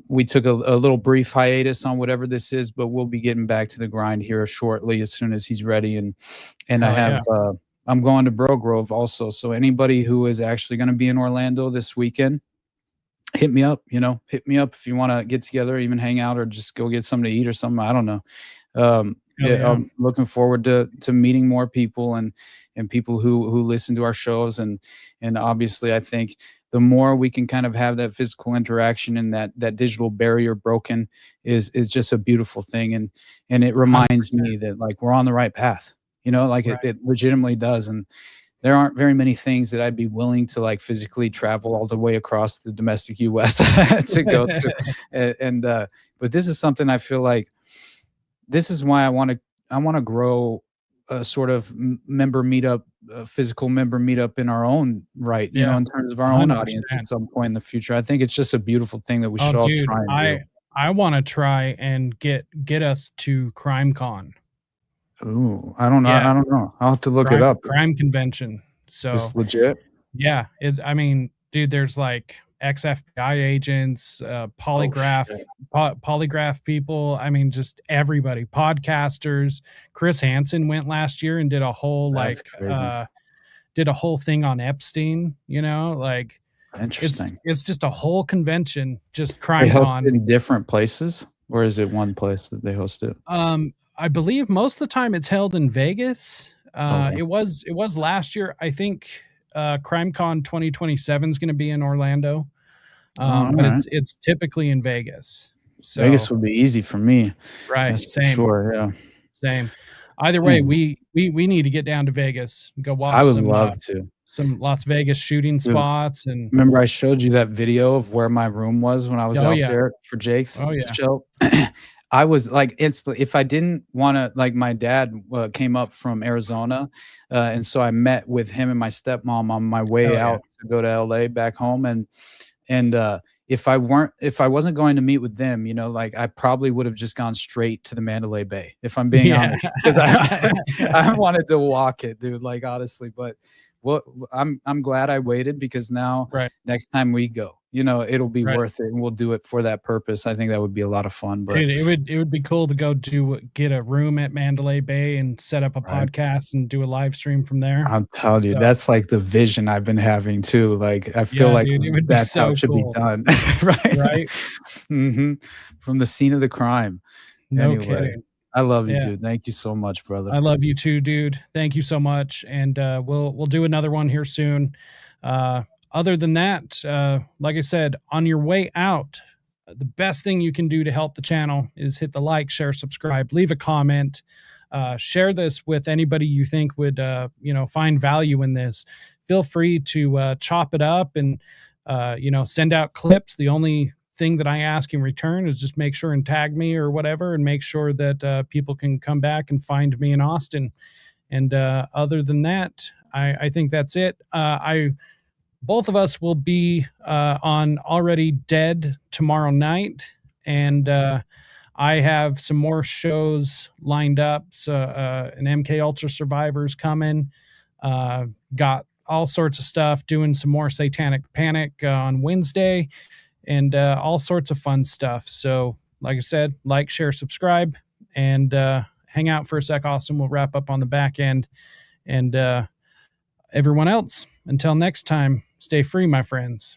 we took a little brief hiatus on whatever this is, but we'll be getting back to the grind here shortly as soon as he's ready. And I have I'm going to Bro Grove also. So anybody who is actually going to be in Orlando this weekend, hit me up. Hit me up if you want to get together, even hang out, or just go get something to eat or something. I don't know. I'm looking forward to meeting more people and people who listen to our shows, and obviously I think the more we can kind of have that physical interaction and that digital barrier broken is just a beautiful thing, and it reminds 100%. Me that like we're on the right path, it legitimately does. And there aren't very many things that I'd be willing to like physically travel all the way across the domestic US to go to. But this is something I feel like, this is why I want to grow a sort of member meetup, physical member meetup in our own right, in terms of our own 100%. Audience at some point in the future. I think it's just a beautiful thing that we should all try and do. I want to try and get us to CrimeCon. Ooh, I don't know. Yeah. I don't know. I'll have to look it up. Crime convention. So it's legit. Yeah. I mean, dude, there's like ex-FBI agents, polygraph people. I mean, just everybody, podcasters. Chris Hansen went last year and did a whole did a whole thing on Epstein, like interesting. It's just a whole convention, just CrimeCon. In different places, or is it one place that they host it? I believe most of the time it's held in Vegas. It was last year. I think CrimeCon 2027 is going to be in Orlando, but it's typically in Vegas. So Vegas would be easy for me. Right. That's same. Sure. Yeah. Same. Either way, we need to get down to Vegas and go watch. I would love to. Some Las Vegas shooting spots. And remember, I showed you that video of where my room was when I was out there for Jake's show. I was like, if I didn't want to, like, my dad came up from Arizona, and so I met with him and my stepmom on my way out to go to LA back home, and if I wasn't going to meet with them, you know, like, I probably would have just gone straight to the Mandalay Bay, if I'm being honest, because I wanted to walk it, dude, like, honestly. But I'm glad I waited, because now next time we go, you know, it'll be worth it, and we'll do it for that purpose. I think that would be a lot of fun. But dude, it would be cool to go get a room at Mandalay Bay and set up a podcast and do a live stream from there. I'm telling you, that's like the vision I've been having too. Like, I feel like dude, that's how so it should be done. Right. From the scene of the crime. No kidding. I love you, dude. Thank you so much, brother. I love you too, dude. Thank you so much. And we'll do another one here soon. Other than that, like I said, on your way out, the best thing you can do to help the channel is hit the like, share, subscribe, leave a comment, share this with anybody you think would, find value in this. Feel free to chop it up and, send out clips. The only thing that I ask in return is just make sure and tag me or whatever, and make sure that people can come back and find me in Austin. And other than that, I think that's it. Both of us will be on Already Dead tomorrow night, and I have some more shows lined up. So an MK Ultra Survivor's coming. Got all sorts of stuff, doing some more Satanic Panic on Wednesday, and all sorts of fun stuff. So like I said, like, share, subscribe, and hang out for a sec, Austin. We'll wrap up on the back end. And everyone else, until next time, stay free, my friends.